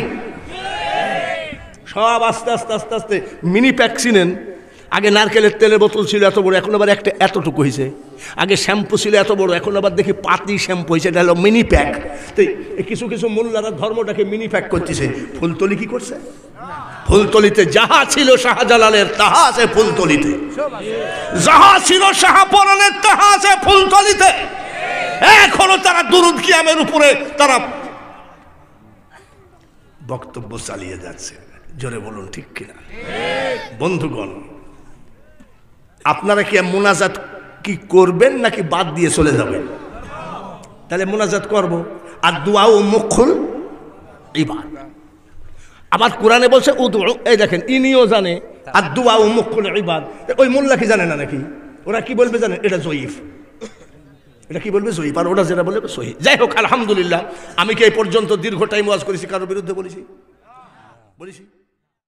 A: সব আস্তে আস্তে আস্তে আস্তে মিনি প্যাক চিনেন? আগে নারকেলের তেলের বোতল ছিল এত বড়, এখন আবার একটা এতটুকু হয়েছে। আগে শ্যাম্পু ছিল এত বড়, এখন আবার দেখি পাতি শ্যাম্পু হয়েছে, এটা হলো মিনি প্যাক। তো কিছু কিছু মোল্লারা ধর্মটাকে মিনি প্যাক করতেছে। ফুলতলি কি করছে? ফুলতলিতে যাহা ছিল শাহজালালের তাহা আছে ফুলতলিতে, যাহা ছিল শাহপরানের তাহা আছে ফুলতলিতে। এখনো তারা দুরুদ কিয়ামের উপরে তারা বক্তব্য চালিয়ে যাচ্ছে। জোরে বলুন ঠিক কিনা? বন্ধুগণ, আপনারা কি মোনাজাত কি করবেন নাকি বাদ দিয়ে চলে যাবেন? তাহলে মোনাজাত করব। আর দোয়া ও মুখুল ইবাদ। আবার কোরআনে বলছে উদু, এই দেখেন ইনিও জানে আর দোয়া ও মুখুল ইবাদ। ওই মোল্লা কি জানে না নাকি? ওরা কি বলবে জানেন? এটা জয়ীফ। এটা কি বলবে? জয়ীফ। আর ওরা যেটা বলবে সহি। যাই হোক, আলহামদুলিল্লাহ, আমি কি এই পর্যন্ত দীর্ঘ টাইম ওয়াজ করেছি কারোর বিরুদ্ধে বলেছি?